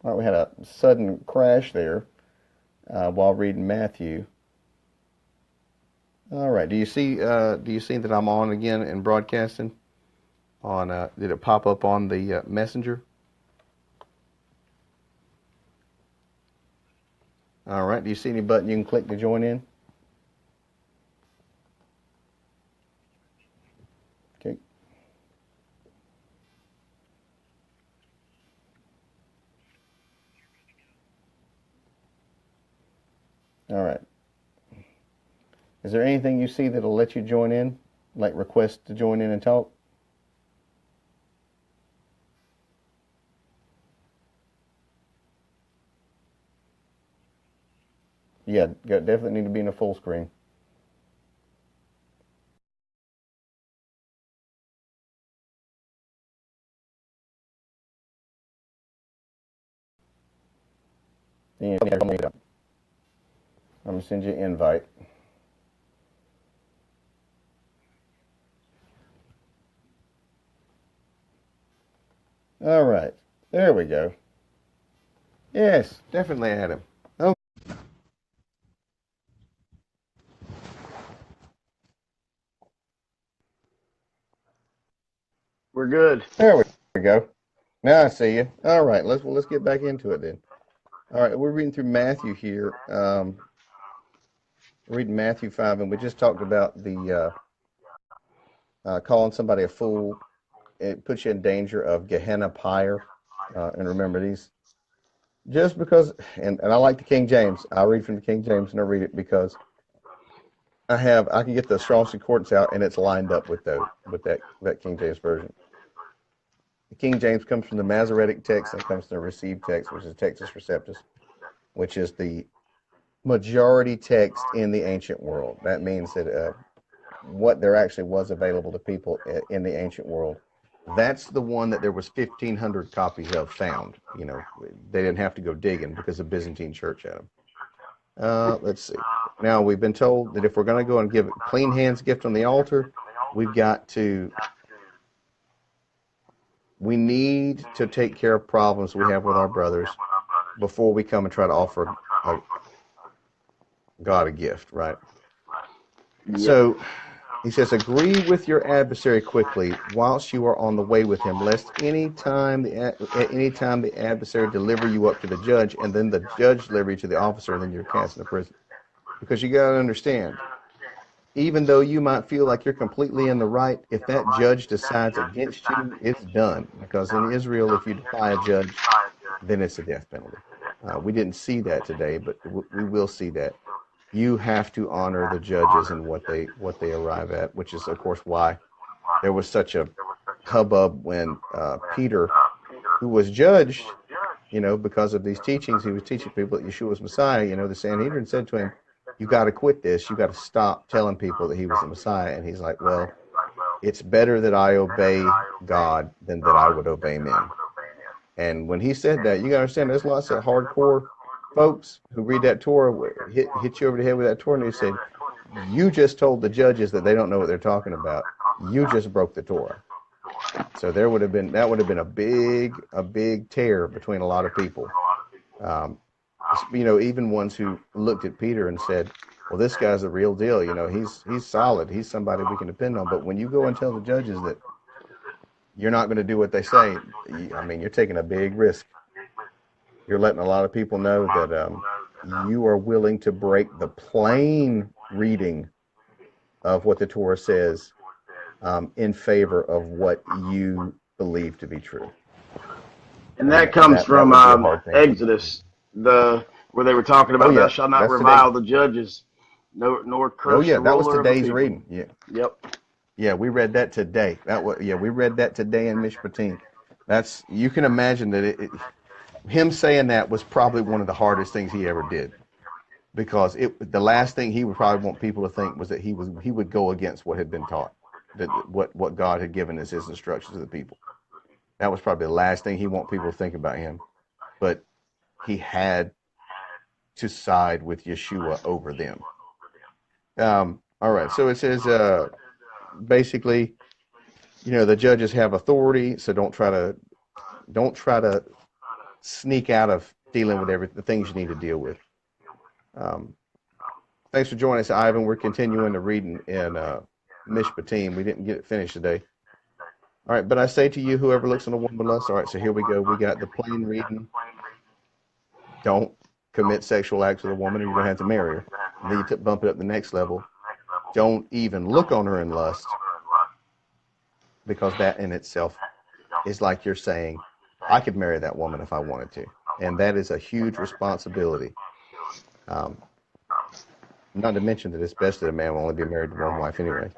All right, we had a sudden crash there while reading Matthew. All right, do you see that I'm on again and broadcasting? Did it pop up on the messenger? All right, do you see any button you can click to join in? Okay. All right. Is there anything you see that'll let you join in, like request to join in and talk? Yeah, definitely need to be in a full screen. I'm gonna send you an invite. All right, there we go. Yes, definitely Adam. Oh, We're good. there we go. Now I see you. All right, let's get back into it then. All right, we're reading through Matthew here. Reading Matthew 5, and we just talked about the calling somebody a fool. It puts you in danger of Gehenna fire. And remember these, just because, and I like the King James. I read from the King James and I read it because I can get the Strong's Concordance out and it's lined up with that King James version. The King James comes from the Masoretic text and comes from the Received text, which is Textus Receptus, which is the majority text in the ancient world. That means that what there actually was available to people in the ancient world. That's the one that there was 1,500 copies of found. You know, they didn't have to go digging because the Byzantine Church had them. Let's see. Now, we've been told that if we're going to go and give clean hands gift on the altar, we need to take care of problems we have with our brothers before we come and try to offer God a gift, right? Yep. So he says, agree with your adversary quickly whilst you are on the way with him, lest at any time the adversary deliver you up to the judge, and then the judge deliver you to the officer, and then you're cast into prison. Because you got to understand, even though you might feel like you're completely in the right, if that judge decides against you, it's done. Because in Israel, if you defy a judge, then it's a death penalty. We didn't see that today, but we will see that. You have to honor the judges and what they arrive at, which is, of course, why there was such a hubbub when Peter, who was judged, because of these teachings, he was teaching people that Yeshua was Messiah. The Sanhedrin said to him, you got to quit this. You got to stop telling people that he was the Messiah. And he's like, well, it's better that I obey God than that I would obey men. And when he said that, you got to understand, there's lots of hardcore folks who read that Torah, hit you over the head with that Torah, and they said, you just told the judges that they don't know what they're talking about. You just broke the Torah. So that would have been a big tear between a lot of people. Even ones who looked at Peter and said, well, this guy's the real deal. He's solid. He's somebody we can depend on. But when you go and tell the judges that you're not going to do what they say, you're taking a big risk. You're letting a lot of people know that you are willing to break the plain reading of what the Torah says in favor of what you believe to be true. And that comes from Exodus, where they were talking about thou shalt not revile the judges, nor curse the ruler. That was today's reading. Yeah. Yep. Yeah, we read that today. We read that today in Mishpatim. You can imagine that him saying that was probably one of the hardest things he ever did, because the last thing he would probably want people to think was that he would go against what had been taught, that what God had given as his instructions to the people. That was probably the last thing he want people to think about him. But he had to side with Yeshua over them. All right, so it says basically, the judges have authority, so don't try to sneak out of dealing with the things you need to deal with. Thanks for joining us, Ivan. We're continuing to read in Mishpatim. We didn't get it finished today. All right, but I say to you, whoever looks on a woman with lust. All right, so here we go. We got the plain reading. Don't commit sexual acts with a woman, or you're going to have to marry her. And then you bump it up the next level. Don't even look on her in lust, because that in itself is like you're saying, I could marry that woman if I wanted to. And that is a huge responsibility. Not to mention that it's best that a man will only be married to one wife anyway.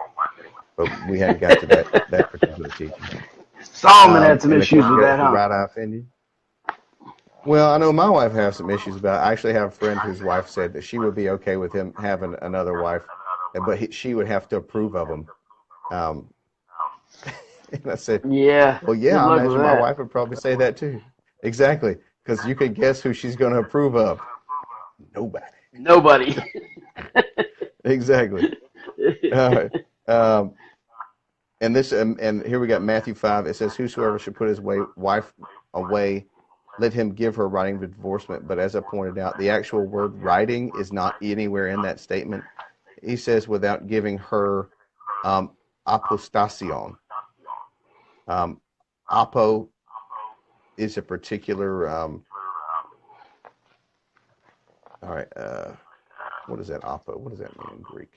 But we hadn't got to that particular teaching. Solomon had some issues with that, huh? Right eye offended. Well, I know my wife has some issues about it. I actually have a friend whose wife said that she would be okay with him having another wife, but she would have to approve of him. And I said, yeah. Well, yeah, I imagine my wife would probably say that too. Exactly. Because you could guess who she's going to approve of. Nobody. Exactly. All right. And here we got Matthew 5. It says, whosoever should put his wife away, let him give her writing of divorcement. But as I pointed out, the actual word writing is not anywhere in that statement. He says without giving her apostasion. Alpo is a particular, all right, what is that, Alpo? What does that mean in Greek?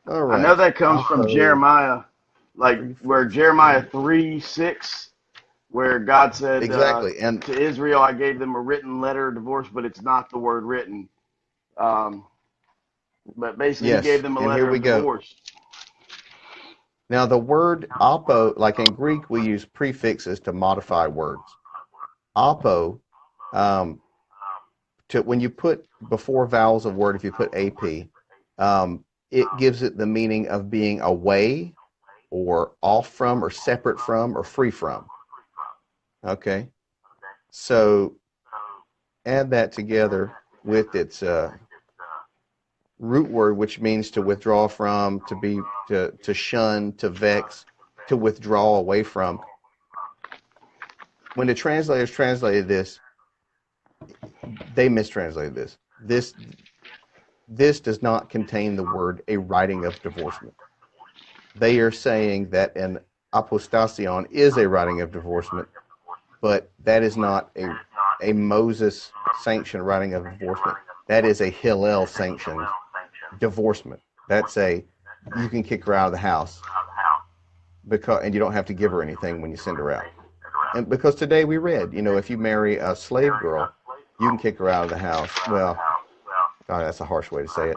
All right. I know that comes from Jeremiah, like where Jeremiah 3:6, where God said, exactly. And to Israel, I gave them a written letter of divorce, but it's not the word written. But basically, yes. He gave them a letter of divorce. Now, the word Alpo, like in Greek, we use prefixes to modify words. Alpo, when you put before vowels of word, if you put AP, it gives it the meaning of being away or off from or separate from or free from. Okay? So add that together with its root word, which means to withdraw from, to shun, to vex, to withdraw away from. When the translators translated this, they mistranslated this. This does not contain the word a writing of divorcement. They are saying that an apostasion is a writing of divorcement, but that is not a Moses sanctioned writing of divorcement. That is a Hillel sanctioned divorcement. That's you can kick her out of the house and you don't have to give her anything when you send her out. And because today we read, if you marry a slave girl, you can kick her out of the house. Well, God, that's a harsh way to say it.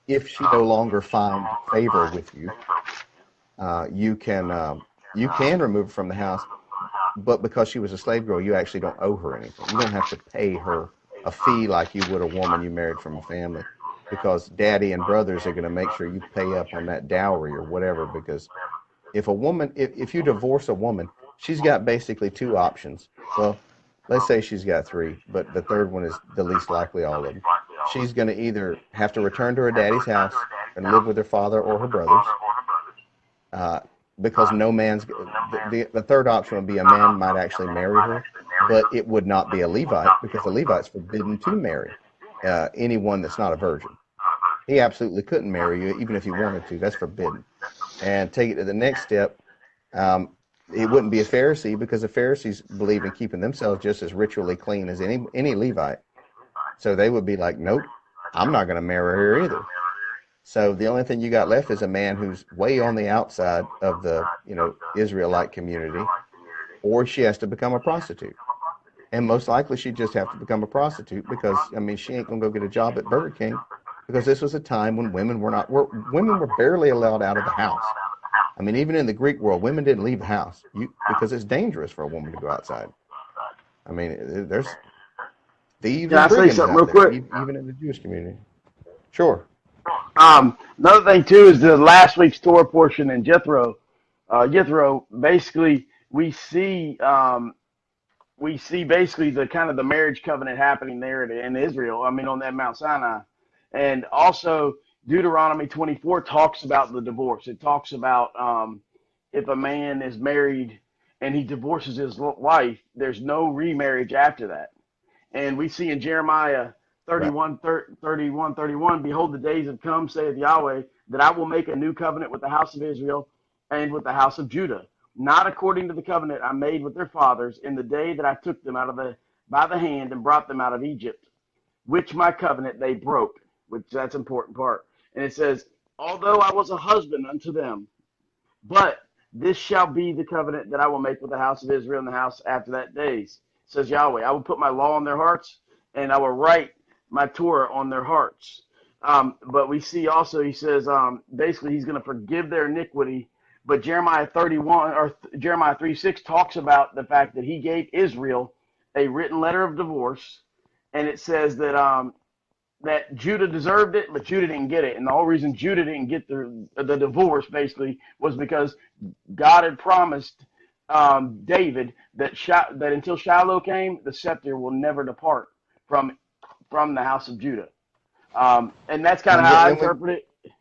If she no longer finds favor with you, you can remove her from the house. But because she was a slave girl, you actually don't owe her anything. You don't have to pay her a fee like you would a woman you married from a family, because daddy and brothers are going to make sure you pay up on that dowry or whatever. Because if you divorce a woman, she's got basically two options. Well, let's say she's got three, but the third one is the least likely all of them. She's going to either have to return to her daddy's house and live with her father or her brothers, because no man's the third option would be a man might actually marry her, but it would not be a Levite, because a Levite's forbidden to marry anyone that's not a virgin. He absolutely couldn't marry you even if he wanted to. That's forbidden. And take it to the next step, it wouldn't be a Pharisee, because the Pharisees believe in keeping themselves just as ritually clean as any Levite. So they would be like, nope, I'm not going to marry her either. So the only thing you got left is a man who's way on the outside of the Israelite community, or she has to become a prostitute. And most likely she'd just have to become a prostitute, because she ain't going to go get a job at Burger King, because this was a time when women were barely allowed out of the house. Even in the Greek world, women didn't leave the house because it's dangerous for a woman to go outside. There's thieves and brigands out there, even in the Jewish community. Sure. Another thing too is the last week's Torah portion in Jethro. Jethro, basically, we see basically the kind of the marriage covenant happening there in Israel. On that Mount Sinai, and also Deuteronomy 24 talks about the divorce. It talks about if a man is married and he divorces his wife, there's no remarriage after that. And we see in Jeremiah 31, 31, behold, the days have come, saith Yahweh, that I will make a new covenant with the house of Israel and with the house of Judah, not according to the covenant I made with their fathers in the day that I took them by the hand and brought them out of Egypt, which my covenant they broke, which that's an important part. And it says, although I was a husband unto them, but this shall be the covenant that I will make with the house of Israel and the house after that days, says Yahweh. I will put my law on their hearts, and I will write my Torah on their hearts. But we see also, he says, basically he's going to forgive their iniquity. But Jeremiah 31 or Jeremiah 3:6 talks about the fact that he gave Israel a written letter of divorce, and it says that that Judah deserved it, but Judah didn't get it. And the whole reason Judah didn't get the divorce basically was because God had promised David that until Shiloh came, the scepter will never depart from the house of Judah. And that's kind of how I interpret it.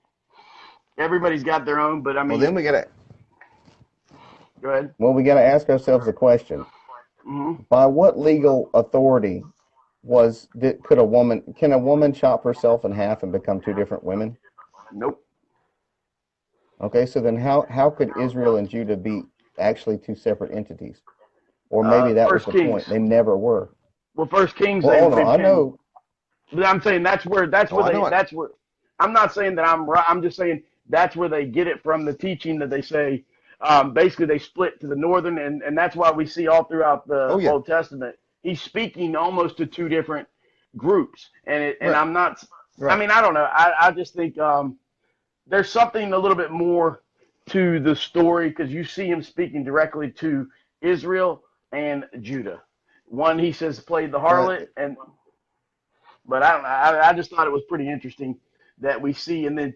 Everybody's got their own, but I mean. Well, then we got to. Go ahead. Well, we got to ask ourselves a question: by what legal authority can a woman chop herself in half and become two different women? Nope. Okay, so then how could Israel and Judah be actually two separate entities? Or maybe that was the point. They never were. Well, First Kings. Well, I know. But I'm saying that's where I'm not saying that I'm right. I'm just saying that's where they get it from, the teaching that they say. Basically, they split to the northern, and that's why we see all throughout the Old Testament. He's speaking almost to two different groups, and I'm not. Right. I mean, I don't know. I just think there's something a little bit more to the story, because you see him speaking directly to Israel and Judah. One, he says, played the harlot, but I don't know. I just thought it was pretty interesting that we see, and then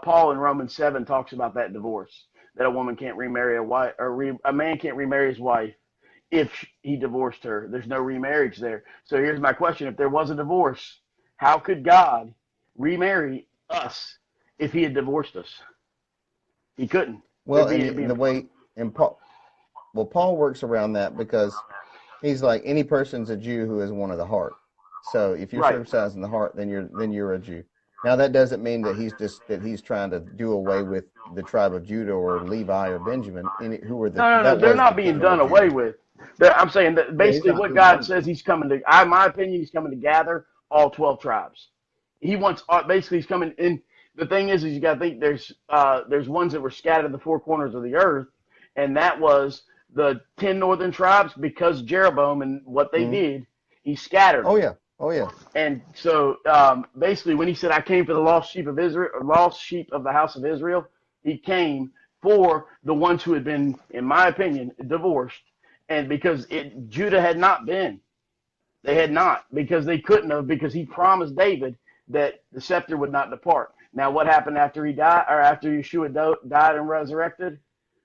Paul in Romans 7 talks about that divorce, that a woman can't remarry a wife, or a man can't remarry his wife if he divorced her. There's no remarriage there. So here's my question: if there was a divorce, how could God remarry us if he had divorced us? He couldn't. Well, Paul works around that, because he's like, any person's a Jew who is one of the heart. So if you're circumcised in the heart, then you're a Jew. Now that doesn't mean that he's trying to do away with the tribe of Judah or Levi or Benjamin, who were the. No, they're not being done away with. I'm saying that basically what God says he's coming to. In my opinion, he's coming to gather all 12 tribes. He wants basically he's coming in. The thing is you got to think there's ones that were scattered in the four corners of the earth, and that was the 10 northern tribes, because Jeroboam and what they did, he scattered them. Oh yeah. And so basically, when he said, "I came for the lost sheep of Israel, or lost sheep of the house of Israel," he came for the ones who had been, in my opinion, divorced, and because Judah had not been, they had not, because they couldn't have, because he promised David that the scepter would not depart. Now, what happened after he died, or after Yeshua died and resurrected?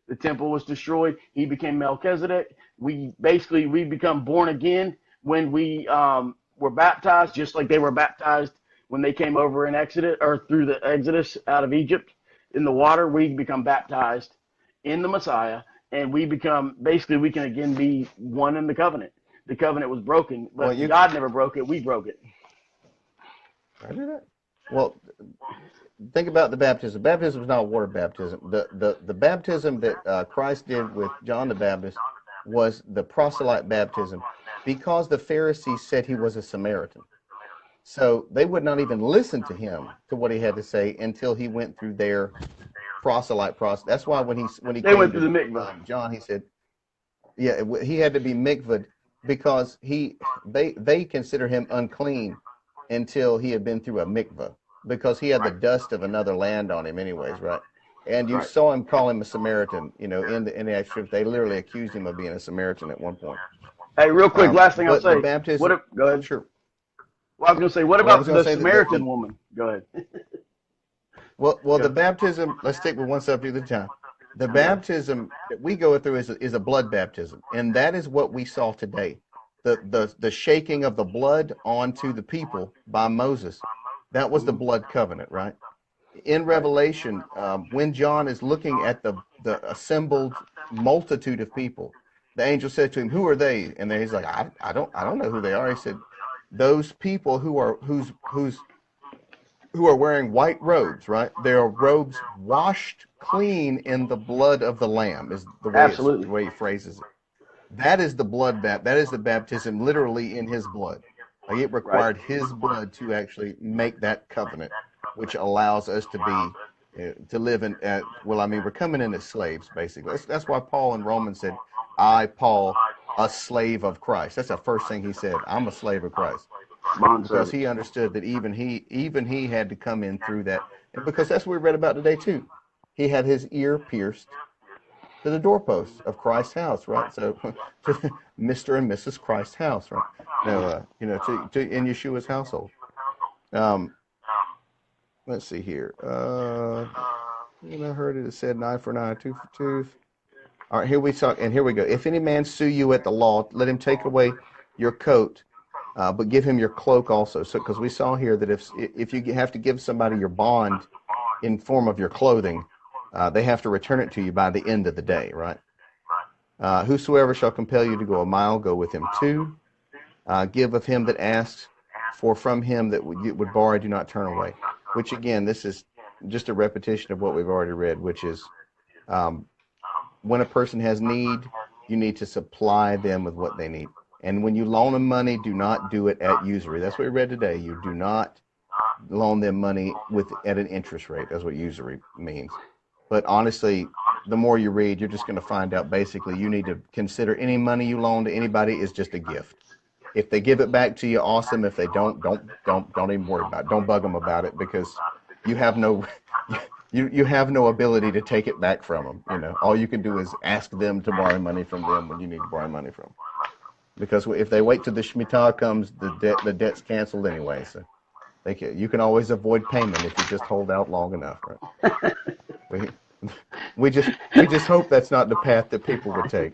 The temple was destroyed. He became Melchizedek. We become born again when we were baptized, just like they were baptized when they came over in Exodus, or through the Exodus out of Egypt in the water. We become baptized in the Messiah, and we can again be one in the covenant. The covenant was broken, but God never broke it. We broke it. I do that. Well, think about the baptism. Baptism is not water baptism. The baptism that Christ did with John the Baptist was the proselyte baptism, because the Pharisees said he was a Samaritan. So they would not even listen to him, to what he had to say, until he went through their proselyte process. That's why when he they went through the mikvah. John, he said, he had to be mikvahed, because they consider him unclean until he had been through a mikvah, because he had the dust of another land on him anyways, right? And you saw him call him a Samaritan, in the actual, they literally accused him of being a Samaritan at one point. Hey, real quick, last thing I'll say. Baptism, go ahead. Sure. Well, I was going to say, what about the Samaritan woman? Go ahead. Well, the baptism, let's stick with one subject at a time. The baptism that we go through is a blood baptism, and that is what we saw today. The shaking of the blood onto the people by Moses, that was the blood covenant, right? In Revelation, when John is looking at the assembled multitude of people, The angel said to him, "Who are they?" And then he's like, I don't know who they are. He said, "Those people who are wearing white robes, right? They are robes washed clean in the blood of the Lamb," is Absolutely. the way he phrases it. That is the that is the baptism literally in his blood. Like it Right. required his blood to actually make that covenant, which allows us to be to live in. Well, I mean, we're coming in as slaves, basically. That's why Paul in Romans said, "I, Paul, a slave of Christ." That's the first thing he said. I'm a slave of Christ, Bond because servant. he understood that even he had to come in through that, and because that's what we read about today too. He had his ear pierced to the doorposts of Christ's house, right? So to Mr. and Mrs. Christ's house, right? No, to in Yeshua's household. Um, let's see here. I heard it said 9 for 9, 2 for 2. All right, here we talk, and here we go. If any man sue you at the law, let him take away your coat, but give him your cloak also. So, because we saw here that if you have to give somebody your bond in form of your clothing, they have to return it to you by the end of the day, right? Whosoever shall compel you to go a mile, go with him 2. Give of him that asks, for from him that would borrow, do not turn away. Which again, this is just a repetition of what we've already read, which is when a person has need, you need to supply them with what they need. And when you loan them money, do not do it at usury. That's what we read today. You do not loan them money at an interest rate. That's what usury means. But honestly, the more you read, you're just going to find out basically you need to consider any money you loan to anybody is just a gift. If they give it back to you, awesome. If they don't even worry about it. Don't bug them about it, because you have no you have no ability to take it back from them. All you can do is ask them to borrow money from them when you need to borrow money from them. Because if they wait till the Shemitah comes, the debt's canceled anyway. So you can always avoid payment if you just hold out long enough, right? We just hope that's not the path that people would take.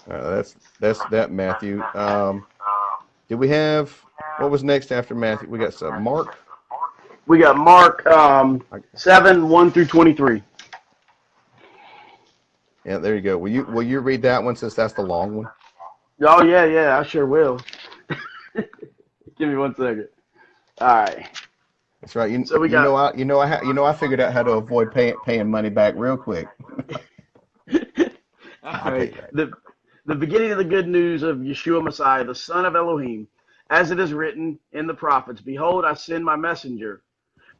That's that, Matthew. Did we have, what was next after Matthew? We got some Mark. We got Mark 7, 1 through 23. Yeah, there you go. Will you read that one, since that's the long one? Oh yeah, I sure will. Give me 1 second. All right. That's right. So we got. I figured out how to avoid paying money back real quick. All right. The beginning of the good news of Yeshua Messiah, the Son of Elohim, as it is written in the prophets, "Behold, I send my messenger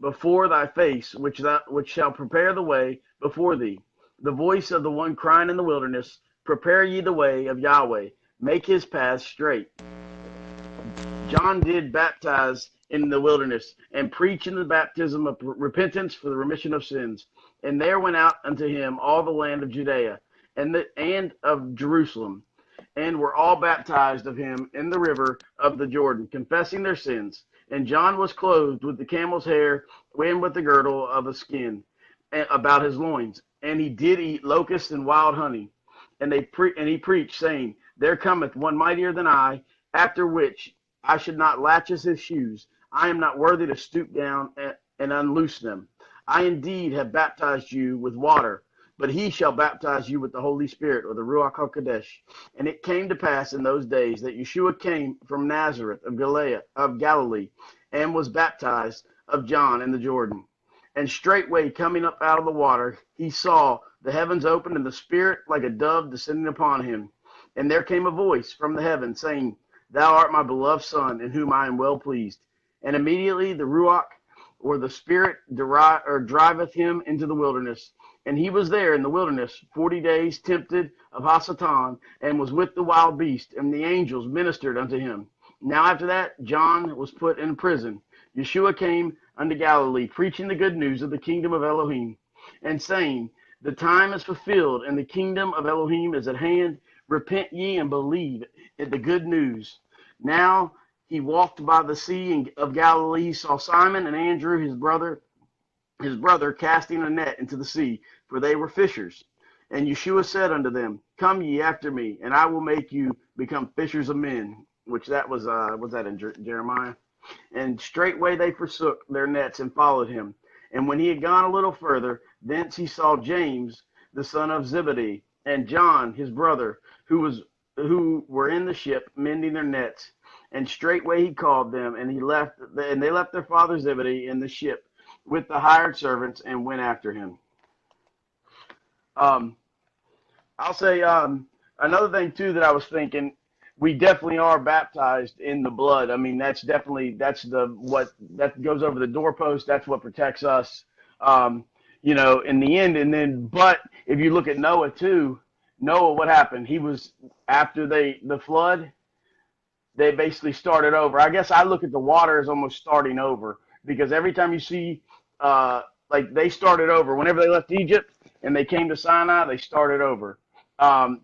before thy face, which shall prepare the way before thee. The voice of the one crying in the wilderness, prepare ye the way of Yahweh, make his path straight." John did baptize in the wilderness and preach in the baptism of repentance for the remission of sins. And there went out unto him all the land of Judea and of Jerusalem, and were all baptized of him in the river of the Jordan, confessing their sins. And John was clothed with the camel's hair and with the girdle of a skin about his loins. And he did eat locusts and wild honey. And he preached, saying, There cometh one mightier than I, after which I should not latches his shoes. I am not worthy to stoop down and unloose them. I indeed have baptized you with water, but he shall baptize you with the Holy Spirit, or the Ruach HaKodesh. And it came to pass in those days that Yeshua came from Nazareth of Galilee, and was baptized of John in the Jordan. And straightway coming up out of the water, he saw the heavens opened, and the Spirit like a dove descending upon him. And there came a voice from the heaven, saying, Thou art my beloved Son, in whom I am well pleased. And immediately the Ruach, or the Spirit, driveth him into the wilderness. And he was there in the wilderness 40 days, tempted of Hasatan, and was with the wild beast, and the angels ministered unto him. Now after that, John was put in prison. Yeshua came unto Galilee, preaching the good news of the kingdom of Elohim, and saying, The time is fulfilled, and the kingdom of Elohim is at hand. Repent ye and believe in the good news. Now he walked by the sea of Galilee. He saw Simon and Andrew, his brother, casting a net into the sea, for they were fishers. And Yeshua said unto them, Come ye after me, and I will make you become fishers of men. Which that was that in Jeremiah? And straightway they forsook their nets and followed him. And when he had gone a little further, thence he saw James, the son of Zebedee, and John his brother, who were in the ship mending their nets. And straightway he called them, and they left their father Zebedee in the ship with the hired servants, and went after him. Um, I'll say another thing too that I was thinking. We definitely are baptized in the blood. I mean, that's what goes over the doorpost. That's what protects us. In the end. And then, but if you look at Noah too, Noah, what happened? He was after the flood. They basically started over. I guess I look at the water as almost starting over, because every time you see, like they started over. Whenever they left Egypt and they came to Sinai, they started over.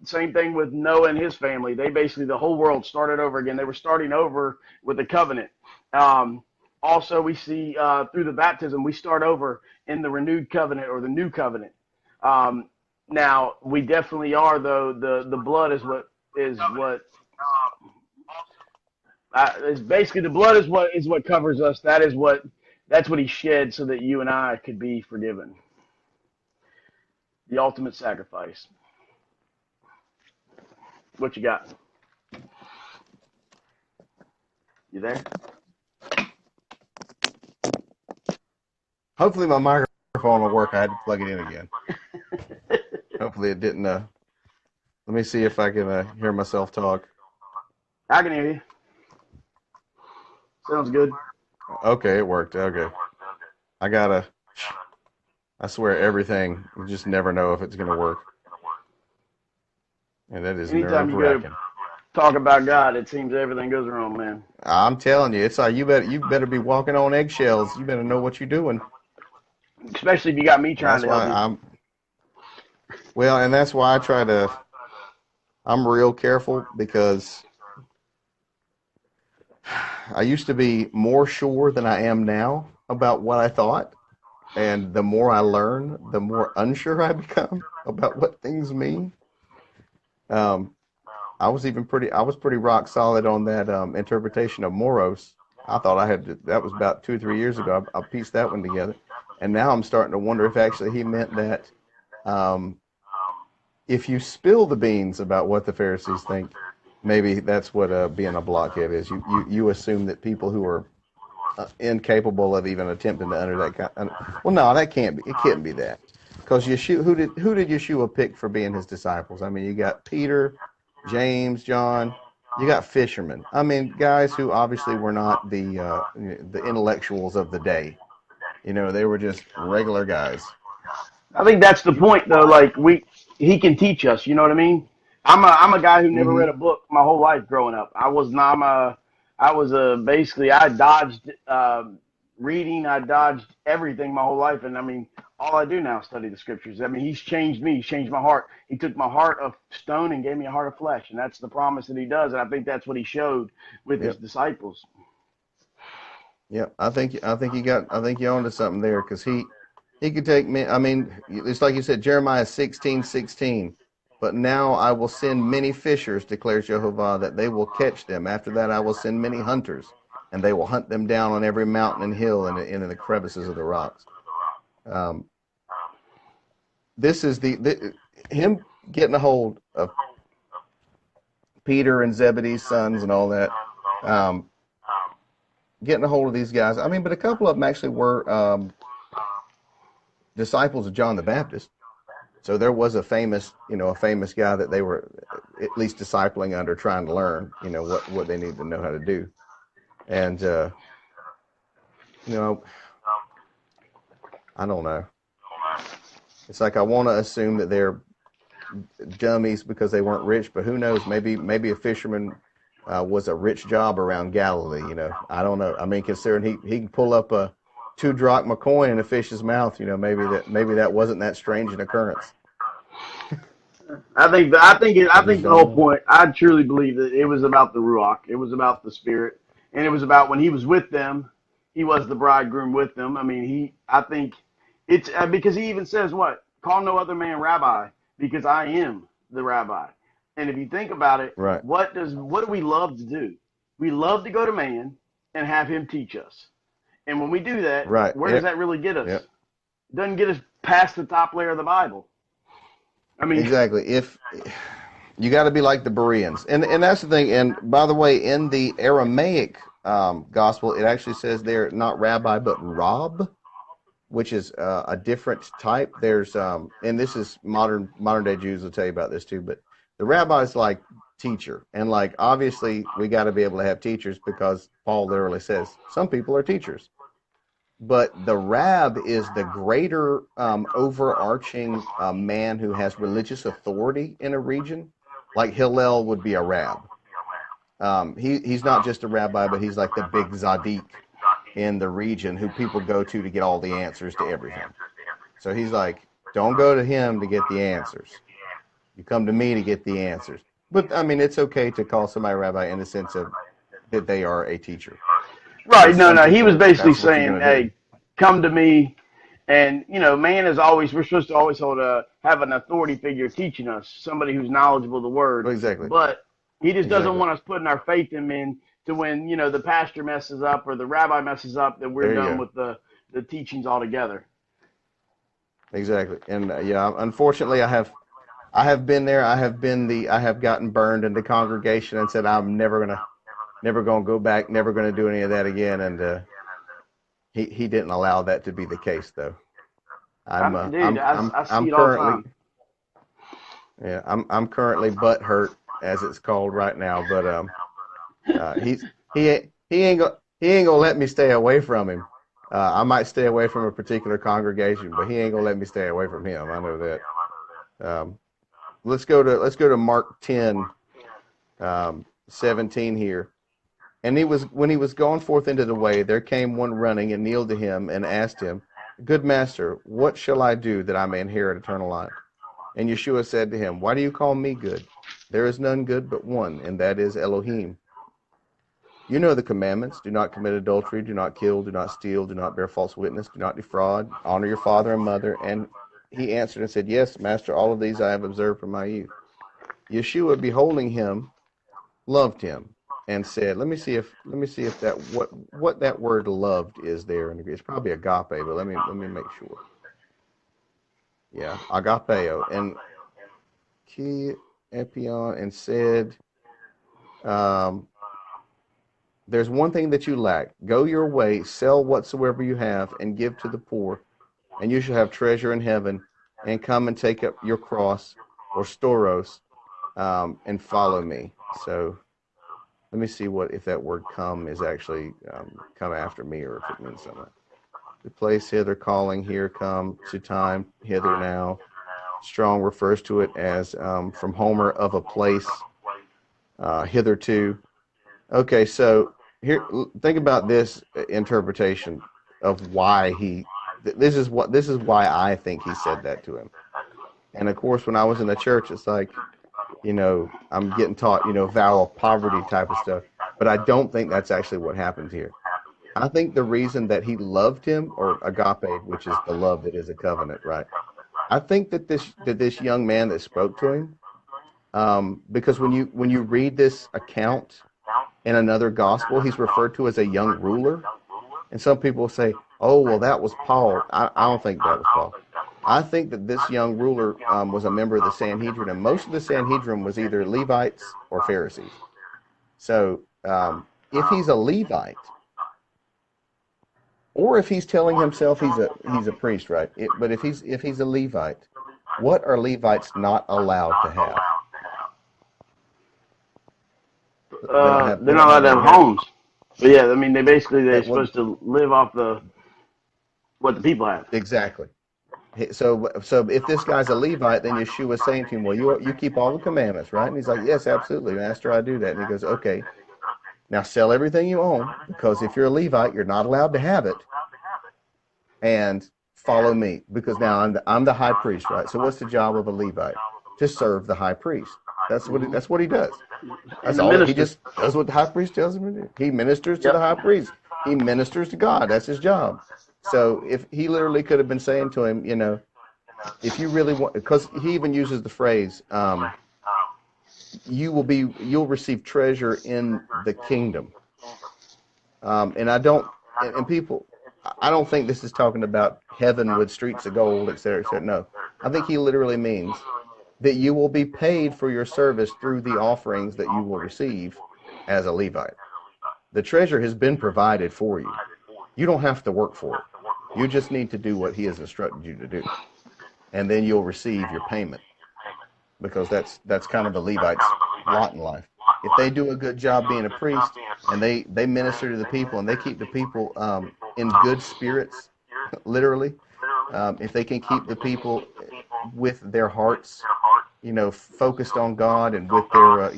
Same thing with Noah and his family. They basically, the whole world started over again. They were starting over with the covenant. Also, we see through the baptism, we start over in the renewed covenant or the new covenant. Now, we definitely are, though, the blood is what it's basically the blood is what covers us. That's what he shed so that you and I could be forgiven. The ultimate sacrifice. What you got? You there? Hopefully my microphone will work. I had to plug it in again. Hopefully it didn't. Let me see if I can hear myself talk. I can hear you. Sounds good. Okay, it worked. Okay. I swear everything, you just never know if it's going to work. And that is anytime you go talk about God, it seems everything goes wrong, man. I'm telling you, it's like you better be walking on eggshells. You better know what you're doing. Especially if you got me trying to help you. Well, and that's why I'm real careful, because I used to be more sure than I am now about what I thought. And the more I learn, the more unsure I become about what things mean. I was pretty rock solid on that interpretation of moros. I thought that was about 2 or 3 years ago. I pieced that one together. And now I'm starting to wonder if actually he meant that if you spill the beans about what the Pharisees think, maybe that's what being a blockhead is. You assume that people who are incapable of even attempting to under that kind. Well, no, that can't be. It can't be that, because Yeshua. Who did Yeshua pick for being his disciples? I mean, you got Peter, James, John. You got fishermen. I mean, guys who obviously were not the intellectuals of the day. They were just regular guys. I think that's the point, though. Like he can teach us. You know what I mean? I'm a guy who never read a book my whole life growing up. Basically I dodged reading. I dodged everything my whole life, and I mean, all I do now is study the scriptures. I mean, he's changed me. He's changed my heart. He took my heart of stone and gave me a heart of flesh, and that's the promise that he does. And I think that's what he showed with his disciples. Yeah, I think you're onto something there, because he could take me. I mean, it's like you said, Jeremiah 16:16. But now I will send many fishers, declares Jehovah, that they will catch them. After that I will send many hunters, and they will hunt them down on every mountain and hill and in the crevices of the rocks. This is him getting a hold of Peter and Zebedee's sons and all that. Getting a hold of these guys. I mean, but a couple of them actually were disciples of John the Baptist. So there was a famous guy that they were at least discipling under, trying to learn, what they needed to know how to do. And, I don't know. It's like I want to assume that they're dummies because they weren't rich, but who knows? Maybe a fisherman was a rich job around Galilee. I don't know. I mean, considering he can pull up a 2 drachma coin in a fish's mouth, maybe that wasn't that strange an occurrence. I think the whole point, I truly believe that it was about the Ruach. It was about the Spirit. And it was about when he was with them, he was the bridegroom with them. I mean, I think it's because he even says what? Call no other man rabbi, because I am the rabbi. And if you think about it, right. What do we love to do? We love to go to man and have him teach us. And when we do that, right. Where does that really get us? Yep. It doesn't get us past the top layer of the Bible. I mean, exactly. If you got to be like the Bereans, and that's the thing. And by the way, in the Aramaic gospel, it actually says they're not rabbi but Rab, which is a different type. There's and this is modern day Jews will tell you about this too. But the rabbi is like teacher, and like obviously we got to be able to have teachers because Paul literally says some people are teachers. But the rab is the greater overarching man who has religious authority in a region. Like Hillel would be a rab. He's not just a rabbi, but he's like the big Zadik in the region who people go to get all the answers to everything. So he's like, don't go to him to get the answers. You come to me to get the answers. But I mean, it's okay to call somebody rabbi in the sense of that they are a teacher. right? No, no. He was basically saying, "Hey, come to me." And man is always we're supposed to always have an authority figure teaching us, somebody who's knowledgeable of the word. Exactly. But he just doesn't want us putting our faith in him to when the pastor messes up or the rabbi messes up, that we're done with the teachings altogether. Exactly. And yeah, unfortunately, I have been there. I have gotten burned in the congregation and said I'm never gonna go back, never gonna do any of that again. And he didn't allow that to be the case, though. I'm currently butt hurt, as it's called right now. But he ain't gonna let me stay away from him. I might stay away from a particular congregation, but he ain't gonna let me stay away from him. I know that. Let's go to Mark 10, 17 here. And when he was going forth into the way, there came one running and kneeled to him and asked him, "Good master, what shall I do that I may inherit eternal life?" And Yeshua said to him, "Why do you call me good? There is none good but one, and that is Elohim. You know the commandments: do not commit adultery, do not kill, do not steal, do not bear false witness, do not defraud, honor your father and mother." And he answered and said, "Yes, master, all of these I have observed from my youth." Yeshua, beholding him, loved him and said, let me see if that what that word loved is there. And it's probably agape, but let me make sure. Yeah, agapeo. And ki epion, and said, there's one thing that you lack. Go your way, sell whatsoever you have, and give to the poor, and you shall have treasure in heaven. And come and take up your cross, or storos, and follow me. So let me see if that word "come" is actually come after me, or if it means something. The place hither, calling here, come to time hither now. Strong refers to it as from Homer, of a place hitherto. Okay, so here, think about this interpretation of why this is why I think he said that to him. And of course, when I was in the church, it's like, I'm getting taught, vow of poverty type of stuff. But I don't think that's actually what happened here. I think the reason that he loved him, or agape, which is the love that is a covenant, right? I think that this young man that spoke to him, because when you read this account in another gospel, he's referred to as a young ruler. And some people say, oh, well, that was Paul. I don't think that was Paul. I think that this young ruler was a member of the Sanhedrin, and most of the Sanhedrin was either Levites or Pharisees. So if he's a Levite, or if he's telling himself he's a priest, right? But if he's a Levite, what are Levites not allowed to have? They're not allowed to have homes. But yeah, I mean, they're supposed to live off what the people have. Exactly. So if this guy's a Levite, then Yeshua's saying to him, well, you keep all the commandments, right? And he's like, yes, absolutely, master, I do that. And he goes, okay, now sell everything you own, because if you're a Levite, you're not allowed to have it, and follow me, because now I'm the high priest, right? So what's the job of a Levite? To serve the high priest. That's what he does. That's all. He just does what the high priest tells him to do. He ministers to the high priest. He ministers to God. That's his job. So if he literally could have been saying to him, if you really want, because he even uses the phrase, you'll receive treasure in the kingdom. And I don't think this is talking about heaven with streets of gold, et cetera, et cetera. No, I think he literally means that you will be paid for your service through the offerings that you will receive as a Levite. The treasure has been provided for you. You don't have to work for it. You just need to do what he has instructed you to do. And then you'll receive your payment, because that's kind of the Levite's lot in life. If they do a good job being a priest, and they minister to the people, and they keep the people in good spirits, literally, if they can keep the people with their hearts, focused on God, and with their,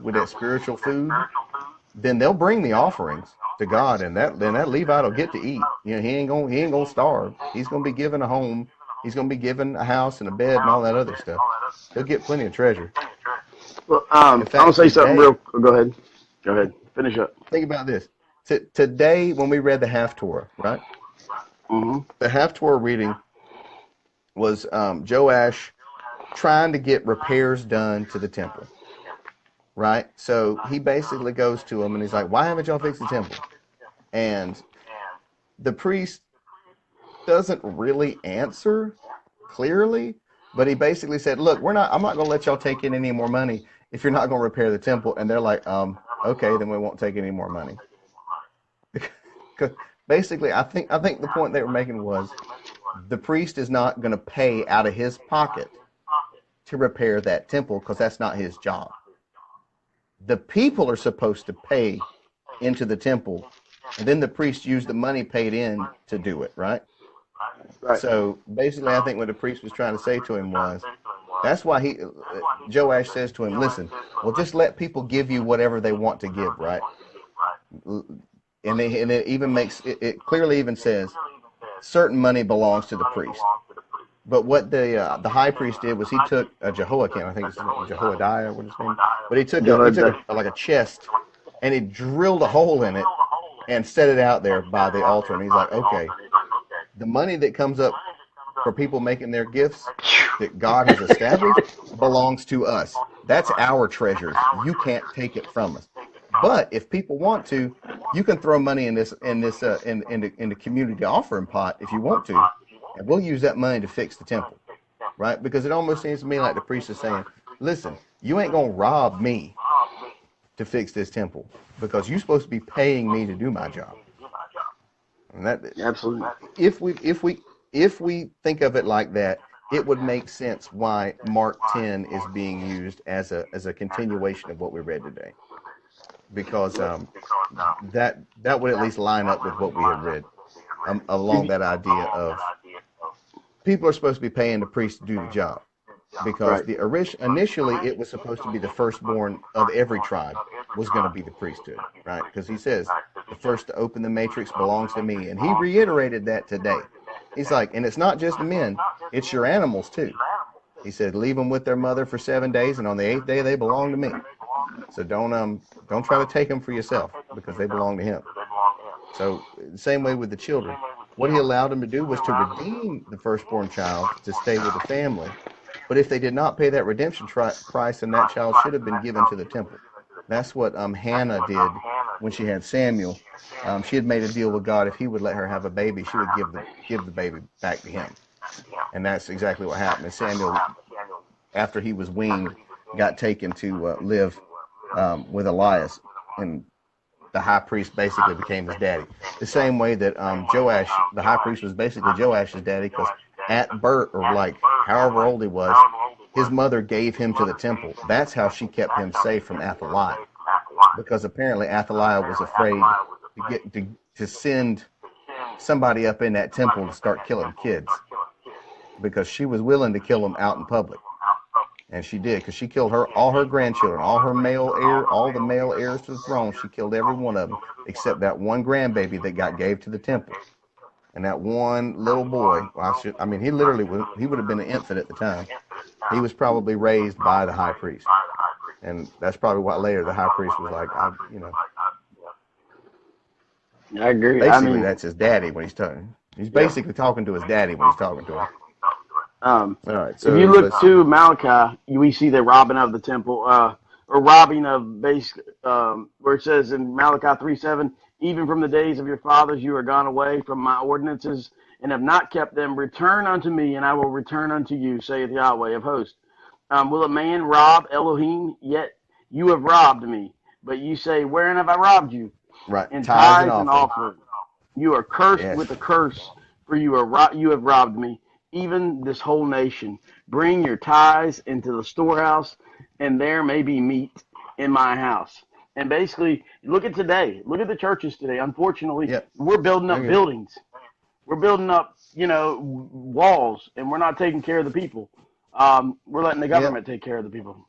with that spiritual food, then they'll bring the offerings to God, and that Levite will get to eat. He ain't gonna starve. He's gonna be given a home. He's gonna be given a house and a bed and all that other stuff. He'll get plenty of treasure. Well, I'll say something real. Go ahead. Finish up. Think about this. Today, when we read the Haftorah, right? Mm-hmm. The Haftorah reading was Joash trying to get repairs done to the temple, right? So he basically goes to him and he's like, "Why haven't y'all fixed the temple?" And the priest doesn't really answer clearly, but he basically said, "Look, I'm not going to let y'all take in any more money if you're not going to repair the temple." And they're like, "Okay, then we won't take any more money." Basically, I think the point they were making was the priest is not going to pay out of his pocket to repair that temple, because that's not his job. The people are supposed to pay into the temple, and then the priest used the money paid in to do it, right? Right. So basically, I think what the priest was trying to say to him was, that's why Joash says to him, "Listen, well, just let people give you whatever they want to give, right?" And it even makes it clearly even says certain money belongs to the priest. But what the high priest did was he took a Jehoiakim, I think it's Jehoiada, what his name, but he took like a chest, and he drilled a hole in it and set it out there by the altar. And he's like, "Okay, the money that comes up for people making their gifts that God has established belongs to us. That's our treasures. You can't take it from us. But if people want to, you can throw money in the community offering pot if you want to, and we'll use that money to fix the temple," right? Because it almost seems to me like the priest is saying, "Listen, you ain't gonna rob me to fix this temple, because you're supposed to be paying me to do my job." And that, absolutely, if we think of it like that, it would make sense why Mark 10 is being used as a continuation of what we read today, because that would at least line up with what we had read, along that idea of people are supposed to be paying the priest to do the job, because initially it was supposed to be the firstborn of every tribe was going to be the priesthood, right? Because he says the first to open the matrix belongs to me, and he reiterated that today. He's like, and it's not just the men, it's your animals too. He said, "Leave them with their mother for 7 days, and on the 8th day they belong to me. So don't try to take them for yourself, because they belong to him." So the same way with the children, what he allowed them to do was to redeem the firstborn child to stay with the family. But if they did not pay that redemption price, then that child should have been given to the temple. That's what Hannah did when she had Samuel. She had made a deal with God. If he would let her have a baby, she would give the baby back to him. And that's exactly what happened. And Samuel, after he was weaned, got taken to live with Elias, and the high priest basically became his daddy. The same way that Joash, the high priest, was basically Joash's daddy, because at birth, or like however old he was, his mother gave him to the temple. That's how she kept him safe from Athaliah, because apparently Athaliah was afraid to send somebody up in that temple to start killing kids, because she was willing to kill them out in public. And she did, because she killed all her grandchildren, all the male heirs to the throne. She killed every one of them, except that one grandbaby that gave to the temple. And that one little boy, he would have been an infant at the time. He was probably raised by the high priest. And that's probably why later the high priest was like, I agree. Basically, that's his daddy when he's talking. He's basically talking to his daddy when he's talking to him. All right, so if you look to Malachi, we see the robbing of the temple, or robbing of where it says in Malachi 3:7, "Even from the days of your fathers you are gone away from my ordinances, and have not kept them. Return unto me, and I will return unto you, saith Yahweh of hosts." Will a man rob Elohim? Yet you have robbed me. But you say, wherein have I robbed you? Right. In Tithes and tithes and offering. offerings. You are cursed Yes. with a curse, for you have robbed me, even this whole nation. Bring your tithes into the storehouse, and there may be meat in my house. And basically, look at today. Look at the churches today. Unfortunately, Yep. we're building up Very good. buildings. We're building up, walls, and we're not taking care of the people. We're letting the Yep. government take care of the people.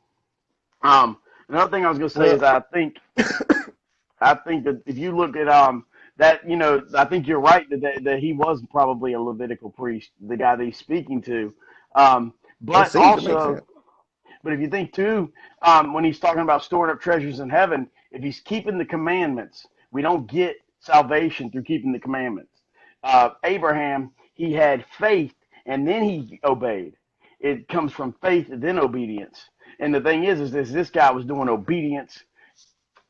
Um, Another thing I was going to say is Well, I think that if you look at that, I think you're right that he was probably a Levitical priest, the guy that he's speaking to. it But seems to make sense. also, but if you think too, when he's talking about storing up treasures in heaven, if he's keeping the commandments, we don't get salvation through keeping the commandments. Abraham, he had faith and then he obeyed. It comes from faith and then obedience. And the thing is this guy was doing obedience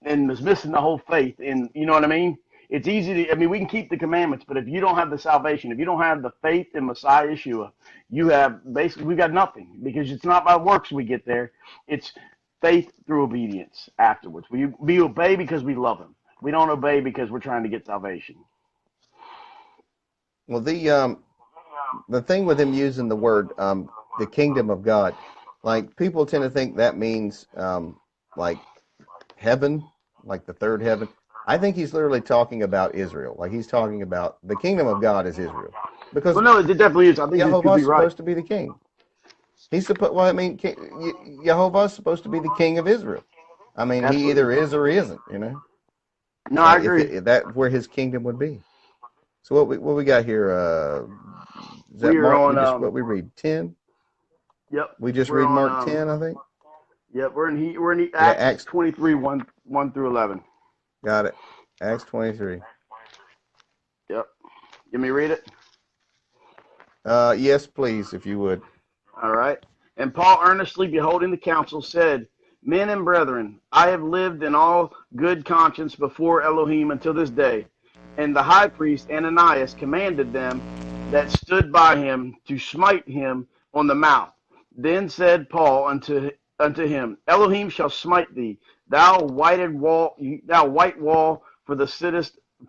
and was missing the whole faith. And you know what I mean? It's easy to, I mean, we can keep the commandments, but if you don't have the salvation, if you don't have the faith in Messiah Yeshua, you have basically, we got nothing, because it's not by works we get there. It's faith through obedience afterwards. We obey because we love him. We don't obey because we're trying to get salvation. Well, the thing with him using the word the kingdom of God, like people tend to think that means like heaven, like the third heaven. I think he's literally talking about Israel. Like he's talking about the kingdom of God is Israel, because Well, no, it definitely is. I think you could Jehovah's be right. supposed to be the king. He's supposed. Well, I mean, Jehovah's supposed to be the king of Israel. I mean, he either Absolutely. is or he isn't. You know, No, I if, agree. if that where his kingdom would be. So what we got here? Is that We are Mark? on, What we read 10. yep, We just we're read on, Mark 10, I think. yep, we're in Yeah, Acts 23, 1 through 11. got it. Acts 23. Yep. Let me read it. Yes, please, if you would. All right. And Paul, earnestly beholding the council, said, Men and brethren, I have lived in all good conscience before Elohim until this day. And the high priest Ananias commanded them that stood by him to smite him on the mouth. Then said Paul unto him, Elohim shall smite thee, thou white wall,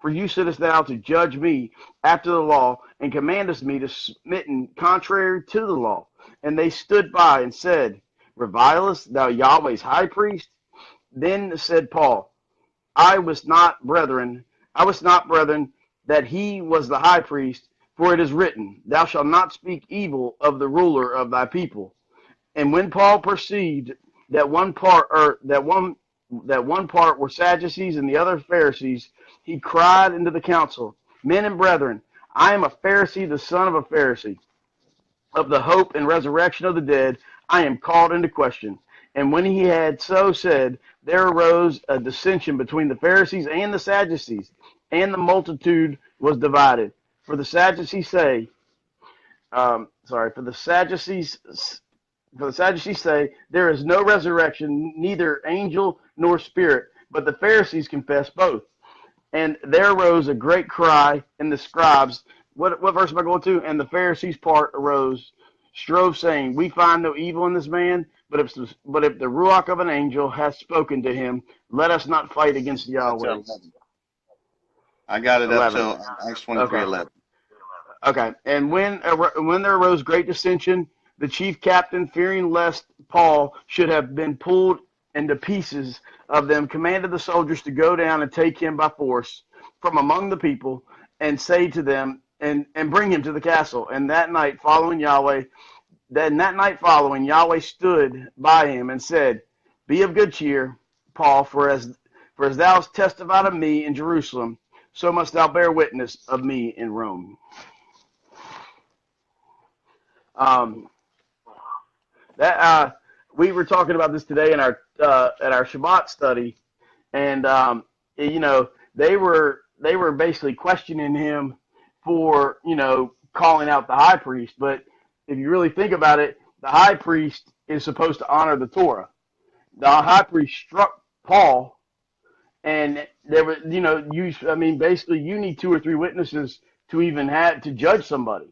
for you sittest thou to judge me after the law, and commandest me to smitten contrary to the law. And they stood by and said, Revilest thou Yahweh's high priest? Then said Paul, I was not, brethren, that he was the high priest, for it is written, Thou shalt not speak evil of the ruler of thy people. And when Paul perceived that one part were Sadducees and the other Pharisees, he cried into the council, Men and brethren, I am a Pharisee, the son of a Pharisee. Of the hope and resurrection of the dead, I am called into question. And when he had so said, there arose a dissension between the Pharisees and the Sadducees, and the multitude was divided. For the Sadducees say, for the Sadducees say, there is no resurrection, neither angel nor spirit, but the Pharisees confess both. And there arose a great cry in the scribes. What verse am I going to? And the Pharisees part arose, strove, saying, We find no evil in this man, but if the ruach of an angel hath spoken to him, let us not fight against Up to Yahweh. 11. I got it up 11. till Acts 23, Okay. 11. Okay. And when there arose great dissension, the chief captain, fearing lest Paul should have been pulled into pieces of them, commanded the soldiers to go down and take him by force from among the people, and say to them, and bring him to the castle. And that night following, Yahweh stood by him and said, Be of good cheer, Paul, for as thou hast testified of me in Jerusalem, so must thou bear witness of me in Rome. We were talking about this today in our at our Shabbat study, and they were basically questioning him for calling out the high priest. But if you really think about it, the high priest is supposed to honor the Torah. The high priest struck Paul, and there were basically you need 2 or 3 witnesses to even have to judge somebody.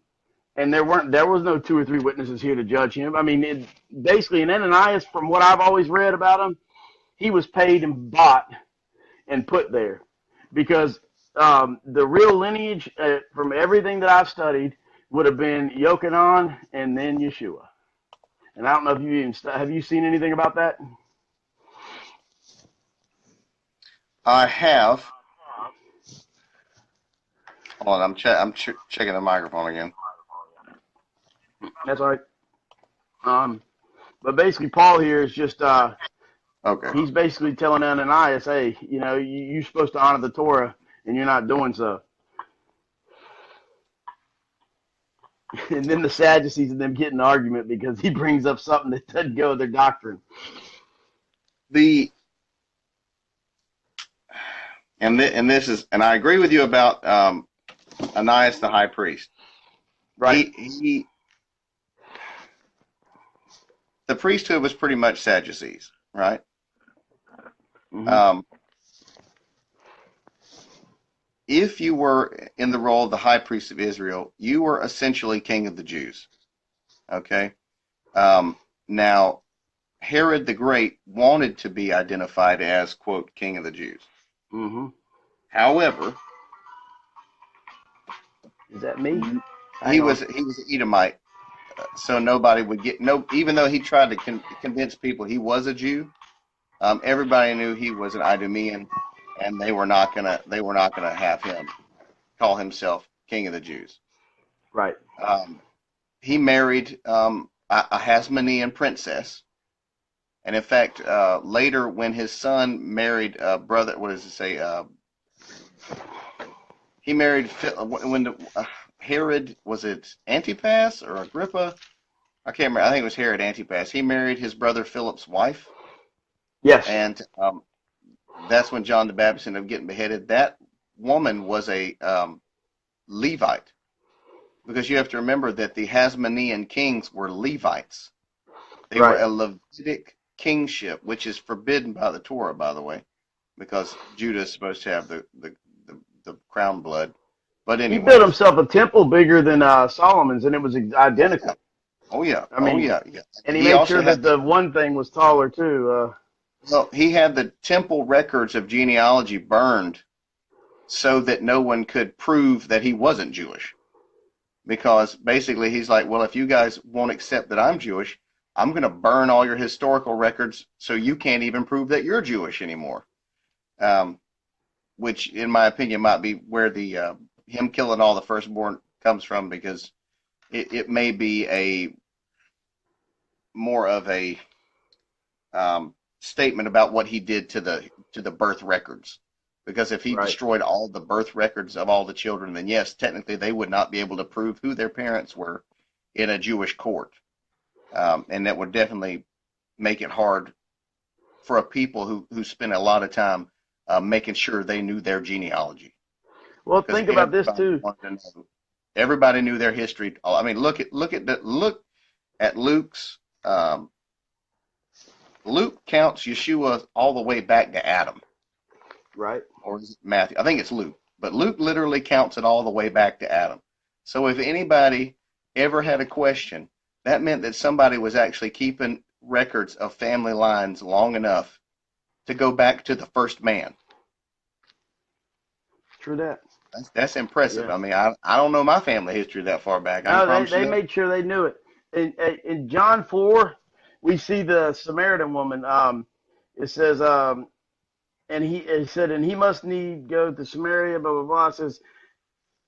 And there was no 2 or 3 witnesses here to judge him. I mean, basically, and Ananias, from what I've always read about him, he was paid and bought and put there, because the real lineage, from everything that I've studied, would have been Yochanan and then Yeshua. And I don't know if you have you seen anything about that? I have. Hold on, I'm checking the microphone again. That's all right. But basically, Paul here is just Okay. he's basically telling Ananias, hey, you're supposed to honor the Torah, and you're not doing so. And then the Sadducees and them get an argument because he brings up something that doesn't go with their doctrine. And I agree with you about Ananias the high priest. Right. The priesthood was pretty much Sadducees, right? Mm-hmm. If you were in the role of the high priest of Israel, you were essentially king of the Jews. Okay? Now, Herod the Great wanted to be identified as, quote, king of the Jews. Mm-hmm. However, is that me? He was an Edomite, so nobody would get even though he tried to convince people he was a Jew, everybody knew he was an Idumean, and they were not gonna have him call himself king of the Jews. Right. He married a Hasmonean princess, and in fact, later when his son married brother, what does it say? He married when Herod, was it Antipas or Agrippa? I can't remember. I think it was Herod Antipas. He married his brother Philip's wife. Yes. And that's when John the Baptist ended up getting beheaded. That woman was a Levite, because you have to remember that the Hasmonean kings were Levites. They were a Levitic kingship, which is forbidden by the Torah, by the way, because Judas is supposed to have the crown blood. But anyway, he built himself a temple bigger than Solomon's, and it was identical. Oh yeah. I mean, yeah. And he made sure that the one thing was taller too. Well, he had the temple records of genealogy burned so that no one could prove that he wasn't Jewish. Because basically he's like, well, if you guys won't accept that I'm Jewish, I'm going to burn all your historical records so you can't even prove that you're Jewish anymore. Which, in my opinion, might be where the him killing all the firstborn comes from, because it may be more of a statement about what he did to the birth records. Because if he destroyed all the birth records of all the children, then yes, technically they would not be able to prove who their parents were in a Jewish court. And that would definitely make it hard for a people who spend a lot of time making sure they knew their genealogy. Well, think about this too. Everybody knew their history. I mean, look at Luke's. Luke counts Yeshua all the way back to Adam. Right. Or is it Matthew? I think it's Luke. But Luke literally counts it all the way back to Adam. So if anybody ever had a question, that meant that somebody was actually keeping records of family lines long enough to go back to the first man. True that. That's impressive. Yeah. I mean, I don't know my family history that far back. No, they made sure they knew it. In John 4, we see the Samaritan woman. It says, and he said, and he must need go to Samaria, blah, blah, blah. It says,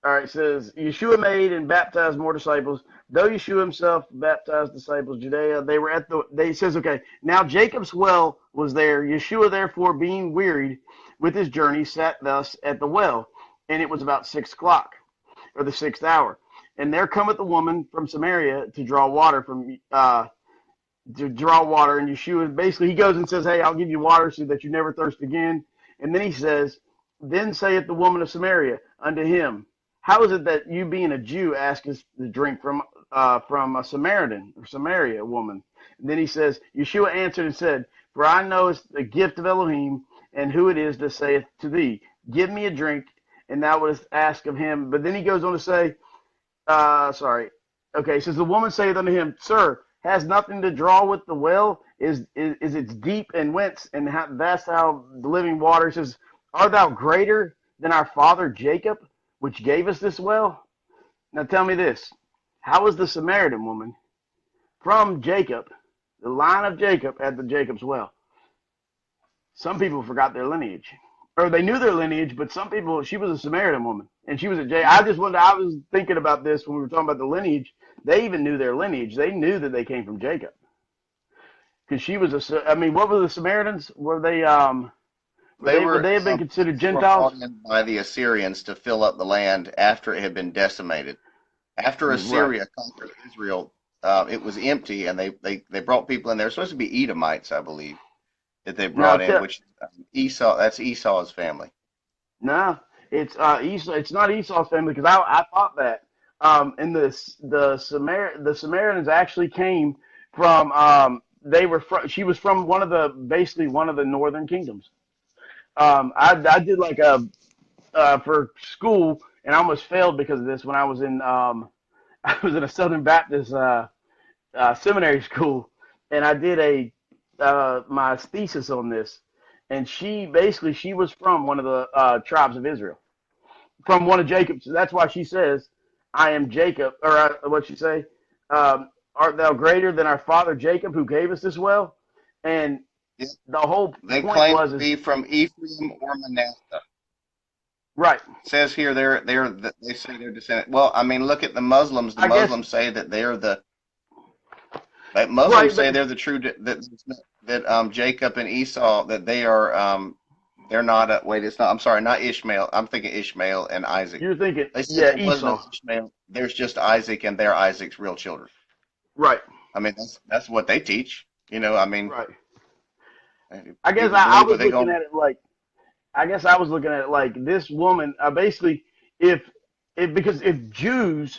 all right, it says, Yeshua made and baptized more disciples. Though Yeshua himself baptized disciples, Judea, they were he says, okay, now Jacob's well was there. Yeshua, therefore, being wearied with his journey, sat thus at the well. And it was about 6 o'clock, or the 6th hour. And there cometh a woman from Samaria to draw water And Yeshua, basically, he goes and says, hey, I'll give you water so that you never thirst again. And then he says, then saith the woman of Samaria unto him, how is it that you, being a Jew, askest the drink from a Samaritan or Samaria woman? And then he says, Yeshua answered and said, for I know it's the gift of Elohim, and who it is that saith to thee, give me a drink, and thou wouldst ask of him. But then he goes on to say, Okay, it says the woman saith unto him, Sir, has nothing to draw with the well? Is it's deep and whence? And that's how the living water says, Art thou greater than our father Jacob, which gave us this well? Now tell me this. How was the Samaritan woman from Jacob, the line of Jacob at the Jacob's well? Some people forgot their lineage. Or they knew their lineage, but some people, she was a Samaritan woman. And she was a I was thinking about this when we were talking about the lineage. They even knew their lineage. They knew that they came from Jacob. Because she was what were the Samaritans? Were they, would they have been considered Gentiles? Brought in by the Assyrians to fill up the land after it had been decimated. After Assyria conquered Israel, it was empty, and they brought people in there. Supposed to be Edomites, I believe, that they brought in, which Esau. That's Esau's family. No, it's Esau. It's not Esau's family, because I thought that. And the Samaritans actually came from. She was from basically one of the northern kingdoms. I did like for school, and I almost failed because of this when I was in a Southern Baptist seminary school, and I did my thesis on this, and she was from one of the tribes of Israel, from one of Jacob's. That's why she says, "I am Jacob," or what she say, "Art thou greater than our father Jacob, who gave us this well?" And the whole they point claim was to be from Ephraim or Manasseh. Right. It says here they say they're descendant. Well, I mean, look at the Muslims. The Muslims say that they're the. Muslims say they're the true that Jacob and Esau, that they are they're not wait, it's not, I'm sorry, not Ishmael. I'm thinking Ishmael and Isaac. You're thinking Esau. Ishmael. There's just Isaac, and they're Isaac's real children. Right. I mean, that's what they teach. I mean. Right. I guess I was looking at it like this woman basically because if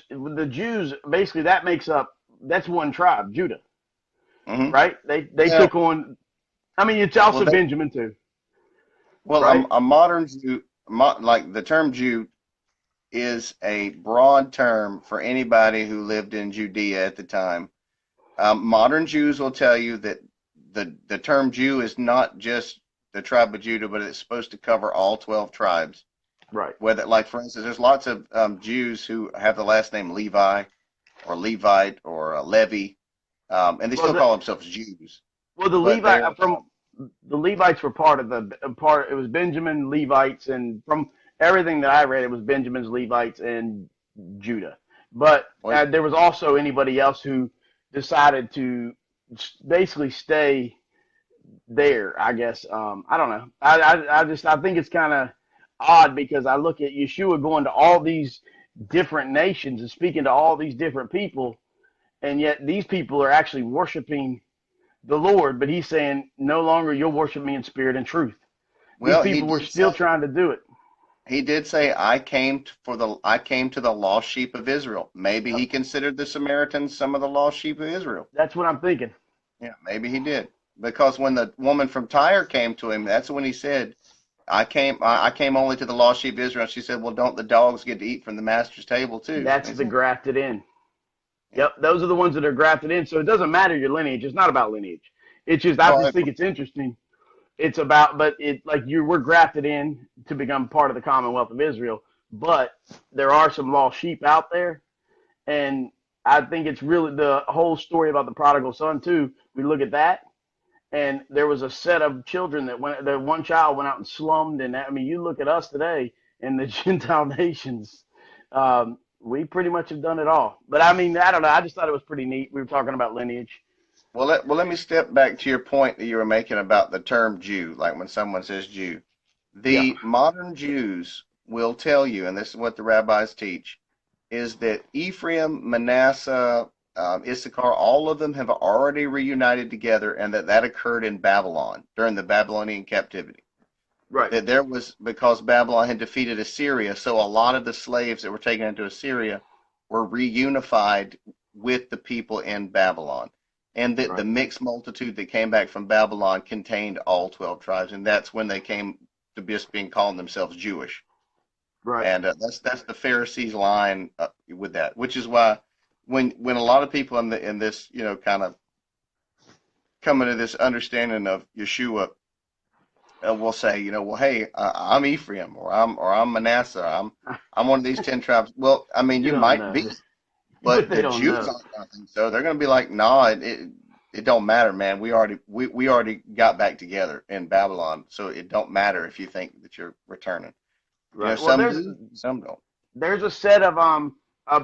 the Jews basically that's one tribe, Judah. Mm-hmm. Right? They took on. I mean, it's also Benjamin too. Well, right? A modern Jew, like the term Jew, is a broad term for anybody who lived in Judea at the time. Modern Jews will tell you that the term Jew is not just the tribe of Judah, but it's supposed to cover all 12 tribes. Right. Whether, like, for instance, there's lots of Jews who have the last name Levi or Levite or Levi, and they still call themselves Jews. Well, the Levites were part of it was Benjamin, Levites, and from everything that I read, it was Benjamin's, Levites, and Judah. But there was also anybody else who decided to basically stay there, I guess. I don't know. I think it's kind of odd because I look at Yeshua going to all these different nations and speaking to all these different people, and yet these people are actually worshiping the Lord, but he's saying, no longer you'll worship me in spirit and truth. These people were still trying to do it. He did say, I came to the lost sheep of Israel. Maybe he considered the Samaritans some of the lost sheep of Israel. That's what I'm thinking. Yeah, maybe he did. Because when the woman from Tyre came to him, that's when he said, I came only to the lost sheep of Israel. She said, well, don't the dogs get to eat from the master's table too? That's the grafted in. Yep, those are the ones that are grafted in. So it doesn't matter your lineage. It's not about lineage. It's just, I just think it's interesting. It's about, we're grafted in to become part of the Commonwealth of Israel, but there are some lost sheep out there. And I think it's really the whole story about the prodigal son too. We look at that, and there was a set of children that one child went out and slummed. And I mean, you look at us today in the Gentile nations, we pretty much have done it all. But I mean, I don't know. I just thought it was pretty neat. We were talking about lineage. Well, let me step back to your point that you were making about the term Jew, like when someone says Jew. The modern Jews will tell you, and this is what the rabbis teach, is that Ephraim, Manasseh, Issachar, all of them have already reunited together, and that occurred in Babylon during the Babylonian captivity. Right. That there was, because Babylon had defeated Assyria, so a lot of the slaves that were taken into Assyria were reunified with the people in Babylon. And that the mixed multitude that came back from Babylon contained all 12 tribes, and that's when they came to just being calling themselves Jewish. Right. And that's the Pharisees' line with that, which is why when a lot of people in this, kind of coming to this understanding of Yeshua, will say, well, hey, I'm Ephraim, or I'm Manasseh, I'm one of these 10 tribes. Well, I mean, You you don't might know, be, but but they the don't Jews know. aren't going to think so. They're going to be like, no, it don't matter, man. We already got back together in Babylon, so it don't matter if you think that you're returning. Right. Well, Some do, some don't. there's a set of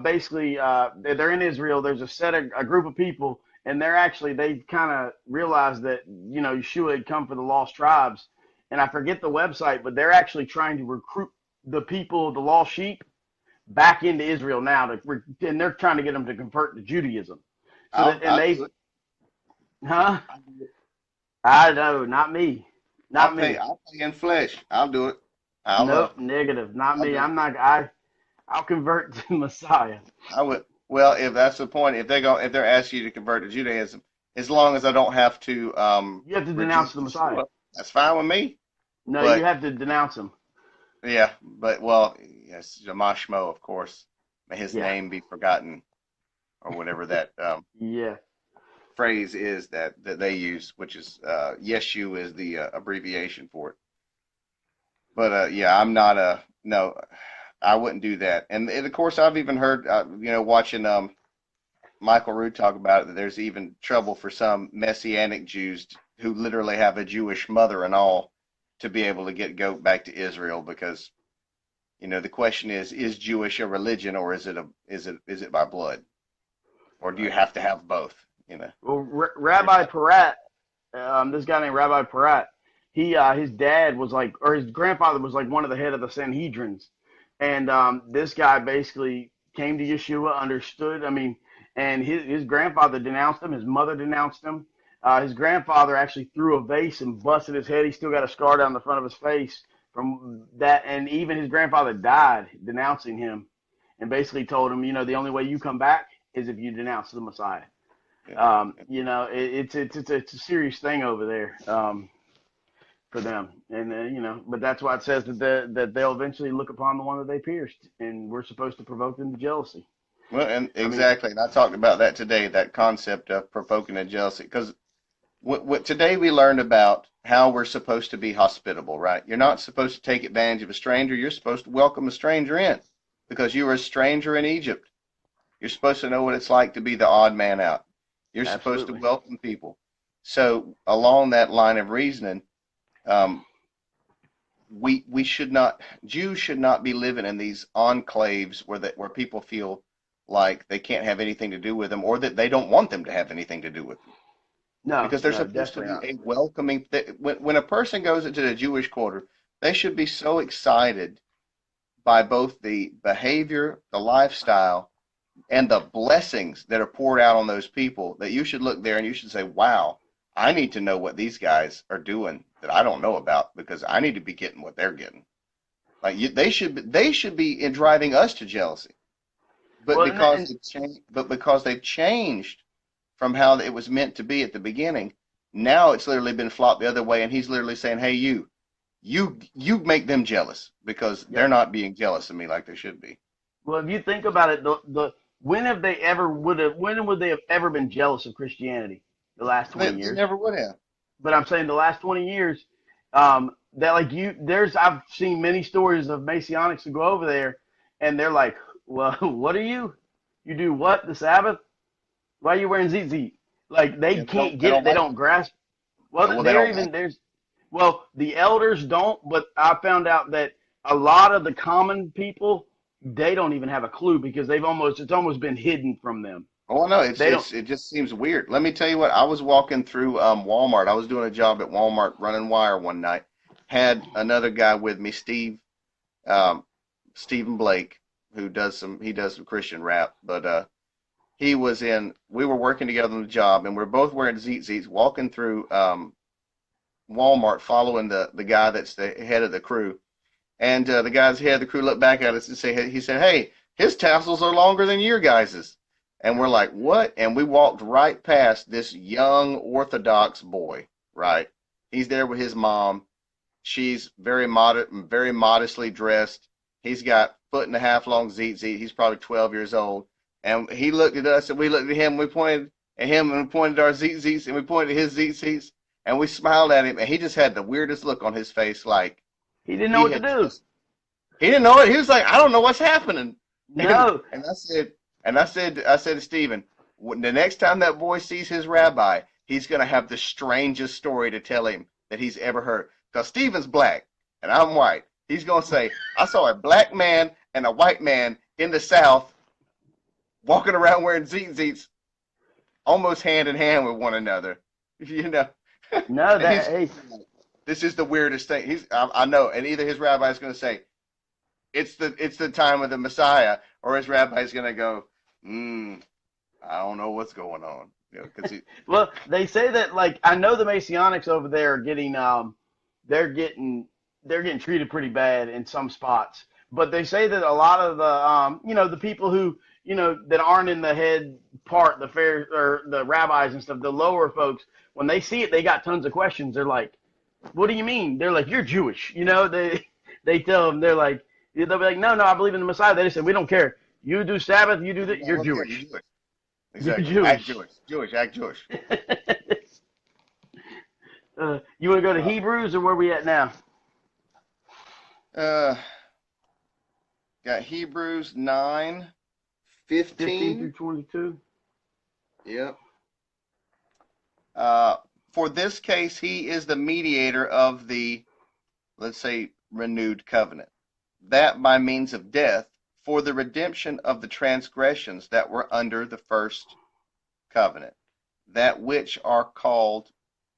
basically they're in Israel. There's a group of people, and they kind of realized that Yeshua had come for the lost tribes, and I forget the website, but they're actually trying to recruit the people, the lost sheep, back into Israel now, and they're trying to get them to convert to Judaism. So that and I'll they, do it. huh? I'll do it. I know, not me, not me. I'll pay in flesh. I'll do it. I'll Nope, negative, not I'll me. do it. I'm not. I'll convert to Messiah. I would. Well, if that's the point, if they're asking you to convert to Judaism, as long as I don't have to You have to denounce reject the Messiah. Yeshua, that's fine with me. No, you But have to denounce him. yeah, but well, yes, Jamashmo, of course, may his Yeah, name be forgotten, or whatever that yeah. phrase is that they use, which is Yeshu is the abbreviation for it. But yeah, I'm not a no. I wouldn't do that. And of course, I've even heard, watching Michael Rood talk about it, that there's even trouble for some Messianic Jews who literally have a Jewish mother and all to be able to go back to Israel, because the question is Jewish a religion, or is it by blood, or do you Right. have to have both? Well, Rabbi Parat, this guy named Rabbi Parat, his dad was like, or his grandfather was like one of the head of the Sanhedrins, and this guy basically came to Yeshua, understood. I mean, and his grandfather denounced him. His mother denounced him. His grandfather actually threw a vase and busted his head. He still got a scar down the front of his face from that. And even his grandfather died denouncing him, and basically told him, the only way you come back is if you denounce the Messiah. Yeah. It's a serious thing over there for them, and but that's why it says that they'll eventually look upon the one that they pierced, and we're supposed to provoke them to jealousy. Well, and I mean, exactly, and I talked about that today, that concept of provoking a jealousy, because today we learned about how we're supposed to be hospitable, right? You're not supposed to take advantage of a stranger. You're supposed to welcome a stranger in, because you were a stranger in Egypt. You're supposed to know what it's like to be the odd man out. You're supposed to absolutely. welcome people. So along that line of reasoning, um, we should not Jews should not be living in these enclaves where people feel like they can't have anything to do with them, or that they don't want them to have anything to do with them, No, because they're no, supposed to definitely be not. a welcoming. When a person goes into the Jewish quarter, they should be so excited by both the behavior, the lifestyle, and the blessings that are poured out on those people, that you should look there and you should say, wow, I need to know what these guys are doing that I don't know about, because I need to be getting what they're getting. Like they should be in driving us to jealousy, but Well, because they've changed from how it was meant to be at the beginning, now it's literally been flopped the other way, and he's literally saying, hey, you make them jealous, because they're yep. not being jealous of me like they should be. Well, if you think about it, the when would they have ever been jealous of Christianity? The last They, 20 they years. never would have. But I'm saying the last 20 years, that like I've seen many stories of Messianics who go over there, and they're like, well, what are you? You do what? The Sabbath? Why are you wearing tzitzit? Like they Yeah, can't they get it. don't They like don't grasp. Well, they they're don't like even there's well, the elders don't, but I found out that a lot of the common people, they don't even have a clue, because it's almost been hidden from them. Oh no, They don't. it just seems weird. Let me tell you what. I was walking through Walmart. I was doing a job at Walmart running wire one night. Had another guy with me, um, Stephen Blake, who does some Christian rap. But we were working together on the job, and we're both wearing zits, walking through Walmart, following the guy that's the head of the crew. And the guy's head of the crew looked back at us and he said, hey, his tassels are longer than your guys's. And we're like, what? And we walked right past this young Orthodox boy, right? He's there with his mom. She's very modestly dressed. He's got foot and a half long zit. He's probably 12 years old. And he looked at us, and we looked at him. We pointed at him, and we pointed at our zits, and we pointed at his zits, and we smiled at him. And he just had the weirdest look on his face, like He didn't know he what to had do. he didn't know it. He was like, I don't know what's happening. No. And I said to Stephen, the next time that boy sees his rabbi, he's going to have the strangest story to tell him that he's ever heard. Because Stephen's black and I'm white. He's going to say, I saw a black man and a white man in the South walking around wearing zits almost hand in hand with one another. You know. No, that, hey. This is the weirdest thing. I know. And either his rabbi is going to say, it's the time of the Messiah, or his rabbi is going to go, I don't know what's going on. You know, 'cause well, they say that, like, I know the Messianics over there are getting they're getting treated pretty bad in some spots, but they say that a lot of the the people who that aren't in the head part, the fair or the rabbis and stuff, the lower folks, when they see it, they got tons of questions. They're like, what do you mean? They're like, you're Jewish, they tell them, they'll be like, no, I believe in the Messiah. They just said, we don't care. You do Sabbath, you do that, you're Jewish. Exactly. You're Act Jewish. Act Jewish. You want to go to Hebrews, or where we at now? Got Hebrews 9, 15 through 22. Yep. For this case, he is the mediator of the, let's say, renewed covenant, that by means of death, for the redemption of the transgressions that were under the first covenant, that which are called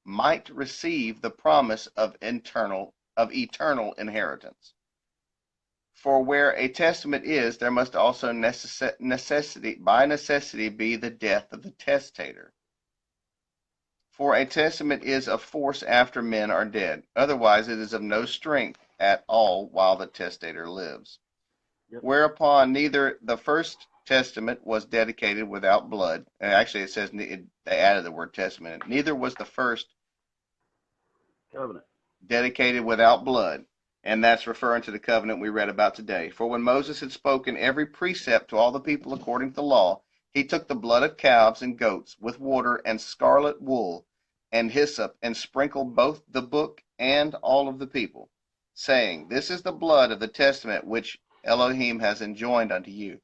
might receive the promise of eternal inheritance. For where a testament is, there must also by necessity be the death of the testator. For a testament is of force after men are dead. Otherwise it is of no strength at all while the testator lives. Yep. Whereupon neither the first testament was dedicated without blood. And actually it says, they added the word testament. Neither was the first covenant dedicated without blood. And that's referring to the covenant we read about today. For when Moses had spoken every precept to all the people according to the law, he took the blood of calves and goats with water and scarlet wool and hyssop, and sprinkled both the book and all of the people, saying, this is the blood of the testament which Elohim has enjoined unto you.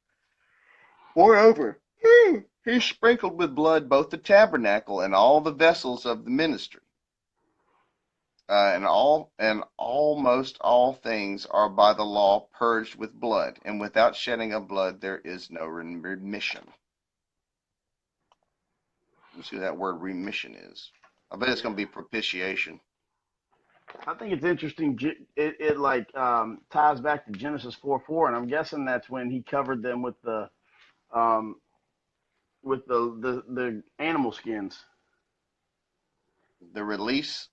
Moreover, he sprinkled with blood both the tabernacle and all the vessels of the ministry. And almost all things are by the law purged with blood, and without shedding of blood there is no remission. Let's see what that word remission is. I bet it's going to be propitiation. I think it's interesting. It ties back to Genesis 4:4, and I'm guessing that's when he covered them with the animal skins. The release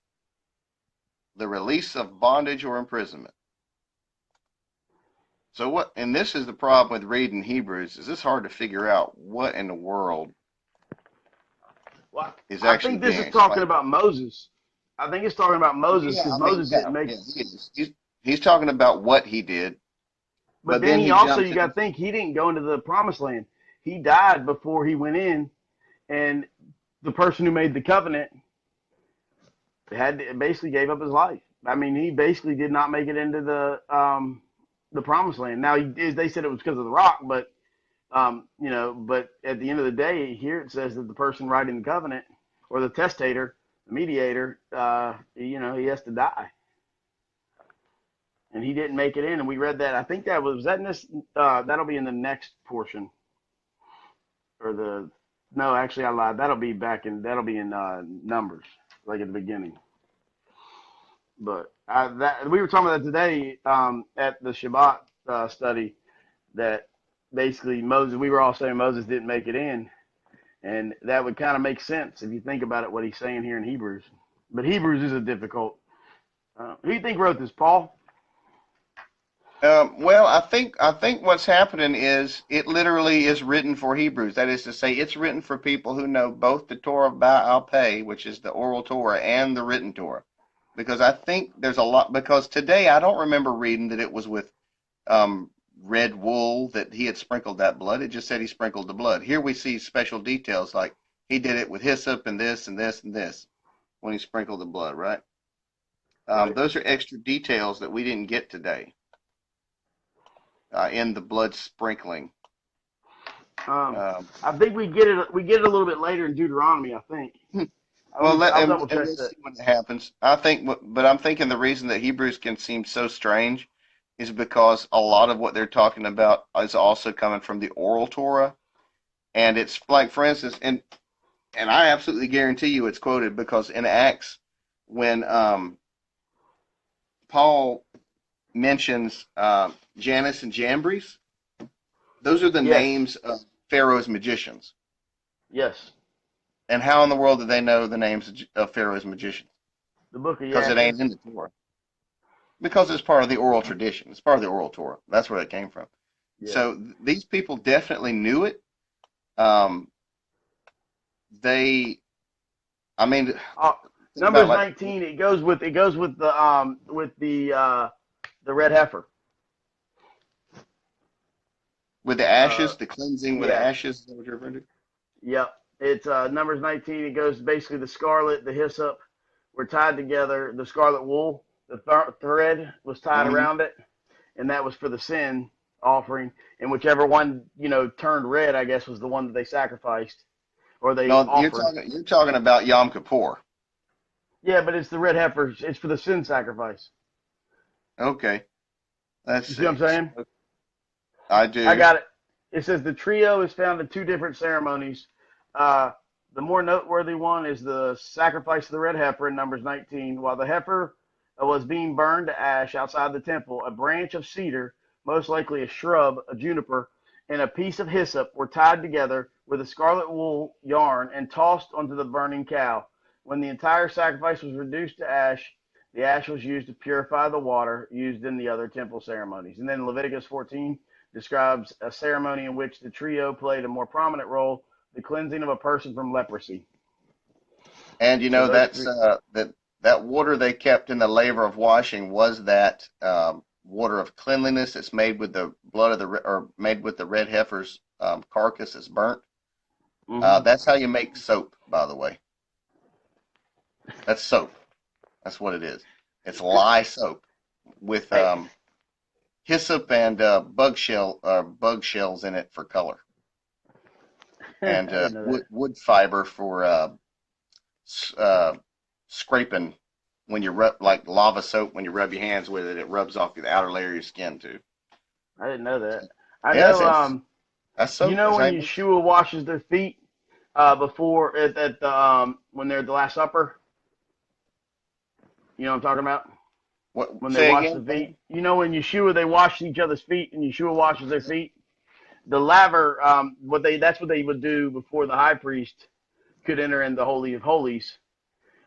of bondage or imprisonment. So what? And this is the problem with reading Hebrews. Is it's hard to figure out what in the world. Well, I think this is talking about Moses. I think it's talking about Moses, because Moses didn't make it. He's talking about what he did. But then he also, you got to think, he didn't go into the promised land. He died before he went in, and the person who made the covenant basically gave up his life. I mean, he basically did not make it into the promised land. Now, they said it was because of the rock, but but at the end of the day, here it says that the person writing the covenant, or the testator, the mediator, he has to die. And he didn't make it in, and we read that. I think was that in this, that'll be in the next portion. No, actually I lied. That'll be in Numbers, like at the beginning. But we were talking about that today at the Shabbat study, that basically we were all saying Moses didn't make it in, and that would kind of make sense if you think about it, what he's saying here in Hebrews. But Hebrews is a difficult. Who do you think wrote this, Paul? Well, I think what's happening is it literally is written for Hebrews. That is to say, it's written for people who know both the Torah Alpo, which is the oral Torah, and the written Torah. Because I think there's a lot. Because today I don't remember reading that it was with red wool that he had sprinkled that blood. It just said he sprinkled the blood. Here we see special details like he did it with hyssop and this and this and this when he sprinkled the blood, right? Right. Those are extra details that we didn't get today in the blood sprinkling. I think we get it. We get it a little bit later in Deuteronomy. I think. Well, I'll double check we'll that. see when it happens. I think, but I'm thinking the reason that Hebrews can seem so strange is because a lot of what they're talking about is also coming from the oral Torah, and it's like, for instance, and I absolutely guarantee you it's quoted because in Acts, when Paul mentions Jannes and Jambres, those are the Yes. names of Pharaoh's magicians. Yes. And how in the world do they know the names of Pharaoh's magicians? The book of Because it ain't Yashas. in the Torah. Because it's part of the oral tradition. It's part of the oral Torah. That's where it came from. Yeah. So these people definitely knew it. I mean, Numbers like, 19. It goes with the red heifer. with the ashes, the cleansing with the Yeah. ashes. Is that what you're referring to? Yep. It's Numbers 19. It goes basically the scarlet, the hyssop were tied together. The scarlet wool, the thread was tied around it, and that was for the sin offering. And whichever one turned red, I guess, was the one that they sacrificed or they No, offered. you're talking about Yom Kippur. Yeah, but it's the red heifer. It's for the sin sacrifice. Okay, let's You see see. what I'm saying? I do. I got it. It says the trio is found in two different ceremonies. The more noteworthy one is the sacrifice of the red heifer in Numbers 19. While the heifer was being burned to ash outside the temple, a branch of cedar, most likely a shrub, a juniper, and a piece of hyssop were tied together with a scarlet wool yarn and tossed onto the burning cow. When the entire sacrifice was reduced to ash, the ash was used to purify the water used in the other temple ceremonies. And then Leviticus 14 describes a ceremony in which the trio played a more prominent role, the cleansing of a person from leprosy. And So that's that water they kept in the laver of washing was that water of cleanliness. It's made with the blood of or made with the red heifer's carcass that's burnt. That's how you make soap, by the way. That's soap. That's what it is. It's lye soap with hyssop and bug shells in it for color, and wood fiber for scraping when you rub, like lava soap. When you rub your hands with it, it rubs off the outer layer of your skin too. I didn't know that. I Yes, know. that's soap. You know when Yeshua washes their feet before at the when they're at the Last Supper. You know what I'm talking about? What, when they wash the feet. You know, when Yeshua, they wash each other's feet, and Yeshua washes their feet. The laver, that's what they would do before the high priest could enter in the Holy of Holies.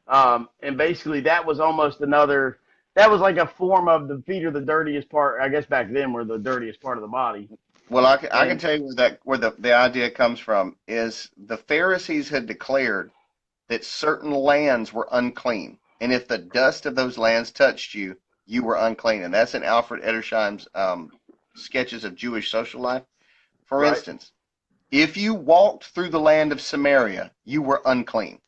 And basically, that was almost another. That was like a form of the feet are the dirtiest part. I guess back then were the dirtiest part of the body. Well, I can tell you where the idea comes from is the Pharisees had declared that certain lands were unclean. And if the dust of those lands touched you, you were unclean. And that's in Alfred Edersheim's sketches of Jewish social life. For instance, if you walked through the land of Samaria, you were unclean.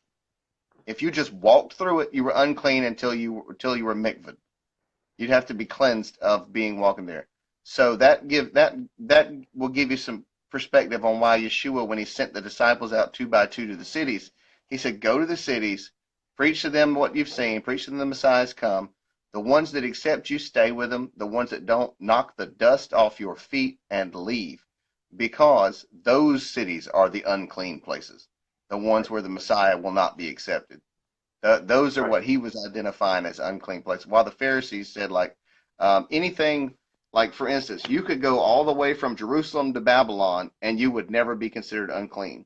If you just walked through it, you were unclean until you were mikvahed. You'd have to be cleansed of being walking there. So that will give you some perspective on why Yeshua, when he sent the disciples out 2 by 2 to the cities, he said, go to the cities, preach to them what you've seen, preach to them the Messiah's come. The ones that accept you, stay with them. The ones that don't, knock the dust off your feet and leave, because those cities are the unclean places, the ones where the Messiah will not be accepted. Those are what he was identifying as unclean places. While the Pharisees said, like, anything, like, for instance, you could go all the way from Jerusalem to Babylon and you would never be considered unclean,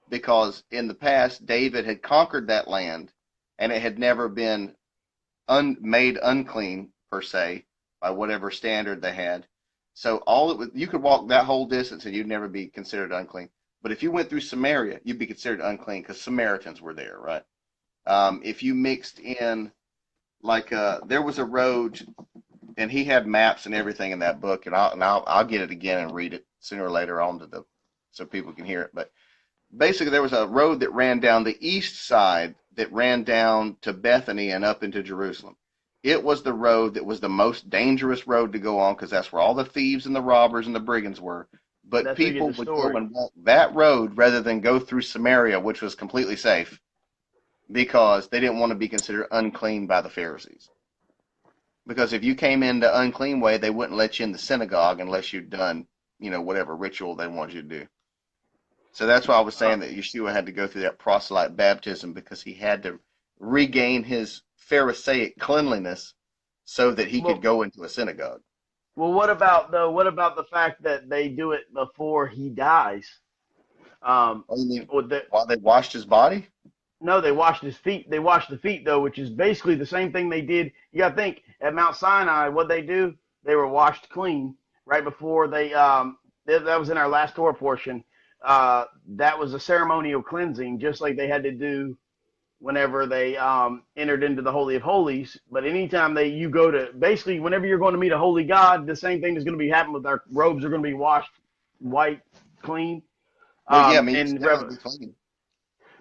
because in the past, David had conquered that land and it had never been made unclean, per se, by whatever standard they had. So you could walk that whole distance and you'd never be considered unclean. But if you went through Samaria, you'd be considered unclean because Samaritans were there, right? If you mixed in, like, there was a road and he had maps and everything in that book, and I'll get it again and read it sooner or later on so people can hear it. But basically, there was a road that ran down the east side that ran down to Bethany and up into Jerusalem. It was the road that was the most dangerous road to go on because that's where all the thieves and the robbers and the brigands were. But That's people would go and walk that road rather than go through Samaria, which was completely safe, because they didn't want to be considered unclean by the Pharisees. Because if you came in the unclean way, they wouldn't let you in the synagogue unless you'd done, whatever ritual they wanted you to do. So that's why I was saying that Yeshua had to go through that proselyte baptism, because he had to regain his Pharisaic cleanliness so that he could go into a synagogue. Well, what about the fact that they do it before he dies? You mean while they washed his body? No, they washed his feet. They washed the feet, though, which is basically the same thing they did. You got to think, at Mount Sinai, what they do, they were washed clean right before they, that was in our last Torah portion. That was a ceremonial cleansing, just like they had to do whenever they entered into the Holy of Holies. But anytime you go to, basically, whenever you're going to meet a holy God, the same thing is going to be happening with our robes. Are going to be washed white, clean. Well, yeah, clean.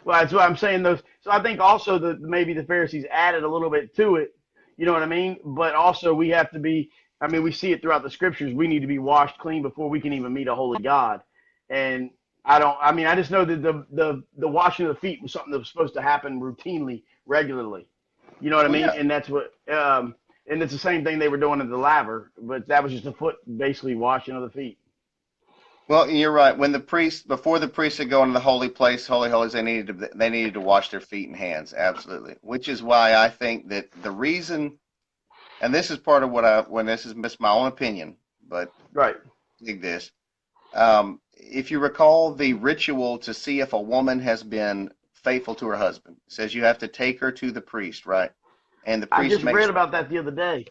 Well, that's what I'm saying. So I think also that maybe the Pharisees added a little bit to it. You know what I mean? But also we have to be. I mean, we see it throughout the scriptures. We need to be washed clean before we can even meet a holy God. And I just know that the washing of the feet was something that was supposed to happen routinely, regularly. You know what I mean? Yeah. And that's what. And it's the same thing they were doing in the laver, but that was just a foot basically washing of the feet. Well, you're right. Before the priests could go into the holy place, holy holies, they needed to wash their feet and hands, absolutely. Which is why I think that the reason, and this is part of this is my own opinion, but right, dig this. If you recall the ritual to see if a woman has been faithful to her husband, it says you have to take her to the priest, right? And the priest I just read about that the other day.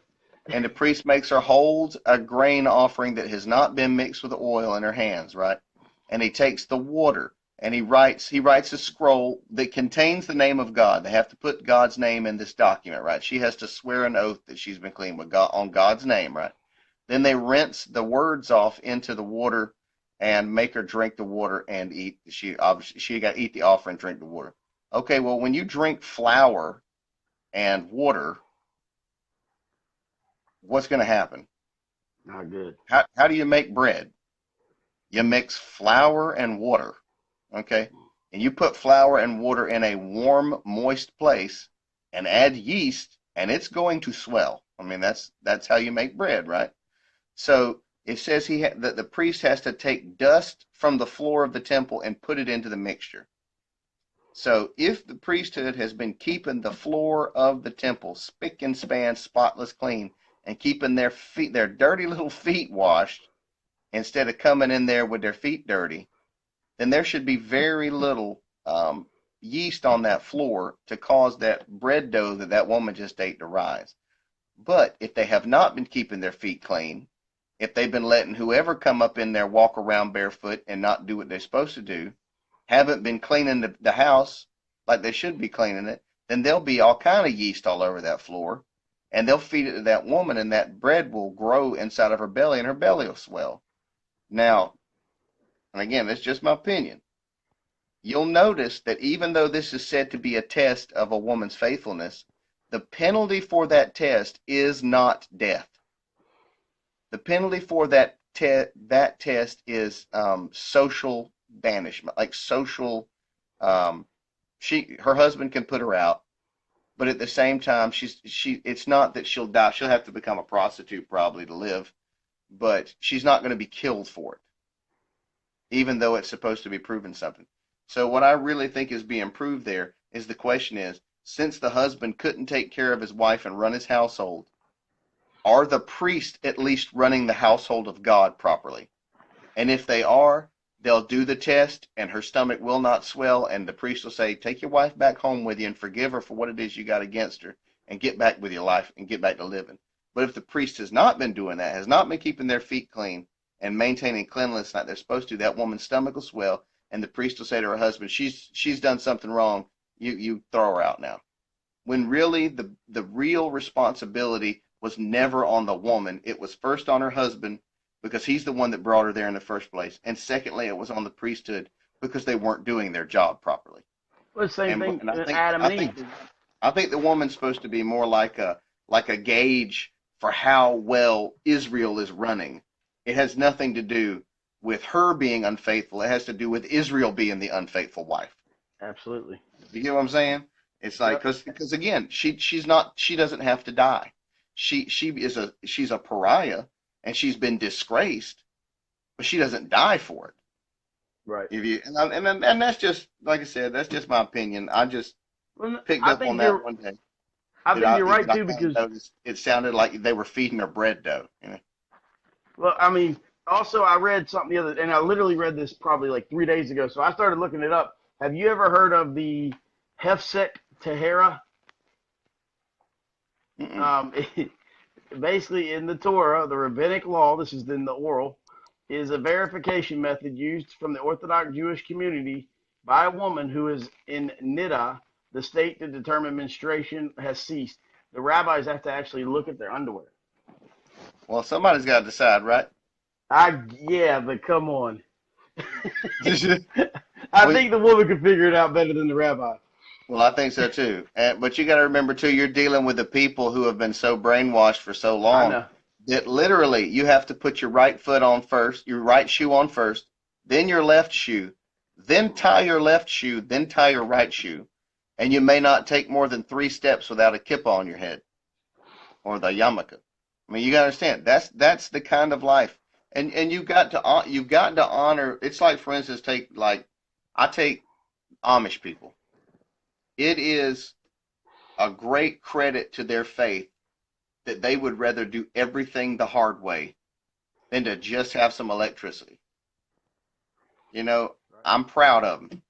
And the priest makes her hold a grain offering that has not been mixed with oil in her hands, right? And he takes the water and he writes a scroll that contains the name of God. They have to put God's name in this document, right? She has to swear an oath that she's been clean with God, on God's name, right? Then they rinse the words off into the water and make her drink the water and eat. She got to eat the offering, drink the water. Okay, well, when you drink flour and water, what's going to happen? Not good. How do you make bread? You mix flour and water, okay? And you put flour and water in a warm, moist place and add yeast, and it's going to swell. I mean, that's how you make bread, right? So it says that the priest has to take dust from the floor of the temple and put it into the mixture. So if the priesthood has been keeping the floor of the temple spick and span, spotless, clean, and keeping their dirty little feet washed instead of coming in there with their feet dirty, then there should be very little yeast on that floor to cause that bread dough that woman just ate to rise. But if they have not been keeping their feet clean, if they've been letting whoever come up in there walk around barefoot and not do what they're supposed to do, haven't been cleaning the house like they should be cleaning it, then there'll be all kind of yeast all over that floor. And they'll feed it to that woman, and that bread will grow inside of her belly, and her belly will swell. Now, and again, that's just my opinion. You'll notice that even though this is said to be a test of a woman's faithfulness, the penalty for that test is not death. The penalty for that test is social banishment, like social. Her husband can put her out. But at the same time, it's not that she'll die. She'll have to become a prostitute probably to live, but she's not going to be killed for it, even though it's supposed to be proving something. So what I really think is being proved there is the question is, since the husband couldn't take care of his wife and run his household, are the priests at least running the household of God properly? And if they are, they'll do the test, and her stomach will not swell, and the priest will say, take your wife back home with you and forgive her for what it is you got against her, and get back with your life and get back to living. But if the priest has not been doing that, has not been keeping their feet clean and maintaining cleanliness like they're supposed to, that woman's stomach will swell, and the priest will say to her husband, she's done something wrong, you throw her out now. When really the real responsibility was never on the woman. It was first on her husband because he's the one that brought her there in the first place. And secondly, it was on the priesthood because they weren't doing their job properly. Well, the same thing And Adam and Eve. I think the woman's supposed to be more like a gauge for how well Israel is running. It has nothing to do with her being unfaithful. It has to do with Israel being the unfaithful wife. Absolutely. You get what I'm saying? It's like because again, she doesn't have to die. She's a pariah and she's been disgraced, but she doesn't die for it. Right. And that's just, like I said, that's just my opinion. I just picked up on that one day. I think you're right too, because it sounded like they were feeding her bread dough. You know? Well, I mean, also I read something and I literally read this probably like 3 days ago, so I started looking it up. Have you ever heard of the Hefsek Tahara? Basically, in the Torah, the rabbinic law, this is in the oral, is a verification method used from the Orthodox Jewish community by a woman who is in Niddah, the state to determine menstruation has ceased. The rabbis have to actually look at their underwear. Well, somebody's got to decide, right? Yeah, but come on. I think the woman could figure it out better than the rabbi. Well, I think so too. But you got to remember too, you're dealing with the people who have been so brainwashed for so long that literally you have to put your right foot on first, your right shoe on first, then your left shoe, then tie your left shoe, then tie your right shoe, and you may not take more than 3 steps without a kippah on your head or the yarmulke. I mean, you got to understand that's the kind of life, and you've got to honor. It's like, for instance, I take Amish people. It is a great credit to their faith that they would rather do everything the hard way than to just have some electricity. You know, I'm proud of them.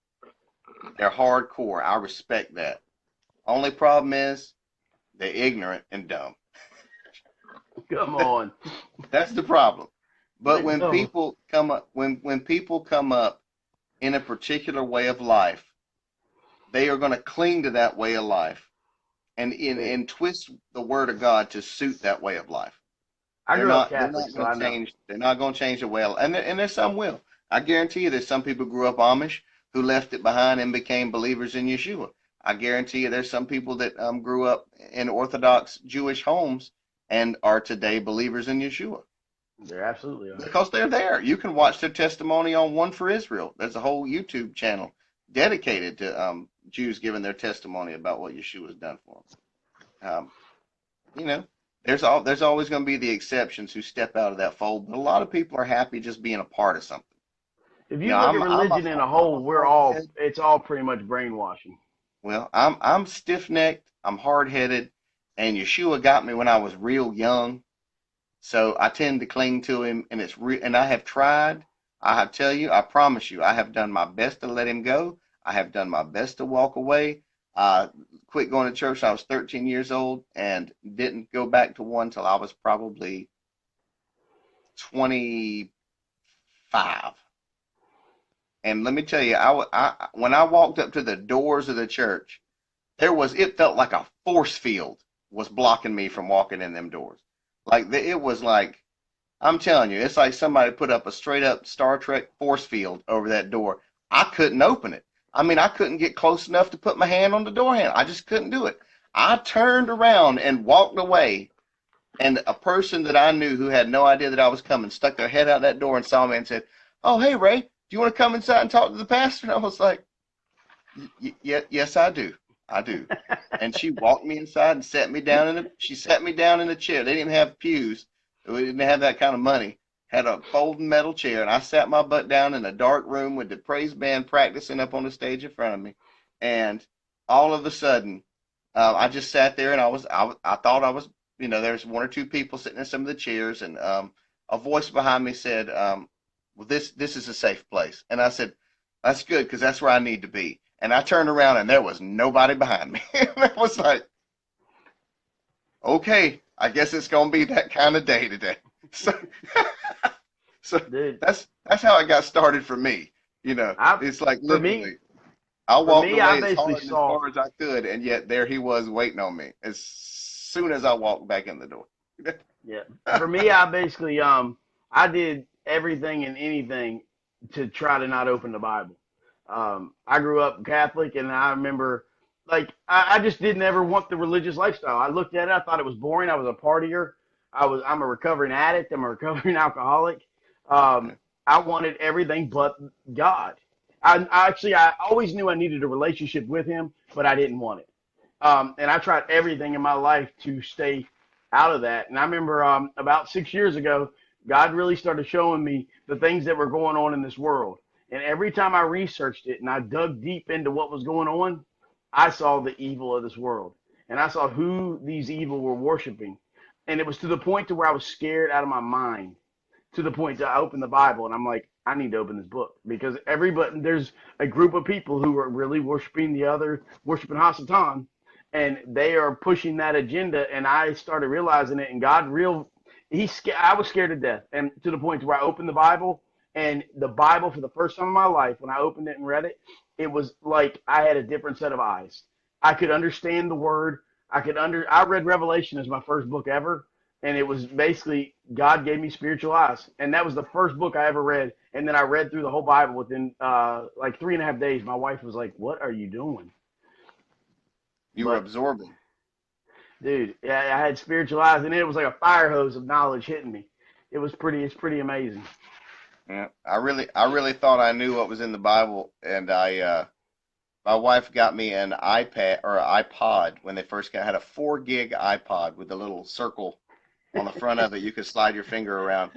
They're hardcore. I respect that. Only problem is they're ignorant and dumb. Come on. That's the problem. But when people come up, when people come up in a particular way of life, they are going to cling to that way of life and twist the word of God to suit that way of life. They're not going to change the way of life. And there's some will. I guarantee you there's some people who grew up Amish who left it behind and became believers in Yeshua. I guarantee you there's some people that grew up in Orthodox Jewish homes and are today believers in Yeshua. They absolutely are. Because they're there. You can watch their testimony on One for Israel. There's a whole YouTube channel dedicated to Jews giving their testimony about what Yeshua has done for them. You know, there's always going to be the exceptions who step out of that fold, but a lot of people are happy just being a part of something. If you look at religion in a whole, it's all pretty much brainwashing. Well, I'm stiff-necked, I'm hard-headed, and Yeshua got me when I was real young, so I tend to cling to him, and and I have tried. I tell you, I promise you, I have done my best to let him go. I have done my best to walk away. Quit going to church when I was 13 years old and didn't go back to one till I was probably 25. And let me tell you, when I walked up to the doors of the church, it felt like a force field was blocking me from walking in them doors. It was like, I'm telling you, it's like somebody put up a straight up Star Trek force field over that door. I couldn't open it. I mean, I couldn't get close enough to put my hand on the door handle. I just couldn't do it. I turned around and walked away, and a person that I knew who had no idea that I was coming stuck their head out that door and saw me and said, "Oh, hey, Ray, do you want to come inside and talk to the pastor?" And I was like, yes, I do. I do. And she walked me inside and sat me down in a chair. They didn't have pews. We didn't have that kind of money. Had a folding metal chair, and I sat my butt down in a dark room with the praise band practicing up on the stage in front of me. And all of a sudden, I just sat there, and I thought I was, there's 1 or 2 people sitting in some of the chairs, and a voice behind me said, "Well, this is a safe place." And I said, "That's good, because that's where I need to be." And I turned around, and there was nobody behind me. And I was like, okay, I guess it's gonna be that kind of day today. So that's how it got started for me. It's like literally, I walked away as far as I could, and yet there he was waiting on me as soon as I walked back in the door. Yeah. For me, I basically I did everything and anything to try to not open the Bible. I grew up Catholic, and I remember like I just didn't ever want the religious lifestyle. I looked at it, I thought it was boring. I was a partier. I'm a recovering addict. I'm a recovering alcoholic. Um, I wanted everything but God. I always knew I needed a relationship with Him, but I didn't want it. And I tried everything in my life to stay out of that. And I remember about 6 years ago, God really started showing me the things that were going on in this world. And every time I researched it and I dug deep into what was going on, I saw the evil of this world. And I saw who these evil were worshiping. And it was to the point to where I was scared out of my mind, to the point that I opened the Bible and I'm like, I need to open this book because there's a group of people who are really worshiping the other, worshiping Hasatan, and they are pushing that agenda. And I started realizing it, and I was scared to death, and to the point where I opened the Bible, and the Bible for the first time in my life, when I opened it and read it, it was like I had a different set of eyes. I could understand the word. I read Revelation as my first book ever, and it was basically God gave me spiritual eyes, and that was the first book I ever read. And then I read through the whole Bible within like 3.5 days. My wife was like, "What are you doing?" You were But absorbing. dude, yeah, I had spiritual eyes, and it was like a fire hose of knowledge hitting me. It's pretty amazing. Yeah, I really thought I knew what was in the Bible, and my wife got me an iPad or iPod when they first had a 4 gig iPod with a little circle on the front of it. You could slide your finger around,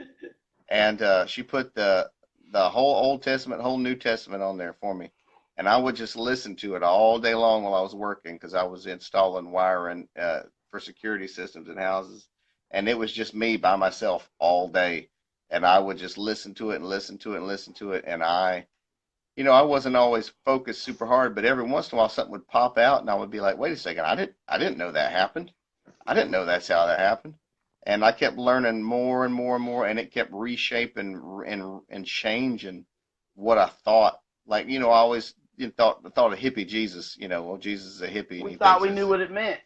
and she put the whole Old Testament, whole New Testament on there for me, and I would just listen to it all day long while I was working because I was installing wiring for security systems in houses, and it was just me by myself all day, and I would just listen to it and listen to it and listen to it, and I wasn't always focused super hard, but every once in a while something would pop out, and I would be like, "Wait a second, I didn't know that happened. I didn't know that's how that happened." And I kept learning more and more and more, and it kept reshaping and changing what I thought. Like, I always thought of hippie Jesus. Well, Jesus is a hippie, and We he thought thinks we knew this. what it meant.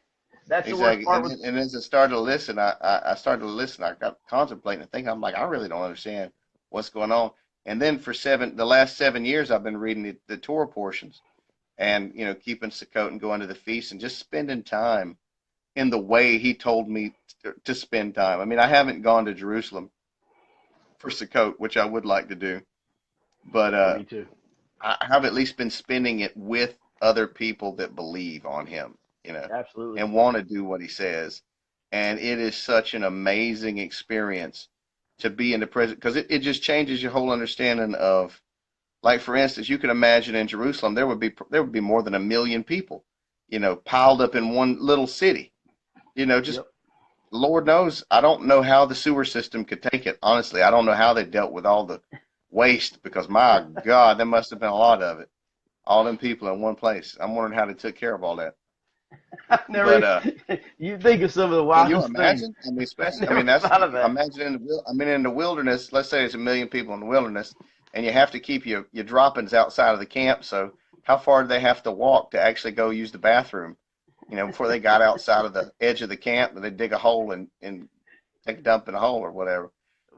That's the worst Exactly. part And with and as I started to listen, I started to listen. I got contemplating and thinking. I'm like, I really don't understand what's going on. And then the last 7 years, I've been reading the Torah portions and keeping Sukkot and going to the feast and just spending time in the way he told me to spend time. I mean, I haven't gone to Jerusalem for Sukkot, which I would like to do, but yeah, me too. I have at least been spending it with other people that believe on him, Absolutely. and want to do what he says. And it is such an amazing experience to be in the present because it just changes your whole understanding of, like, for instance, you can imagine in Jerusalem there would be more than 1 million people, piled up in one little city. Just Yep. Lord knows, I don't know how the sewer system could take it. Honestly, I don't know how they dealt with all the waste because my God, there must have been a lot of it. All them people in one place. I'm wondering how they took care of all that. I But never. You think of some of the can you wildest things. imagine? I mean, I especially, I never mean, that's thought of that. imagine in the wilderness. Let's say there's 1 million people in the wilderness, and you have to keep your droppings outside of the camp. So how far do they have to walk to actually go use the bathroom? Before they got outside of the edge of the camp, they dig a hole and take a dump in a hole or whatever.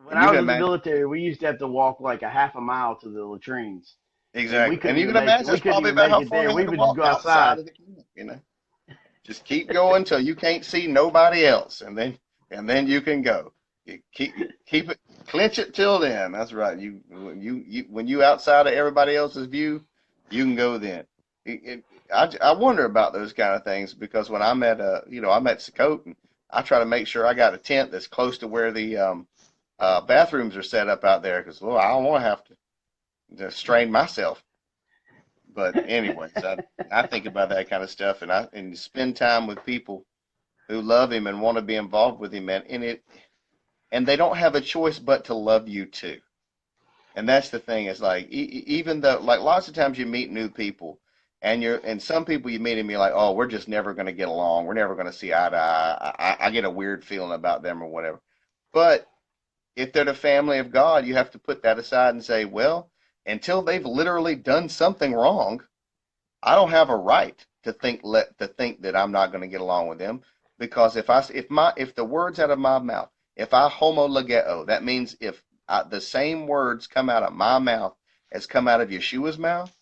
When And you I can was in the imagine military, we used to have to walk like a half a mile to the latrines, and exactly, and you can imagine We that's couldn't probably even about make how it far there. they We had to would just walk go outside outside. of the camp. Just keep going till you can't see nobody else, and then you can go. You keep it, clinch it till then. That's right. When you outside of everybody else's view, you can go then. I wonder about those kind of things because when I'm at Sukkot, and I try to make sure I got a tent that's close to where the bathrooms are set up out there because, well, I don't want to have to strain myself. But anyways, I think about that kind of stuff, and spend time with people who love him and want to be involved with him, and they don't have a choice but to love you too. And that's the thing. Is like even though, like, lots of times you meet new people, and some people you meet and you're like, oh, we're just never going to get along. We're never going to see eye to eye. I get a weird feeling about them or whatever. But if they're the family of God, you have to put that aside and say, well, until they've literally done something wrong, I don't have a right to think that I'm not going to get along with them. Because if the words out of my mouth, if I homologeo, that means if the same words come out of my mouth as come out of Yeshua's mouth,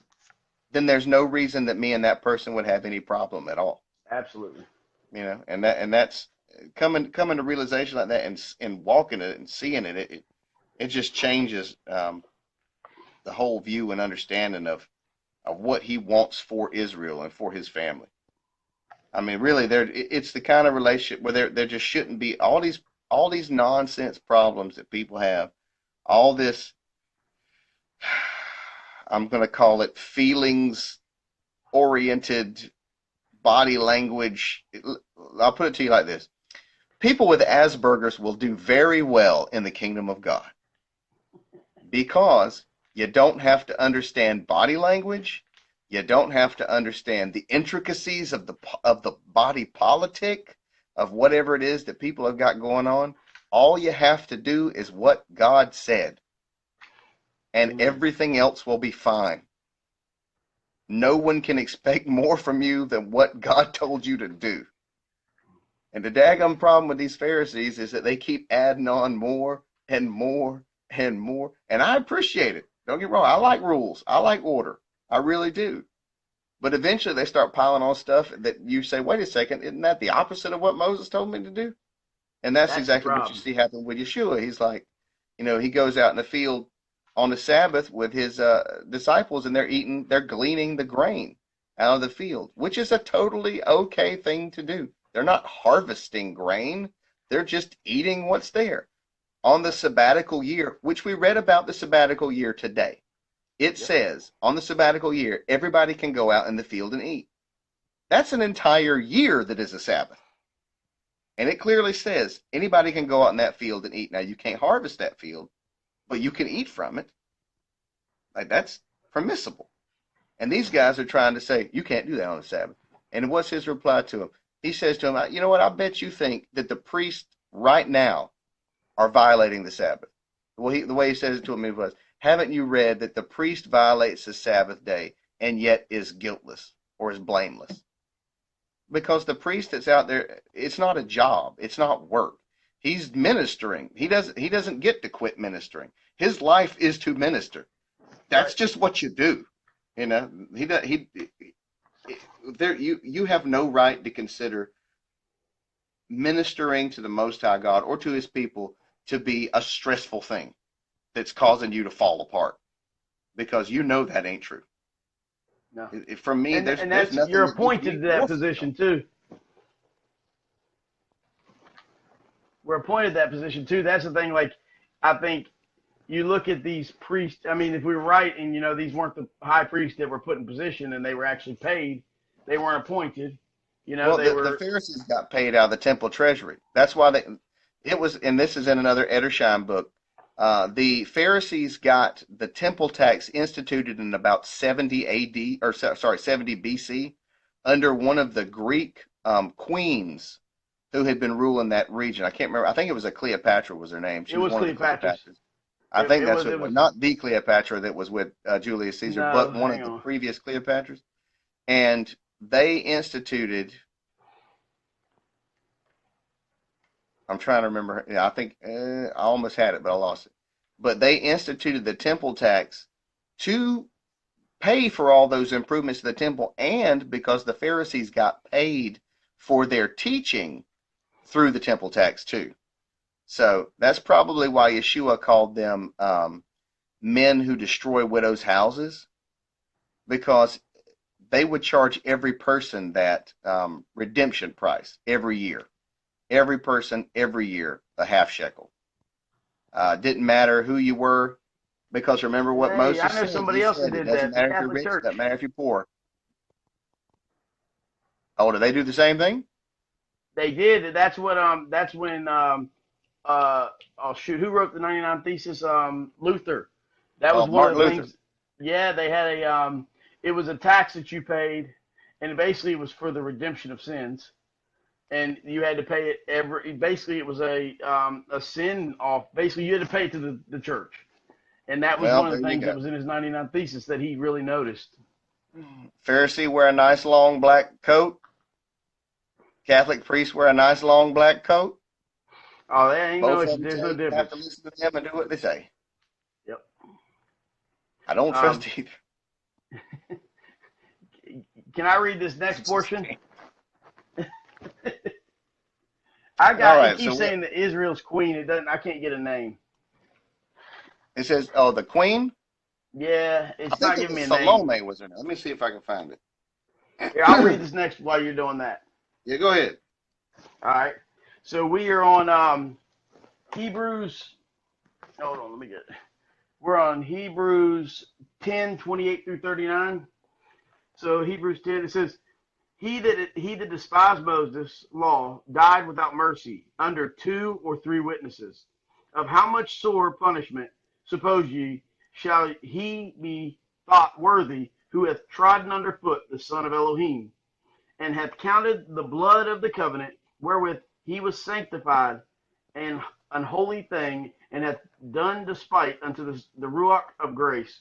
then there's no reason that me and that person would have any problem at all. Absolutely. And that's coming to realization like that, and walking it and seeing it, it just changes the whole view and understanding of what he wants for Israel and for his family. I mean, really, it's the kind of relationship where there just shouldn't be all these nonsense problems that people have, all this, I'm going to call it feelings oriented body language. I'll put it to you like this. People with Asperger's will do very well in the kingdom of God because you don't have to understand body language. You don't have to understand the intricacies of the body politic of whatever it is that people have got going on. All you have to do is what God said, and everything else will be fine. No one can expect more from you than what God told you to do. And the daggum problem with these Pharisees is that they keep adding on more and more and more. And I appreciate it. Don't get me wrong. I like rules. I like order. I really do. But eventually they start piling on stuff that you say, wait a second, isn't that the opposite of what Moses told me to do? And that's exactly what you see happen with Yeshua. He's like, he goes out in the field on the Sabbath with his disciples, and they're gleaning the grain out of the field, which is a totally okay thing to do. They're not harvesting grain. They're just eating what's there. On the sabbatical year, which we read about the sabbatical year today, it says on the sabbatical year, everybody can go out in the field and eat. That's an entire year that is a Sabbath. And it clearly says anybody can go out in that field and eat. Now, you can't harvest that field, but you can eat from it. Like, that's permissible. And these guys are trying to say, you can't do that on the Sabbath. And what's his reply to him? He says to him, you know what, I bet you think that the priests right now are violating the Sabbath. Well, the way he says it to him was, haven't you read that the priest violates the Sabbath day and yet is guiltless or is blameless? Because the priest that's out there, it's not a job. It's not work. He's ministering. He doesn't get to quit ministering. His life is to minister. That's just what you do. You have no right to consider ministering to the Most High God or to his people to be a stressful thing that's causing you to fall apart, because that ain't true. No. For me, there's nothing. You're appointed to that position too. We're appointed to that position too. That's the thing. Like, I think you look at these priests. I mean, if we were right, and these weren't the high priests that were put in position, and they were actually paid. They weren't appointed. The Pharisees got paid out of the temple treasury. That's why it was, and this is in another Edersheim book. The Pharisees got the temple tax instituted in about 70 AD, 70 BC, under one of the Greek queens who had been ruling that region. I can't remember. I think it was Cleopatra was her name. It was Cleopatra. I think that's what, not the Cleopatra that was with Julius Caesar, but one of the previous Cleopatras. And they instituted, I'm trying to remember. I think I almost had it, but I lost it. But they instituted the temple tax to pay for all those improvements to the temple, and because the Pharisees got paid for their teaching through the temple tax too. So that's probably why Yeshua called them men who destroy widows' houses, because they would charge every person that redemption price every year. Every person, every year, a half shekel. Didn't matter who you were, because remember what Moses said. I know somebody else that did that. Doesn't matter if you're rich, doesn't matter if you're poor. Oh, do they do the same thing? They did. That's when who wrote the 99 Thesis? Luther. That was one of the things. Yeah, they had it was a tax that you paid, and basically it was for the redemption of sins. And you had to pay it basically it was a sin off. Basically, you had to pay it to the church. And that was one of the things that was in his 99 Thesis that he really noticed. Pharisee wear a nice long black coat. Catholic priests wear a nice long black coat. Oh, there ain't Both no, of them there's tell no you you have to difference. listen to them and do what they say. Yep. I don't trust either. Can I read this next portion? It keeps saying that Israel's queen. It doesn't. I can't get a name. It says, oh, the queen? Yeah, it's not giving me a name. Salome was her name. Let me see if I can find it. Here, I'll read this next while you're doing that. Yeah, go ahead. All right. So we are on Hebrews. Hold on, let me get it. We're on Hebrews 10, 28 through 39. So Hebrews 10, it says, He that despised Moses' law died without mercy under 2 or 3 witnesses. Of how much sore punishment, suppose ye, shall he be thought worthy who hath trodden under foot the Son of Elohim, and hath counted the blood of the covenant wherewith he was sanctified an unholy thing, and hath done despite unto the Ruach of grace.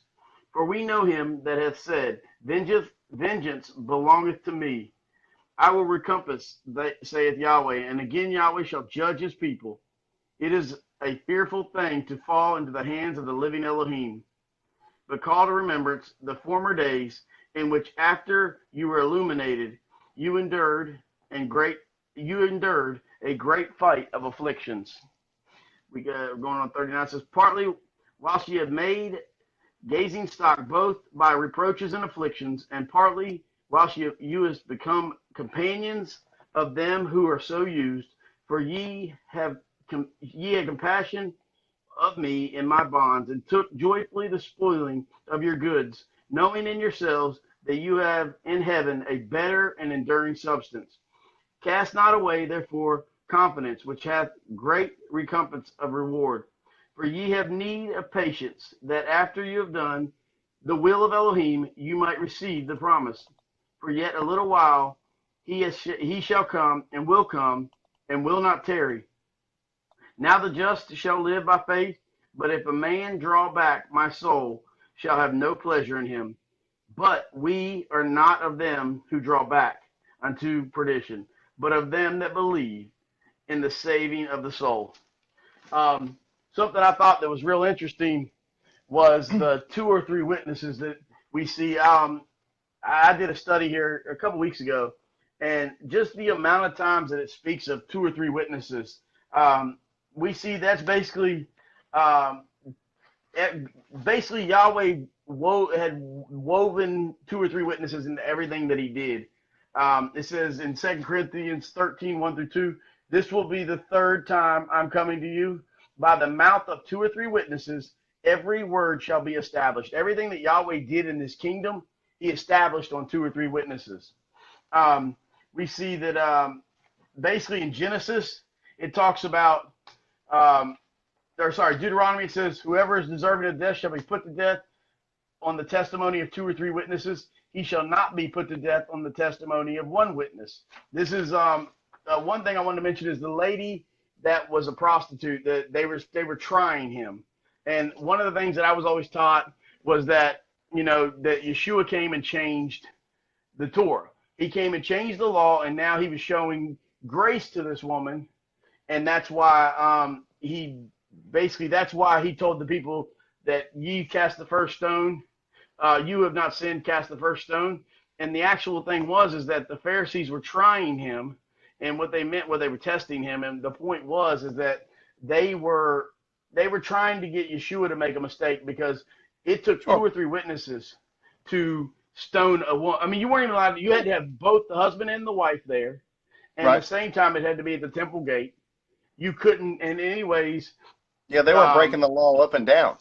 For we know him that hath said, Vengeance belongeth to me. I will recompense, saith Yahweh. And again Yahweh shall judge his people. It is a fearful thing to fall into the hands of the living Elohim. But call to remembrance the former days in which after you were illuminated, you endured a great fight of afflictions. We're going on 39. It says, partly whilst ye have made gazing stock both by reproaches and afflictions, and partly whilst you have become companions of them who are so used, for ye had compassion of me in my bonds, and took joyfully the spoiling of your goods, knowing in yourselves that you have in heaven a better and enduring substance. Cast not away, therefore, confidence, which hath great recompense of reward. For ye have need of patience, that after you have done the will of Elohim, you might receive the promise. For yet a little while he shall come, and will not tarry. Now the just shall live by faith, but if a man draw back, my soul shall have no pleasure in him. But we are not of them who draw back unto perdition, but of them that believe in the saving of the soul. Something I thought that was real interesting was the 2 or 3 witnesses that we see. I did a study here a couple weeks ago, and just the amount of times that it speaks of 2 or 3 witnesses, we see that's basically Yahweh had woven 2 or 3 witnesses into everything that he did. It says in 2 Corinthians 13, 1 through 2, this will be the 3rd time I'm coming to you. By the mouth of 2 or 3 witnesses, every word shall be established. Everything that Yahweh did in this kingdom, he established on 2 or 3 witnesses. We see that basically in Genesis, it talks about, Deuteronomy says, whoever is deserving of death shall be put to death on the testimony of 2 or 3 witnesses. He shall not be put to death on the testimony of 1 witness. This is one thing I wanted to mention is the lady that was a prostitute, that they were trying him. And one of the things that I was always taught was that, that Yeshua came and changed the Torah. He came and changed the law, and now he was showing grace to this woman. And that's why that's why he told the people that ye cast the first stone. You have not sinned, cast the first stone. And the actual thing is that the Pharisees were trying him, and what they meant, they were testing him. And the point is that they were trying to get Yeshua to make a mistake, because it took 2 or 3 witnesses to stone a woman. I mean, you weren't even allowed. You had to have both the husband and the wife there, and at the same time, it had to be at the temple gate. You couldn't. And anyways, yeah, they were breaking the law up and down.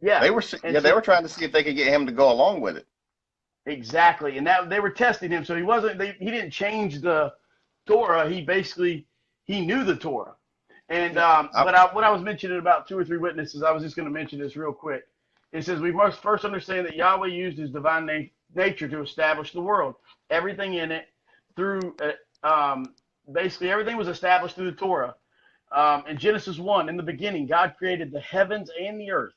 Yeah, they were. They were trying to see if they could get him to go along with it. Exactly, and that they were testing him. So he wasn't. He didn't change the Torah. He knew the Torah. And what I was mentioning about 2 or 3 witnesses, I was just going to mention this real quick. It says we must first understand that Yahweh used his divine nature to establish the world. Everything in it through basically everything was established through the Torah. In Genesis 1, in the beginning, God created the heavens and the earth.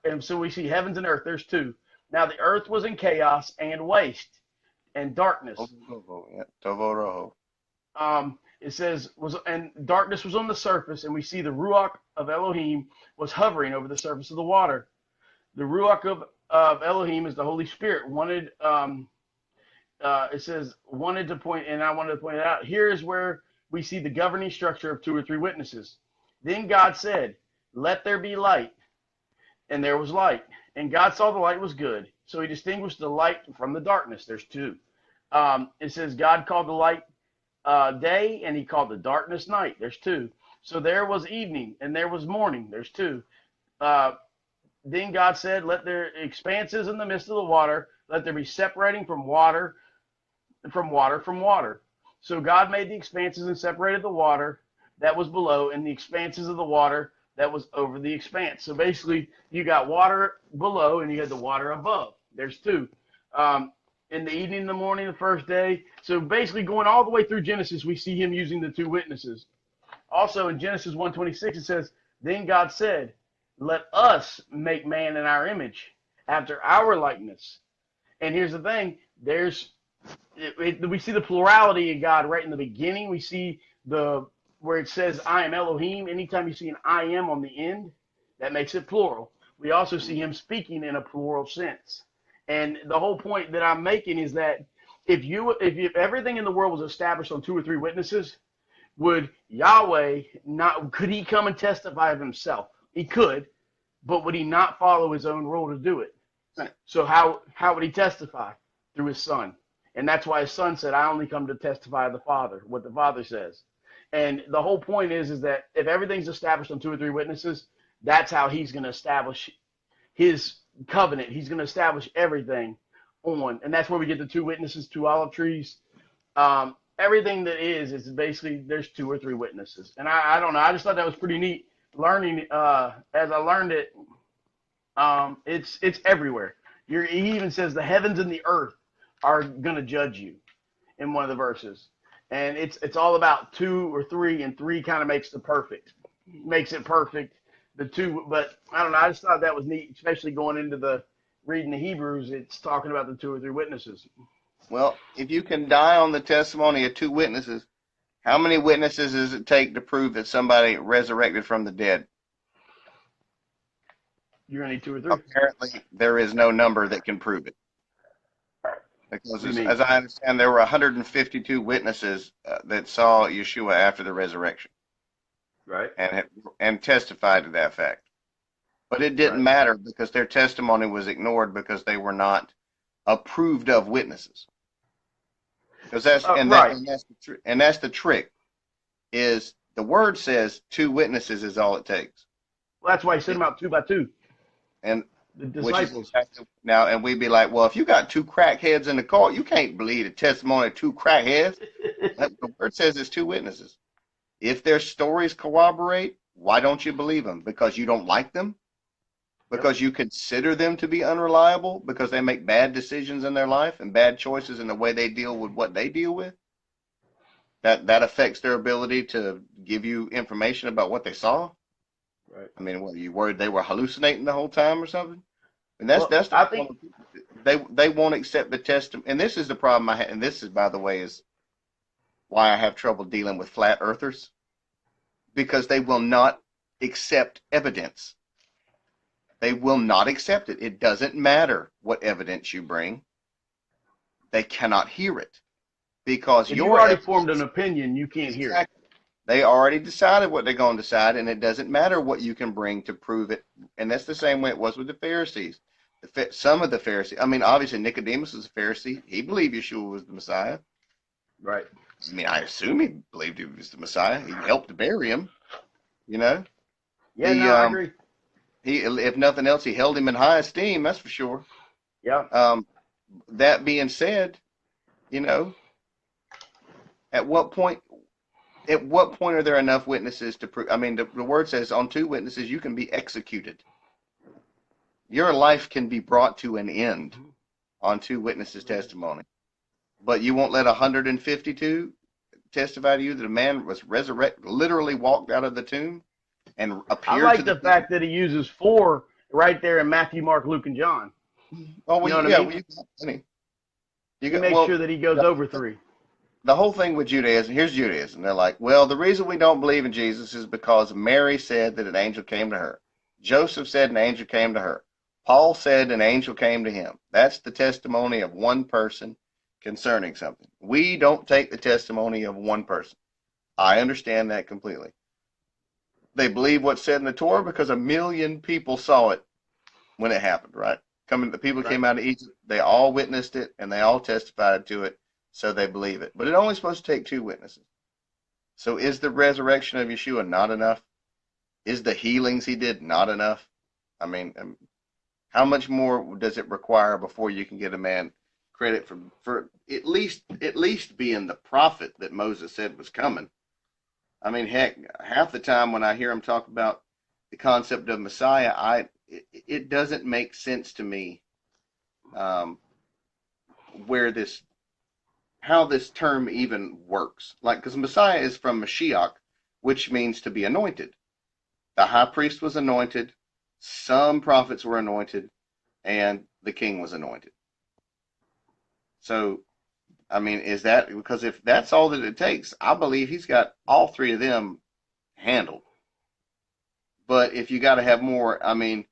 And so we see heavens and earth. There's 2. Now the earth was in chaos and waste and darkness. Tovo roho. It says, and darkness was on the surface, and we see the Ruach of Elohim was hovering over the surface of the water. The Ruach of Elohim is the Holy Spirit. It says, wanted to point, and I wanted to point it out. Here is where we see the governing structure of 2 or 3 witnesses. Then God said, let there be light. And there was light. And God saw the light was good. So he distinguished the light from the darkness. There's 2. It says God called the light day, and he called the darkness night. There's 2. So there was evening, and there was morning. There's 2. Then God said, let there expanses in the midst of the water. Let there be separating from water. So God made the expanses and separated the water that was below and the expanses of the water that was over the expanse. So basically, you got water below and you had the water above. There's 2. In the evening, in the morning, the first day. So basically, going all the way through Genesis, we see him using the 2 witnesses. Also, in Genesis 1:26, it says, then God said, let us make man in our image, after our likeness. And here's the thing, we see the plurality of God right in the beginning. We see where it says I am Elohim. Anytime you see an I am on the end, that makes it plural. We also see him speaking in a plural sense. And the whole point that I'm making is that if everything in the world was established on 2 or 3 witnesses, could he come and testify of himself? He could, but would he not follow his own rule to do it? Right. So how would he testify? Through his son. And that's why his son said, I only come to testify of the Father, what the Father says. And the whole point is that if everything's established on 2 or 3 witnesses, that's how he's going to establish his covenant. He's going to establish everything on. And that's where we get the 2 witnesses, 2 olive trees. Everything that is basically there's 2 or 3 witnesses. And I don't know. I just thought that was pretty neat learning. As I learned it, it's everywhere. He even says the heavens and the earth are going to judge you in one of the verses. And it's all about 2 or 3, and 3 kind of makes it perfect. The 2, but I don't know. I just thought that was neat, especially going into reading the Hebrews. It's talking about the 2 or 3 witnesses. Well, if you can die on the testimony of 2 witnesses, how many witnesses does it take to prove that somebody resurrected from the dead? You're going to need 2 or 3. Apparently, there is no number that can prove it. Because as I understand, there were 152 witnesses that saw Yeshua after the resurrection. Right. And testified to that fact. But it didn't matter because their testimony was ignored because they were not approved of witnesses. Because that's the trick. Is the word says 2 witnesses is all it takes. Well, that's why he sent them out 2 by 2. And the disciples. Now, and we'd be like, well, if you got 2 crackheads in the court, you can't believe the testimony of 2 crackheads. The word says it's 2 witnesses. If their stories corroborate, why don't you believe them? Because you don't like them? Because you consider them to be unreliable? Because they make bad decisions in their life and bad choices in the way they deal with what they deal with? That affects their ability to give you information about what they saw? Right. I mean, what, you worried they were hallucinating the whole time or something? And they won't accept the testimony. And this is the problem I have. And this is, by the way, is why I have trouble dealing with flat earthers, because they will not accept evidence. They will not accept it. It doesn't matter what evidence you bring. They cannot hear it because if you already formed an opinion, you can't hear it. They already decided what they're going to decide, and it doesn't matter what you can bring to prove it. And that's the same way it was with the Pharisees. Some of the Pharisees, I mean, obviously Nicodemus was a Pharisee. He believed Yeshua was the Messiah. Right. I mean, I assume he believed he was the Messiah. He helped to bury him, you know. Yeah, I agree. If nothing else, he held him in high esteem, that's for sure. Yeah. That being said, you know, at what point are there enough witnesses to prove? I mean, the word says on 2 witnesses you can be executed. Your life can be brought to an end on 2 witnesses' testimony. But you won't let 152 testify to you that a man was resurrected, literally walked out of the tomb and appeared. I like the fact that he uses 4 right there in Matthew, Mark, Luke, and John. Oh, well, you know what I mean? You can make sure that he goes over 3. the whole thing with Judaism, here's Judaism. They're like, well, the reason we don't believe in Jesus is because Mary said that an angel came to her. Joseph said an angel came to her. Paul said an angel came to him. That's the testimony of one person concerning something. We don't take the testimony of one person. I understand that completely. They believe what's said in the Torah because 1 million people saw it when it happened, right? The people came out of Egypt, they all witnessed it, and they all testified to it, so they believe it. But it's only supposed to take 2 witnesses. So is the resurrection of Yeshua not enough? Is the healings he did not enough? I mean, how much more does it require before you can get a man credit for at least being the prophet that Moses said was coming? I mean, heck, half the time when I hear him talk about the concept of Messiah, it doesn't make sense to me how this term even works. Like, because Messiah is from Mashiach, which means to be anointed. The high priest was anointed, some prophets were anointed, and the king was anointed. So, I mean, is that because if that's all that it takes, I believe he's got all 3 of them handled. But if you got to have more, I mean,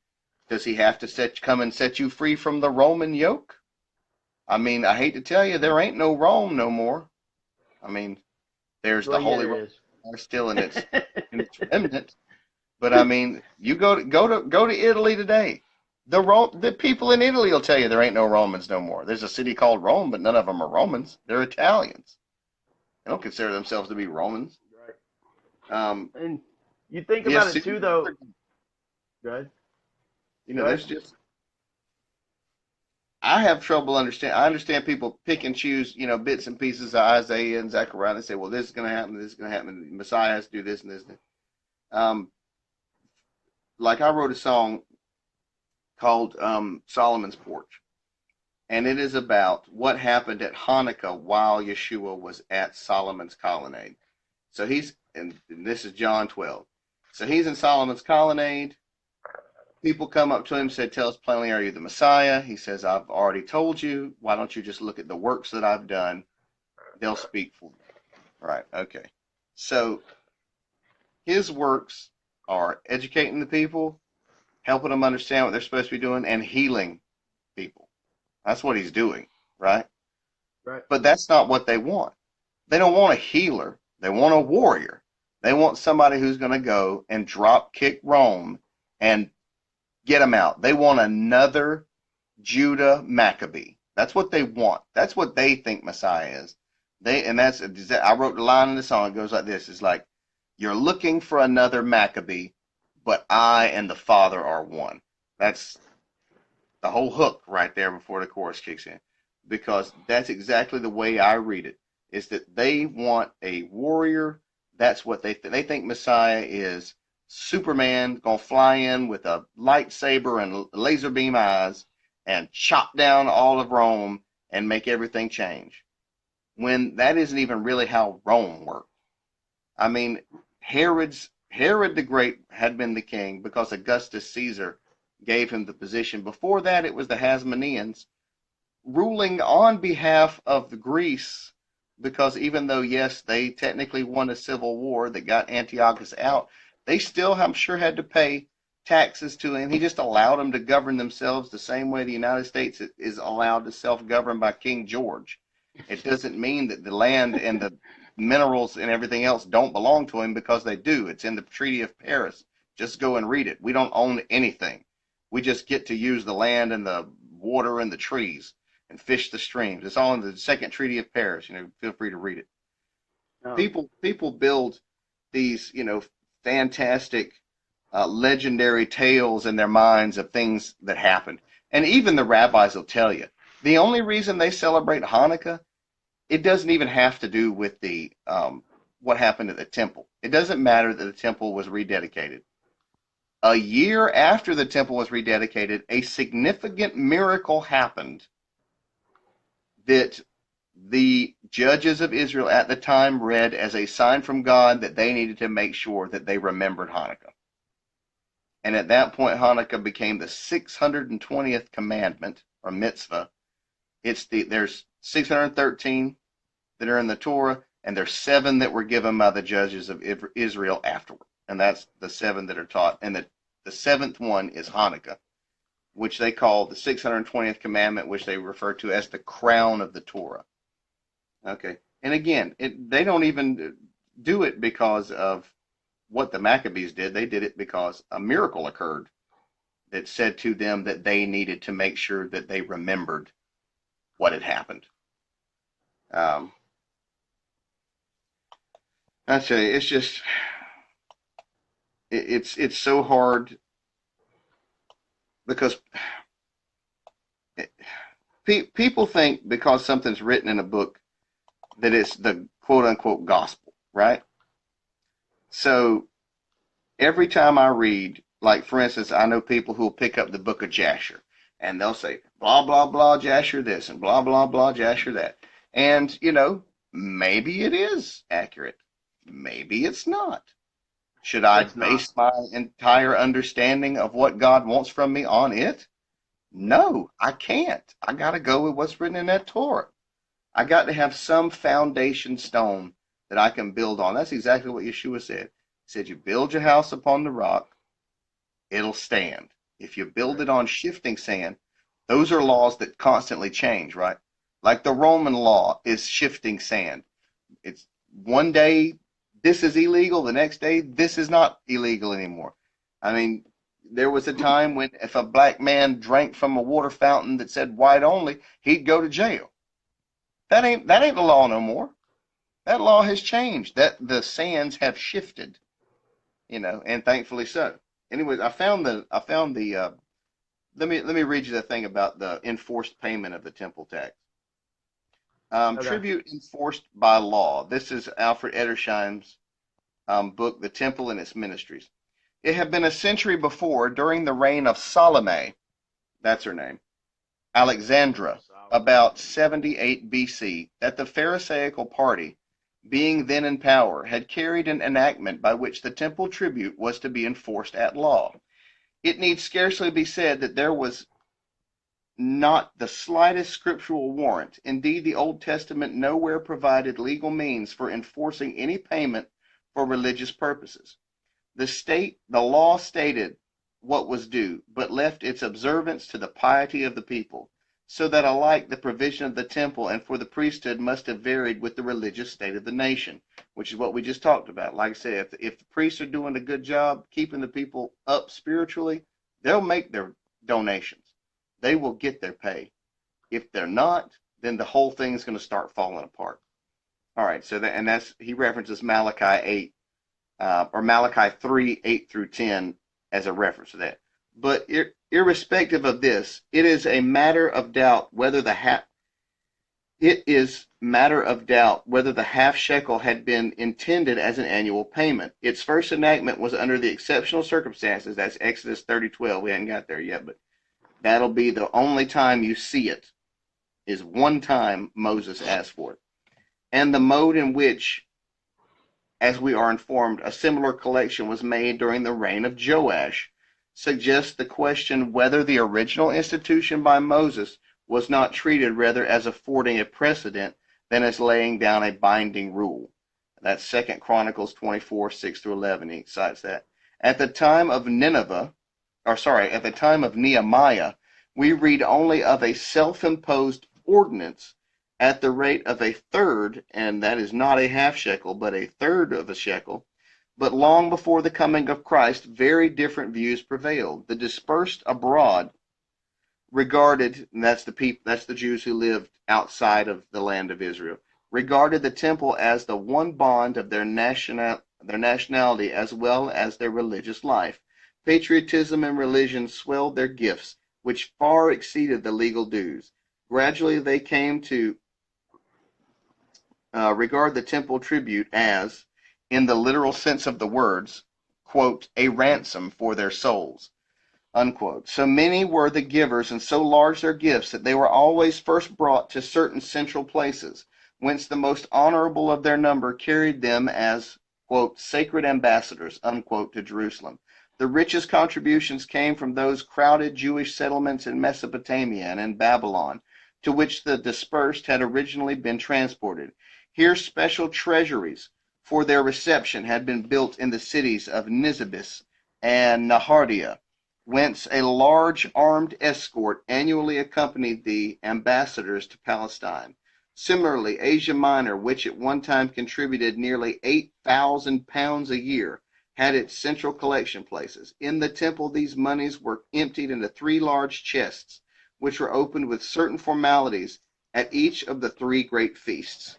does he have to come and set you free from the Roman yoke? I mean, I hate to tell you, there ain't no Rome no more. I mean, there's the Holy Roman Empire still in its remnant. But I mean, you go to Italy today. The people in Italy will tell you there ain't no Romans no more. There's a city called Rome, but none of them are Romans. They're Italians. They don't consider themselves to be Romans. Right. And you think about it too, though. Go ahead. You know, there's just. I have trouble understanding. I understand people pick and choose, you know, bits and pieces of Isaiah and Zechariah and say, well, this is going to happen, this is going to happen. Messiah has to do this and this. Like I wrote a song called Solomon's Porch, and it is about what happened at Hanukkah while Yeshua was at Solomon's colonnade. So and this is John 12. So he's in Solomon's colonnade. People come up to him and said, tell us plainly, are you the Messiah? He says, I've already told you. Why don't you just look at the works that I've done? They'll speak for you. Right, okay. So his works are educating the people, helping them understand what they're supposed to be doing, and healing people. That's what he's doing, right? Right. But that's not what they want. They don't want a healer. They want a warrior. They want somebody who's going to go and drop kick Rome and get them out. They want another Judah Maccabee. That's what they want. That's what they think Messiah is. I wrote the line in the song. It goes like this. It's like, you're looking for another Maccabee, but I and the Father are one. That's the whole hook right there before the chorus kicks in. Because that's exactly the way I read it, is that they want a warrior. That's what they think Messiah is. Superman gonna fly in with a lightsaber and laser beam eyes and chop down all of Rome and make everything change. When that isn't even really how Rome worked. I mean, Herod the Great had been the king because Augustus Caesar gave him the position. Before that, it was the Hasmoneans ruling on behalf of the Greece, because even though, yes, they technically won a civil war that got Antiochus out, they still, I'm sure, had to pay taxes to him. He just allowed them to govern themselves the same way the United States is allowed to self-govern by King George. It doesn't mean that the land and the minerals and everything else don't belong to him, because they do. It's in the Treaty of Paris. Just go and read it. We don't own anything. We just get to use the land and the water and the trees and fish the streams. It's all in the Second Treaty of Paris. You know, feel free to read it. Oh. People build these, you know, fantastic, legendary tales in their minds of things that happened. And even the rabbis will tell you, the only reason they celebrate Hanukkah, it doesn't even have to do with the what happened at the temple. It doesn't matter that the temple was rededicated. A year after the temple was rededicated, a significant miracle happened that the judges of Israel at the time read as a sign from God that they needed to make sure that they remembered Hanukkah. And at that point, Hanukkah became the 620th commandment or mitzvah. There's 613 that are in the Torah, and there's 7 that were given by the judges of Israel afterward. And that's the 7 that are taught. And the 7th one is Hanukkah, which they call the 620th commandment, which they refer to as the crown of the Torah. Okay. And again, they don't even do it because of what the Maccabees did. They did it because a miracle occurred that said to them that they needed to make sure that they remembered what had happened. I tell you, it's just, it's so hard because people think because something's written in a book that it's the quote unquote gospel, right? So every time I read, like for instance, I know people who will pick up the book of Jasher and they'll say, blah, blah, blah, Jasher this and blah, blah, blah, Jasher that. And, you know, maybe it is accurate. Maybe it's not. Should I base my entire understanding of what God wants from me on it? No, I can't. I got to go with what's written in that Torah. I got to have some foundation stone that I can build on. That's exactly what Yeshua said. He said, you build your house upon the rock, it'll stand. If you build it on shifting sand, those are laws that constantly change, right? Like the Roman law is shifting sand. It's one day this is illegal, the next day this is not illegal anymore. I mean, there was a time when if a black man drank from a water fountain that said white only, he'd go to jail. That ain't the law no more. That law has changed. That the sands have shifted, you know, and thankfully so. Anyways, I found the let me read you the thing about the enforced payment of the temple tax. Okay. Tribute enforced by law. This is Alfred Edersheim's book, The Temple and Its Ministries. It had been a century before, during the reign of Salome, that's her name, Alexandra, about 78 BC, that the Pharisaical party, being then in power, had carried an enactment by which the temple tribute was to be enforced at law. It need scarcely be said that there was not the slightest scriptural warrant. Indeed, the Old Testament nowhere provided legal means for enforcing any payment for religious purposes. The law stated what was due, but left its observance to the piety of the people, so that alike the provision of the temple and for the priesthood must have varied with the religious state of the nation, which is what we just talked about. Like I said, if the priests are doing a good job keeping the people up spiritually, they'll make their donations. They will get their pay. If they're not, then the whole thing's going to start falling apart. All right, so he references Malachi 8 or Malachi 3, 8 through 10 as a reference to that. But irrespective of this, it is a matter of doubt whether the half shekel had been intended as an annual payment. Its first enactment was under the exceptional circumstances. That's Exodus 30:12. We hadn't got there yet, but that'll be the only time you see it, is one time Moses asked for it. And the mode in which, as we are informed, a similar collection was made during the reign of Joash suggests the question whether the original institution by Moses was not treated rather as affording a precedent than as laying down a binding rule. That's 2 Chronicles 24, 6 through 11. He cites that. At the time of Nehemiah, we read only of a self-imposed ordinance at the rate of a third, and that is not a half shekel, but a third of a shekel. But long before the coming of Christ, very different views prevailed. The dispersed abroad regarded, and that's the Jews who lived outside of the land of Israel, regarded the temple as the one bond of their nationality as well as their religious life. Patriotism and religion swelled their gifts, which far exceeded the legal dues. Gradually they came to regard the temple tribute as, in the literal sense of the words, quote, a ransom for their souls, unquote. So many were the givers and so large their gifts that they were always first brought to certain central places, whence the most honorable of their number carried them as, quote, sacred ambassadors, unquote, to Jerusalem. The richest contributions came from those crowded Jewish settlements in Mesopotamia and in Babylon, to which the dispersed had originally been transported. Here special treasuries for their reception had been built in the cities of Nisibis and Nahardia, whence a large armed escort annually accompanied the ambassadors to Palestine. Similarly, Asia Minor, which at one time contributed nearly 8,000 pounds a year, had its central collection places. In the temple, these monies were emptied into 3 large chests, which were opened with certain formalities at each of the 3 great feasts.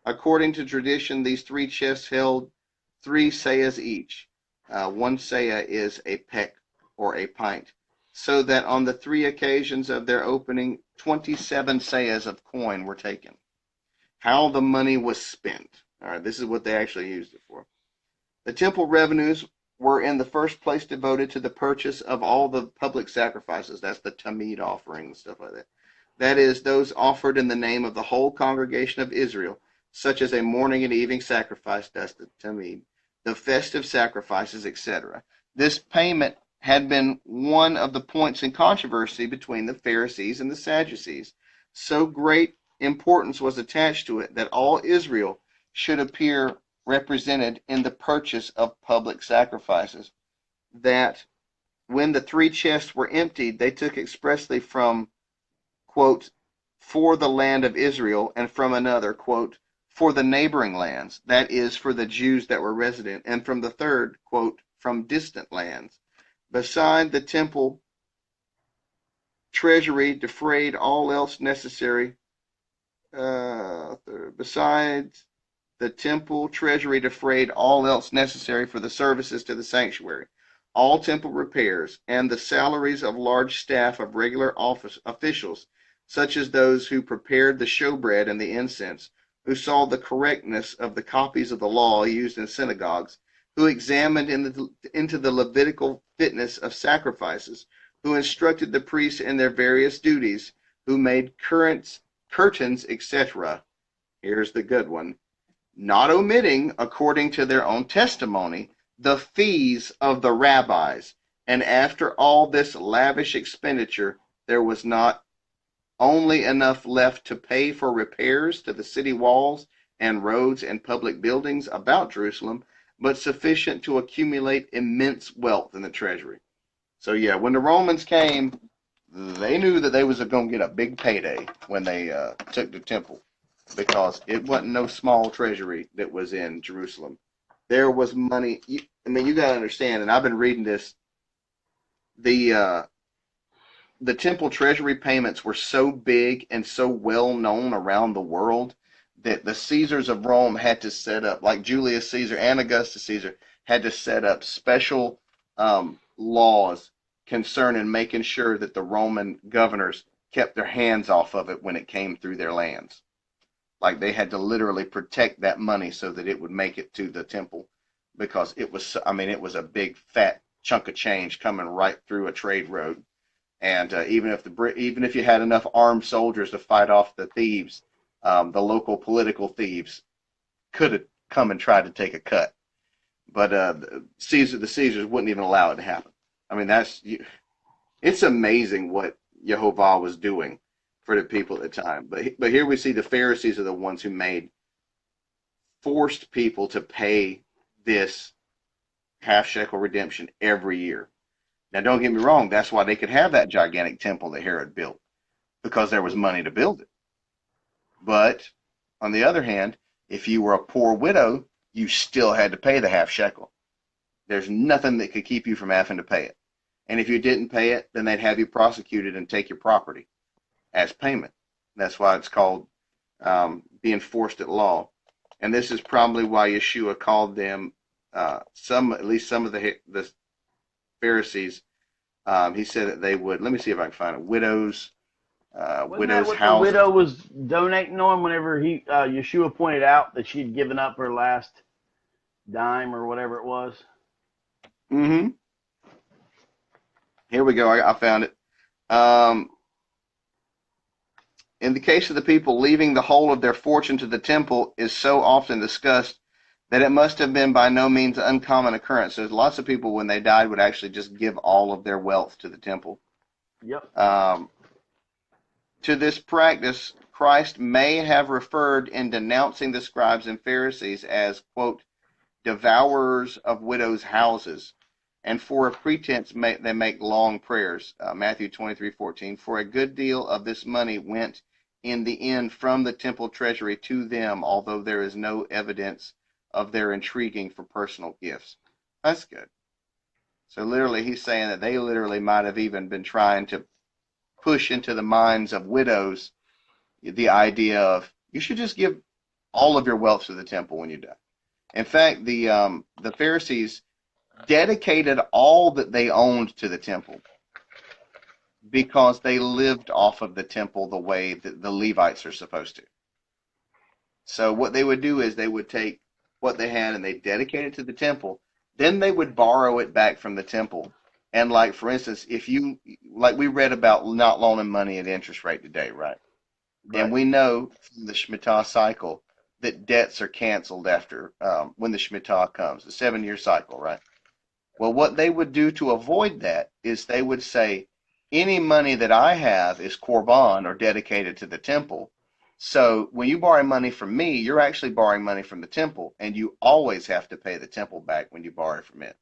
According to tradition, these 3 chests held 3 seahs each. 1 seah is a peck or a pint, so that on the 3 occasions of their opening, 27 seahs of coin were taken. How the money was spent. All right, this is what they actually used it for. The temple revenues were in the first place devoted to the purchase of all the public sacrifices. That's the Tamid offerings, stuff like that. That is, those offered in the name of the whole congregation of Israel, such as a morning and evening sacrifice, that's the Tamid, the festive sacrifices, etc. This payment had been one of the points in controversy between the Pharisees and the Sadducees. So great importance was attached to it that all Israel should appear represented in the purchase of public sacrifices, that when the 3 chests were emptied, they took expressly from, quote, for the land of Israel, and from another, quote, for the neighboring lands, that is, for the Jews that were resident, and from the third, quote, from distant lands. Beside the temple treasury defrayed all else necessary. Besides the temple treasury defrayed all else necessary for the services to the sanctuary, all temple repairs, and the salaries of large staff of regular office officials, such as those who prepared the showbread and the incense, who saw the correctness of the copies of the law used in synagogues, who examined into the Levitical fitness of sacrifices, who instructed the priests in their various duties, who made curtains, etc. Here's the good one. Not omitting, according to their own testimony, the fees of the rabbis. And after all this lavish expenditure, there was not only enough left to pay for repairs to the city walls and roads and public buildings about Jerusalem, but sufficient to accumulate immense wealth in the treasury. So yeah, when the Romans came, they knew that they was going to get a big payday when they took the temple, because it wasn't no small treasury that was in Jerusalem. There was money. You got to understand, and I've been reading this, the temple treasury payments were so big and so well known around the world that the Caesars of Rome had to set up, like Julius Caesar and Augustus Caesar, had to set up special laws concerning making sure that the Roman governors kept their hands off of it when it came through their lands. Like they had to literally protect that money so that it would make it to the temple, because it was a big fat chunk of change coming right through a trade road. And even if you had enough armed soldiers to fight off the thieves, the local political thieves could have come and tried to take a cut. But the Caesars wouldn't even allow it to happen. It's amazing what Jehovah was doing for the people at the time. But here we see the Pharisees are the ones who forced people to pay this half shekel redemption every year. Now, don't get me wrong, that's why they could have that gigantic temple that Herod built, because there was money to build it. But on the other hand, if you were a poor widow, you still had to pay the half shekel. There's nothing that could keep you from having to pay it. And if you didn't pay it, then they'd have you prosecuted and take your property as payment. That's why it's called being forced at law. And this is probably why Yeshua called them, at least some of the Pharisees, he said that they would, let me see if I can find it, widow's house. The widow was donating on whenever Yeshua pointed out that she'd given up her last dime or whatever it was. Mm-hmm. Here we go. I found it. In the case of the people, leaving the whole of their fortune to the temple is so often discussed that it must have been by no means an uncommon occurrence. There's lots of people when they died would actually just give all of their wealth to the temple. Yep. To this practice, Christ may have referred in denouncing the scribes and Pharisees as, quote, devourers of widows' houses, and for a pretense they make long prayers. Matthew 23:14. For a good deal of this money went in the end from the temple treasury to them, although there is no evidence of their intriguing for personal gifts. That's good. So literally he's saying that they literally might have even been trying to push into the minds of widows the idea of you should just give all of your wealth to the temple when you die. In fact, the Pharisees dedicated all that they owned to the temple because they lived off of the temple the way that the Levites are supposed to. So what they would do is they would take what they had and they dedicate it to the temple. Then they would borrow it back from the temple. And like, for instance, if you, like we read about not loaning money at interest rate today, right? And we know from the Shemitah cycle that debts are canceled after when the Shemitah comes, the 7-year cycle, right? Well, what they would do to avoid that is they would say, any money that I have is korban or dedicated to the temple. So when you borrow money from me, you're actually borrowing money from the temple, and you always have to pay the temple back when you borrow from it.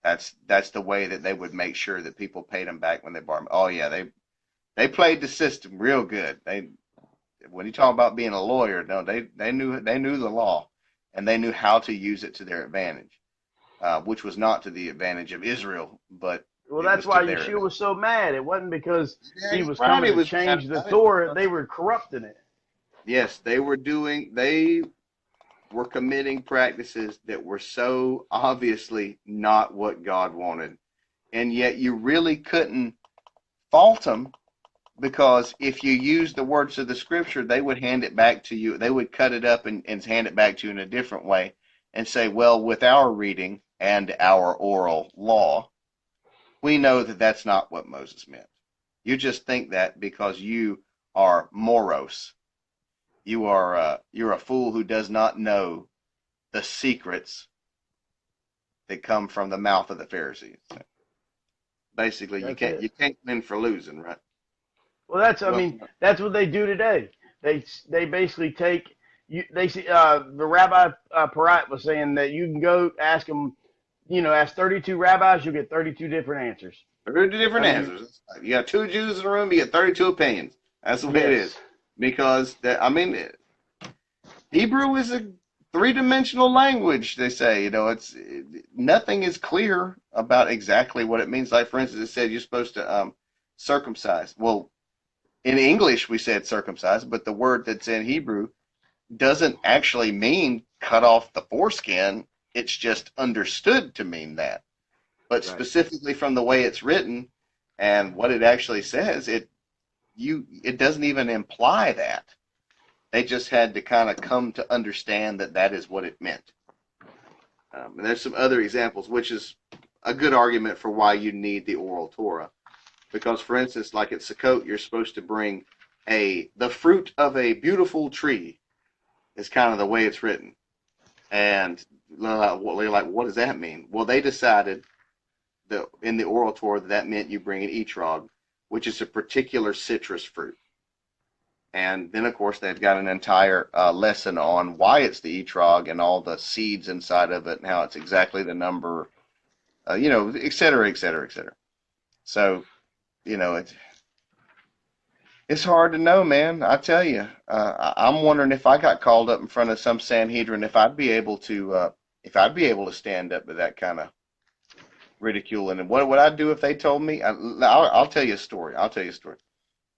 That's the way that they would make sure that people paid them back when they borrowed. Oh yeah, they played the system real good. When you talk about being a lawyer, no, they knew the law, and they knew how to use it to their advantage, which was not to the advantage of Israel, but well, that's why Yeshua was so mad. It wasn't because he was coming to change the Torah; they were corrupting it. Yes, they were committing practices that were so obviously not what God wanted, and yet you really couldn't fault them. Because if you use the words of the scripture, they would hand it back to you. They would cut it up and hand it back to you in a different way and say, well, with our reading and our oral law, we know that that's not what Moses meant. You just think that because you are moros. You're a fool who does not know the secrets that come from the mouth of the Pharisees. So basically, you can't win for losing, right? Well, that's what they do today. They basically take you. They see the Rabbi Parat was saying that you can go ask them, ask 32 rabbis, you'll get 32 different answers. 32 different answers. You got 2 Jews in the room, you get 32 opinions. That's the way it is. Because Hebrew is a 3-dimensional language. They say, nothing is clear about exactly what it means. Like, for instance, it said you're supposed to circumcise. Well, in English, we said circumcise, but the word that's in Hebrew doesn't actually mean cut off the foreskin. It's just understood to mean that. But specifically from the way it's written and what it actually says, it doesn't even imply that. They just had to kind of come to understand that is what it meant. And there's some other examples, which is a good argument for why you need the oral Torah. Because, for instance, like at Sukkot, you're supposed to bring the fruit of a beautiful tree is kind of the way it's written. And like, what does that mean? Well, they decided that in the oral Torah that meant you bring an etrog, which is a particular citrus fruit. And then, of course, they've got an entire lesson on why it's the etrog and all the seeds inside of it and how it's exactly the number, et cetera, et cetera, et cetera. So, it's hard to know, man. I tell you, I'm wondering if I got called up in front of some Sanhedrin, if I'd be able to stand up to that kind of ridicule. And what would I do if they told me? I'll tell you a story.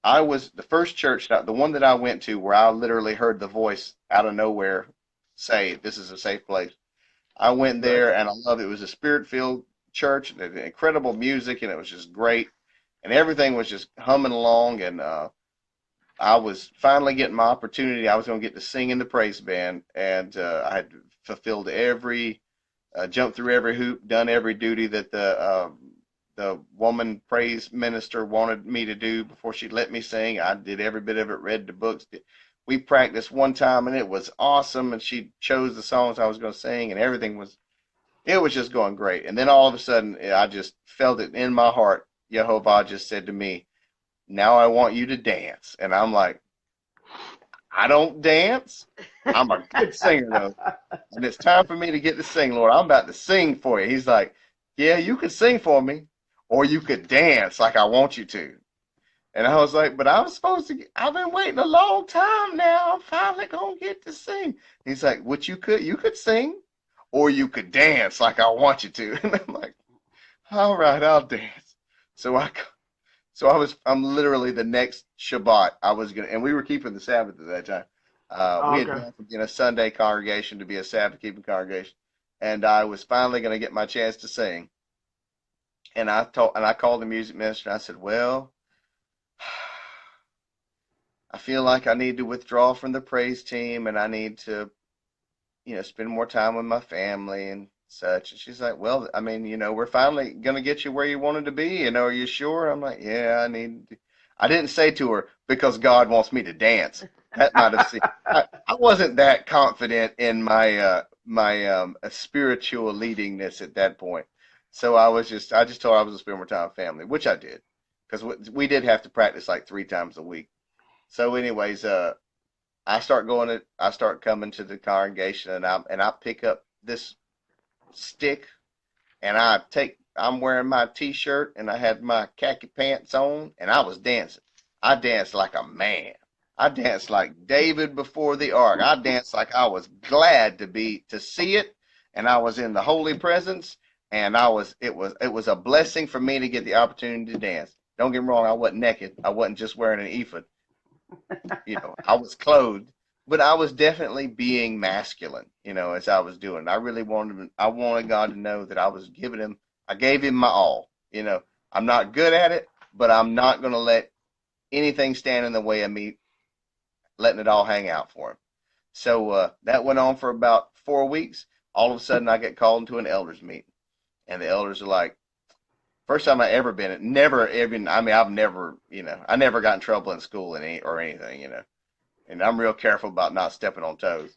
I was the first church, the one that I went to, where I literally heard the voice out of nowhere say, "This is a safe place." I went there, and I love it. It was a spirit-filled church, incredible music, and it was just great. And everything was just humming along, and I was finally getting my opportunity. I was going to get to sing in the praise band, and I had fulfilled jumped through every hoop, done every duty that the woman praise minister wanted me to do before she let me sing. I did every bit of it, read the books. We practiced one time, and it was awesome, and she chose the songs I was going to sing, and it was just going great. And then all of a sudden, I just felt it in my heart. Yehovah just said to me, "Now I want you to dance." And I'm like, I don't dance. I'm a good singer though. And it's time for me to get to sing, Lord. I'm about to sing for you. He's like, yeah, you could sing for me, or you could dance like I want you to. And I was like, but I'm supposed to, I've been waiting a long time now. I'm finally going to get to sing. He's like, what you could sing, or you could dance like I want you to. And I'm like, all right, I'll dance. So I'm literally the next Shabbat, and we were keeping the Sabbath at that time. Oh, We had okay. gone from being a Sunday congregation to be a Sabbath keeping congregation. And I was finally going to get my chance to sing. And I called the music minister and I said, well, I feel like I need to withdraw from the praise team and I need to, spend more time with my family and such. And she's like, well, I mean, we're finally going to get you where you wanted to be. Are you sure? I'm like, yeah, I didn't say to her because God wants me to dance. That might have seemed, I wasn't that confident in my spiritual leadingness at that point. So I just told her I was going to spend more time with family, which I did because we did have to practice like 3 times a week. So anyways, I start coming to the congregation and I pick up this stick and I'm wearing my t-shirt and I had my khaki pants on and I was dancing. I danced like a man. I danced like David before the ark. I danced like I was glad to see it and I was in the holy presence and it was a blessing for me to get the opportunity to dance. Don't get me wrong, I wasn't naked. I wasn't just wearing an ephod. I was clothed, but I was definitely being masculine, as I was doing. I wanted God to know that I gave him my all. I'm not good at it, but I'm not going to let anything stand in the way of me letting it all hang out for him. So that went on for about 4 weeks. All of a sudden, I get called into an elders meeting, and the elders are like, first time I ever been, never even, I mean, I never got in trouble in school or anything, and I'm real careful about not stepping on toes.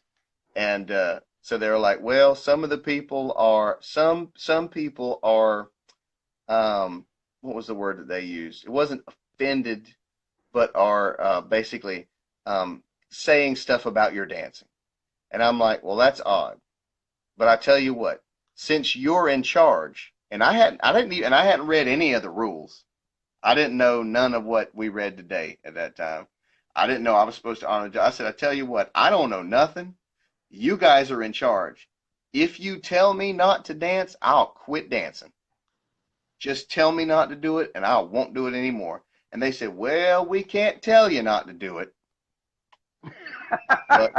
And so they were like, well, some people are, what was the word that they used? It wasn't offended, but are basically saying stuff about your dancing. And I'm like, well, that's odd. But I tell you what, since you're in charge, and I hadn't read any of the rules. I didn't know none of what we read today at that time. I didn't know I was supposed to honor. I said, I tell you what, I don't know nothing. You guys are in charge. If you tell me not to dance, I'll quit dancing. Just tell me not to do it, and I won't do it anymore. And they said, well, we can't tell you not to do it, but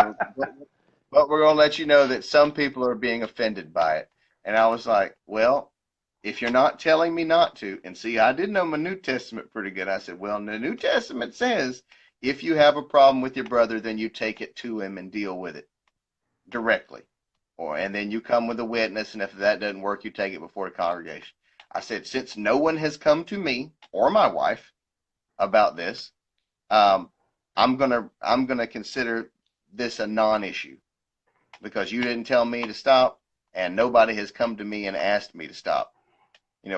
but we're going to let you know that some people are being offended by it. And I was like, well, if you're not telling me not to, and see, I did know my New Testament pretty good. I said, well, the New Testament says if you have a problem with your brother, then you take it to him and deal with it directly. And then you come with a witness, and if that doesn't work, you take it before the congregation. I said, since no one has come to me or my wife about this, um, I'm gonna consider this a non-issue because you didn't tell me to stop, and nobody has come to me and asked me to stop,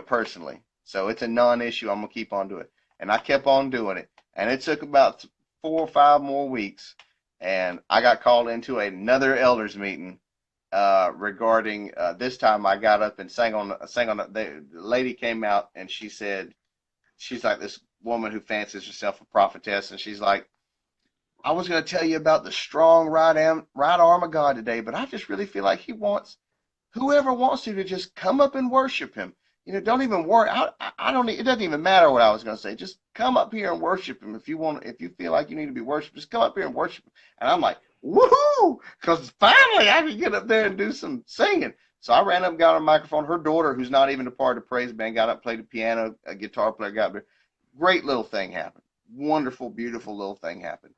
personally. So it's a non-issue. I'm gonna keep on doing it, and I kept on doing it, and it took about 4 or 5 more weeks, and I got called into another elders meeting regarding this time I got up and the lady came out and she's like this woman who fancies herself a prophetess, and she's like, I was going to tell you about the strong right arm of God today, but I just really feel like he wants whoever wants to just come up and worship him. Don't even worry. I don't. It doesn't even matter what I was going to say. Just come up here and worship him if you want. If you feel like you need to be worshipped, just come up here and worship him. And I'm like, woohoo! Because finally I can get up there and do some singing. So I ran up and got on a microphone. Her daughter, who's not even a part of the praise band, got up, played the piano. A guitar player got up there. Great little thing happened. Wonderful, beautiful little thing happened.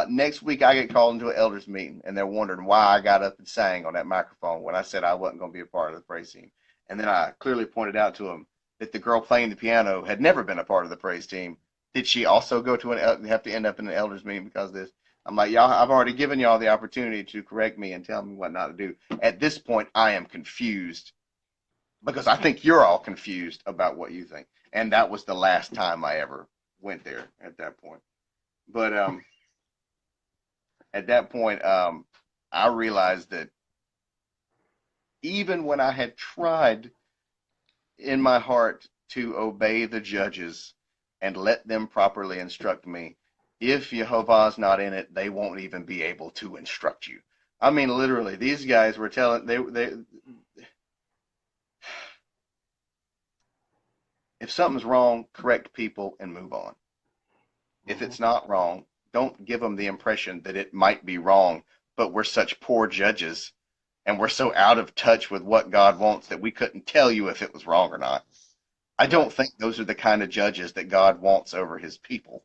Next week, I get called into an elders meeting, and they're wondering why I got up and sang on that microphone when I said I wasn't going to be a part of the praise team. And then I clearly pointed out to them that the girl playing the piano had never been a part of the praise team. Did she also go to have to end up in an elders meeting because of this? I'm like, y'all, I've already given y'all the opportunity to correct me and tell me what not to do. At this point, I am confused because I think you're all confused about what you think. And that was the last time I ever went there at that point. But at that point, I realized that even when I had tried in my heart to obey the judges and let them properly instruct me, if Jehovah's not in it, they won't even be able to instruct you. I mean, literally, these guys were telling if something's wrong, correct people and move on. If it's not wrong, don't give them the impression that it might be wrong, but we're such poor judges and we're so out of touch with what God wants that we couldn't tell you if it was wrong or not. I don't think those are the kind of judges that God wants over his people.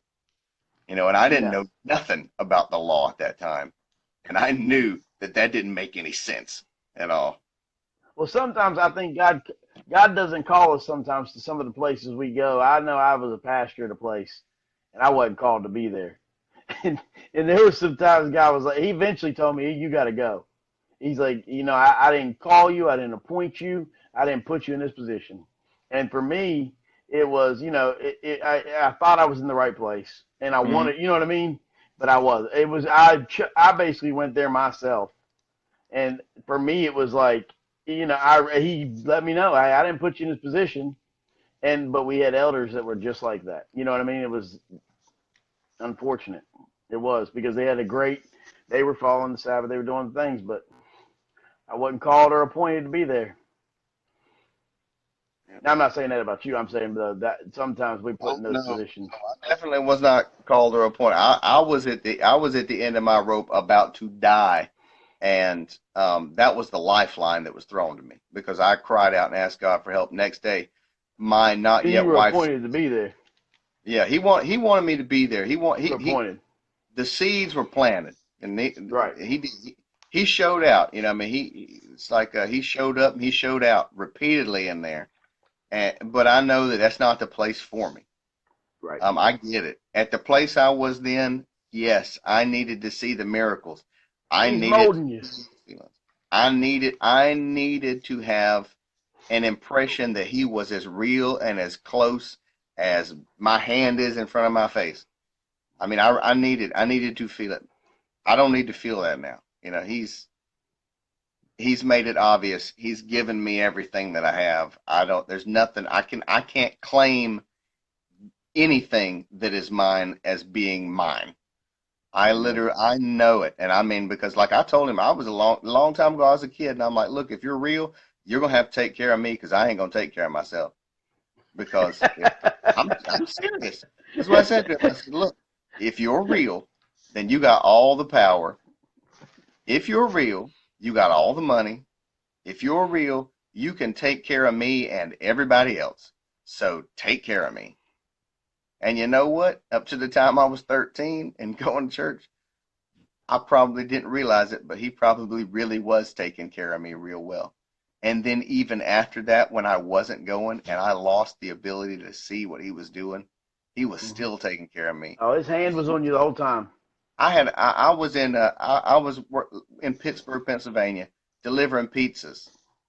You know, and I didn't know nothing about the law at that time. And I knew that didn't make any sense at all. Well, sometimes I think God doesn't call us sometimes to some of the places we go. I know I was a pastor at a place, and I wasn't called to be there. And there was some times God was like, he eventually told me, you got to go. He's like, you know, I didn't call you. I didn't appoint you. I didn't put you in this position. And for me, it was, you know, I thought I was in the right place, and I wanted, you know what I mean? But I wasn't. It was, I basically went there myself. And for me, it was like, you know, he let me know, I didn't put you in this position. But we had elders that were just like that. You know what I mean? It was unfortunate. It was, because they were following the Sabbath, they were doing things, but I wasn't called or appointed to be there. Now, I'm not saying that about you. I'm saying that sometimes we put in those positions. I definitely was not called or appointed. I was at the end of my rope, about to die, and that was the lifeline that was thrown to me, because I cried out and asked God for help. Next day, my not yet wife. You were appointed to be there. Yeah, he wanted me to be there. Appointed. The seeds were planted, and right. He showed out. You know, I mean, it's like he showed up and he showed out repeatedly in there. But I know that that's not the place for me. Right. I get it. At the place I was then, yes, I needed to see the miracles. He's molding you. I needed to have an impression that he was as real and as close as my hand is in front of my face. I mean, I needed to feel it. I don't need to feel that now. You know, he's made it obvious. He's given me everything that I have. There's nothing I can't claim anything that is mine as being mine. I know it. And I mean, because like I told him, I was a long time ago, I was a kid, and I'm like, look, if you're real, you're going to have to take care of me, because I ain't going to take care of myself. Because I'm serious. That's what I said to him. I said, look, if you're real, then you got all the power. If you're real, you got all the money. If you're real, you can take care of me and everybody else. So take care of me. And you know what? Up to the time I was 13 and going to church, I probably didn't realize it, but he probably really was taking care of me real well. And then even after that, when I wasn't going and I lost the ability to see what he was doing, he was still taking care of me. Oh, his hand was on you the whole time. I was in Pittsburgh, Pennsylvania, delivering pizzas.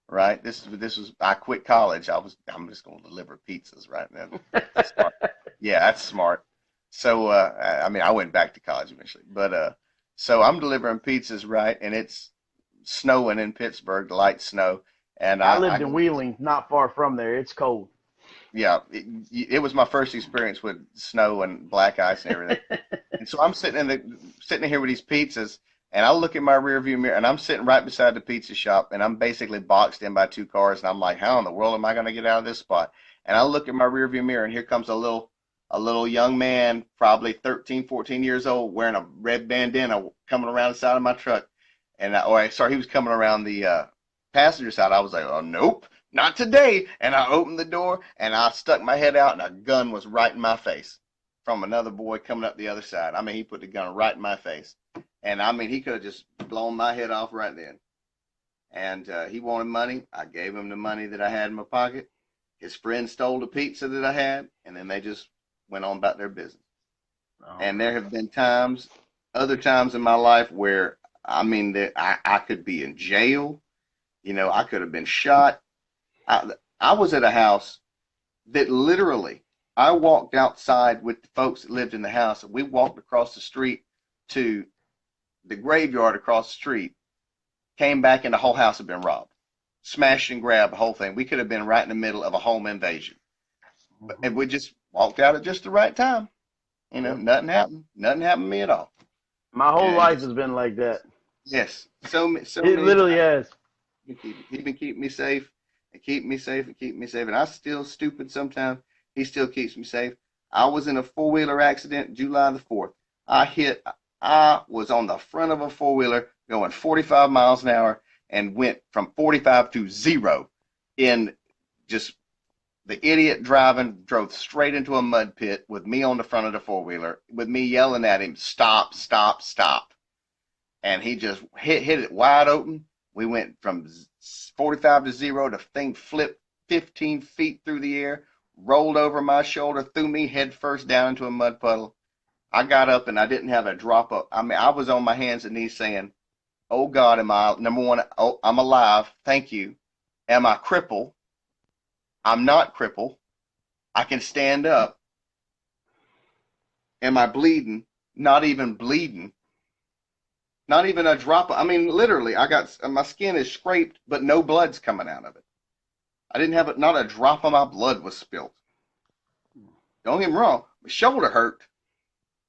Right. This was I quit college. I'm just going to deliver pizzas right now. That's smart. Yeah, that's smart. So I mean, I went back to college eventually, but so I'm delivering pizzas, right, and it's snowing in Pittsburgh, light snow, and I lived in Wheeling, not far from there. It's cold. Yeah, it was my first experience with snow and black ice and everything. And so I'm sitting here with these pizzas, and I look in my rearview mirror, and I'm sitting right beside the pizza shop, and I'm basically boxed in by two cars, and I'm like, how in the world am I going to get out of this spot? And I look in my rearview mirror, and here comes a little young man, probably 13, 14 years old, wearing a red bandana, coming around the side of my truck. And he was coming around the passenger side. I was like, oh, nope. Not today. And I opened the door, and I stuck my head out, and a gun was right in my face from another boy coming up the other side. I mean, he put the gun right in my face. And, I mean, he could have just blown my head off right then. And he wanted money. I gave him the money that I had in my pocket. His friend stole the pizza that I had, and then they just went on about their business. Oh. And there have been other times in my life where, I mean, that I could be in jail. You know, I could have been shot. I was at a house that literally, I walked outside with the folks that lived in the house. We walked across the street to the graveyard across the street, came back and the whole house had been robbed. Smashed and grabbed the whole thing. We could have been right in the middle of a home invasion. And we just walked out at just the right time. You know, nothing happened. Nothing happened to me at all. My whole And life just, has been like that. yes, so It many literally times. has. He's been keeping me safe and keeping me safe and keeping me safe. And I'm still stupid sometimes. He still keeps me safe. I was in a four-wheeler accident July the 4th. I was on the front of a four-wheeler going 45 miles an hour and went from 45 to 0 in just the idiot drove straight into a mud pit with me on the front of the four-wheeler, with me yelling at him, stop, stop, stop. And he just hit it wide open. We went from 45 to 0. The thing flipped 15 feet through the air, rolled over my shoulder, threw me head first down into a mud puddle. I got up and I didn't have a drop of, I mean, I was on my hands and knees saying, oh God, am I, number one, oh, I'm alive. Thank you. Am I crippled? I'm not crippled. I can stand up. Am I bleeding? Not even bleeding. Not even a drop. I mean, literally, my skin is scraped, but no blood's coming out of it. I didn't have it. Not a drop of my blood was spilled. Don't get me wrong. My shoulder hurt,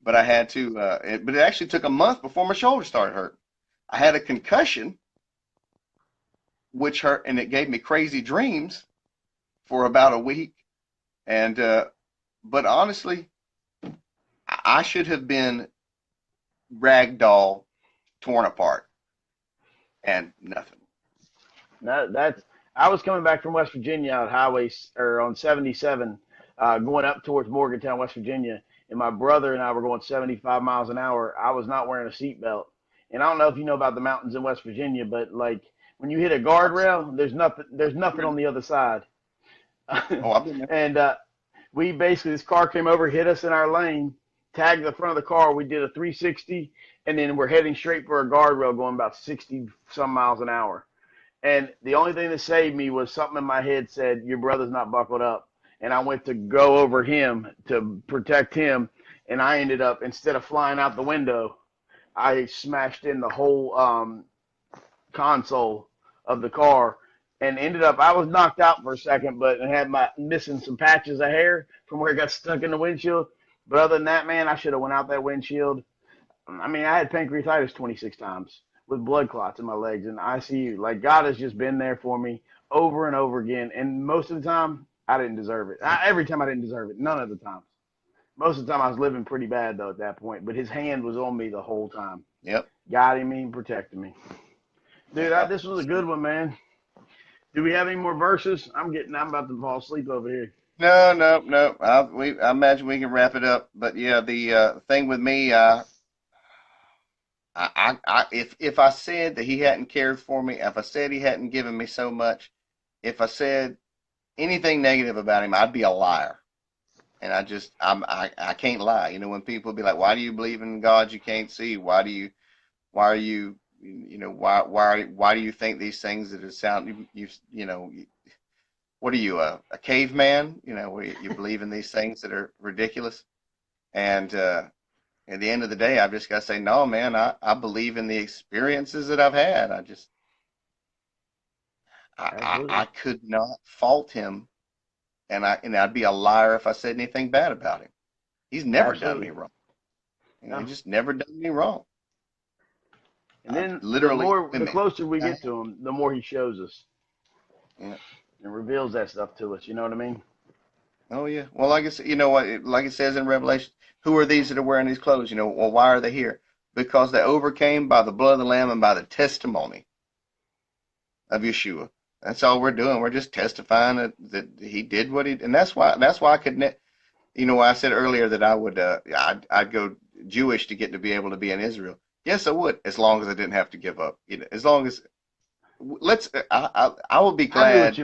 but I had to, but it actually took a month before my shoulder started hurting. I had a concussion, which hurt, and it gave me crazy dreams for about a week. And, but honestly, I should have been ragdoll, torn apart, and nothing. I was coming back from West Virginia on on 77, going up towards Morgantown, West Virginia, and my brother and I were going 75 miles an hour. I was not wearing a seatbelt, and I don't know if you know about the mountains in West Virginia, but like when you hit a guardrail, there's nothing on the other side. Oh, I've been there. And we basically, this car came over, hit us in our lane, tagged the front of the car. We did a 360, and then we're heading straight for a guardrail going about 60 some miles an hour. And the only thing that saved me was something in my head said, your brother's not buckled up. And I went to go over him to protect him. And I ended up, instead of flying out the window, I smashed in the whole console of the car and ended up, I was knocked out for a second, but I had missing some patches of hair from where it got stuck in the windshield. But other than that, man, I should have went out that windshield. I mean, I had pancreatitis 26 times with blood clots in my legs in the ICU. Like, God has just been there for me over and over again. And most of the time, I didn't deserve it. Every time I didn't deserve it. None of the times. Most of the time, I was living pretty bad, though, at that point. But his hand was on me the whole time. Yep. Guiding me and protecting me. Dude, this was a good one, man. Do we have any more verses? I'm about to fall asleep over here. No. I imagine we can wrap it up. But yeah, the thing with me, if I said that he hadn't cared for me, if I said he hadn't given me so much, if I said anything negative about him, I'd be a liar. And I can't lie. You know, when people be like, why do you believe in God you can't see? Why do you think these things that sound, what are you, a caveman? You know, where you believe in these things that are ridiculous. And, at the end of the day, I've just got to say, no, man, I believe in the experiences that I've had. I could not fault him. And I'd be a liar if I said anything bad about him. He's never done me wrong. He just never done me wrong. And then literally, the closer we get to him, the more he shows us. Yeah. And reveals that stuff to us. You know what I mean? Oh yeah. Well, like I said, you know what? Like it says in Revelation, who are these that are wearing these clothes? You know, well, why are they here? Because they overcame by the blood of the Lamb and by the testimony of Yeshua. That's all we're doing. We're just testifying that he did what he did. And that's why I could, I said earlier that I would, I'd go Jewish to get to be able to be in Israel. Yes, I would, as long as I didn't have to give up. You know, as long as I will be glad.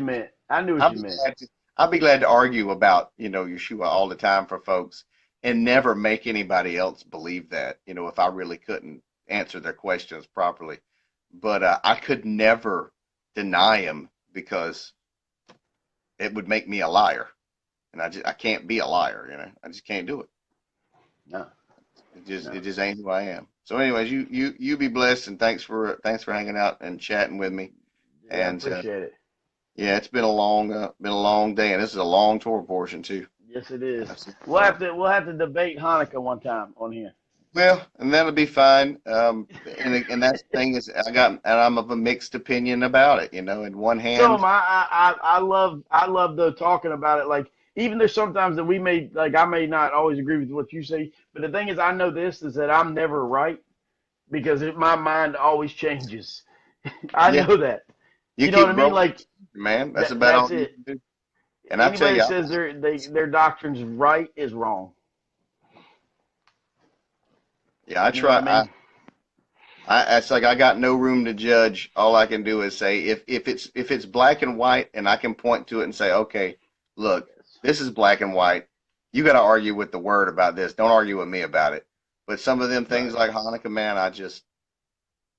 I knew what you meant. I'd be glad to argue about, Yeshua all the time for folks and never make anybody else believe that, if I really couldn't answer their questions properly. But I could never deny him because it would make me a liar. And I can't be a liar, I just can't do it. No. It just ain't who I am. So, anyways, you be blessed, and thanks for hanging out and chatting with me. Yeah, I And appreciate it. yeah, it's been a long day, and this is a long Torah portion too. Yes, it is. That's, We'll have to debate Hanukkah one time on here. well, and that'll be fine. And that's the thing is, and I'm of a mixed opinion about it. In one So hand, am I love though talking about it. Like even there's sometimes that I may not always agree with what you say, but the thing is I know this is that I'm never right because my mind always changes. I yeah, know that. you You know what keep I mean? growing, Like man. That's about that's all you it. can do. And I tell Anybody you, says their doctrine's right is wrong. yeah, I You know what I try. mean? It's like I got no room to judge. All I can do is say if it's black and white, and I can point to it and say, okay, look, Yes. this is black and white. You got to argue with the word about this. Don't argue with me about it. But some of them things Right. like Hanukkah, man,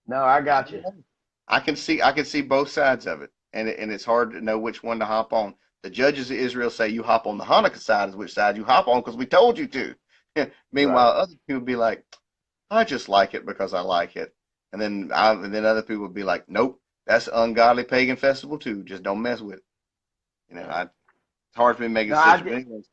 No, I I got don't you. know. I can see both sides of it, and it's hard to know which one to hop on. The judges of Israel say you hop on the Hanukkah side is which side you hop on because we told you to. Right. Meanwhile, other people be like, I just like it because I like it. And then other people would be like, nope, that's an ungodly pagan festival too. Just don't mess with it. It's hard for me to make a No, decision. But anyways,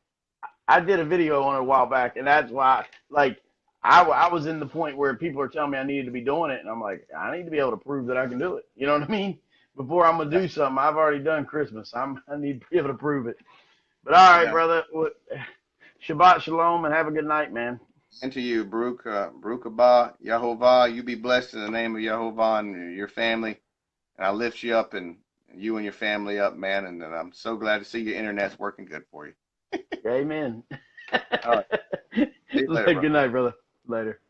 I did a video on it a while back, and that's why like I was in the point where people are telling me I needed to be doing it, and I'm like I need to be able to prove that I can do it. You know what I mean? Before I'm gonna yeah, do something, I've already done Christmas. I need to be able to prove it. But all right, yeah. brother. Shabbat shalom, and have a good night, man. And to you, Baruch Haba, Yehovah, you be blessed in the name of Yehovah and your family. And I lift you up and you and your family up, man. And I'm so glad to see your internet's working good for you. Amen. All right. See you later, bro. Good night, brother. Later.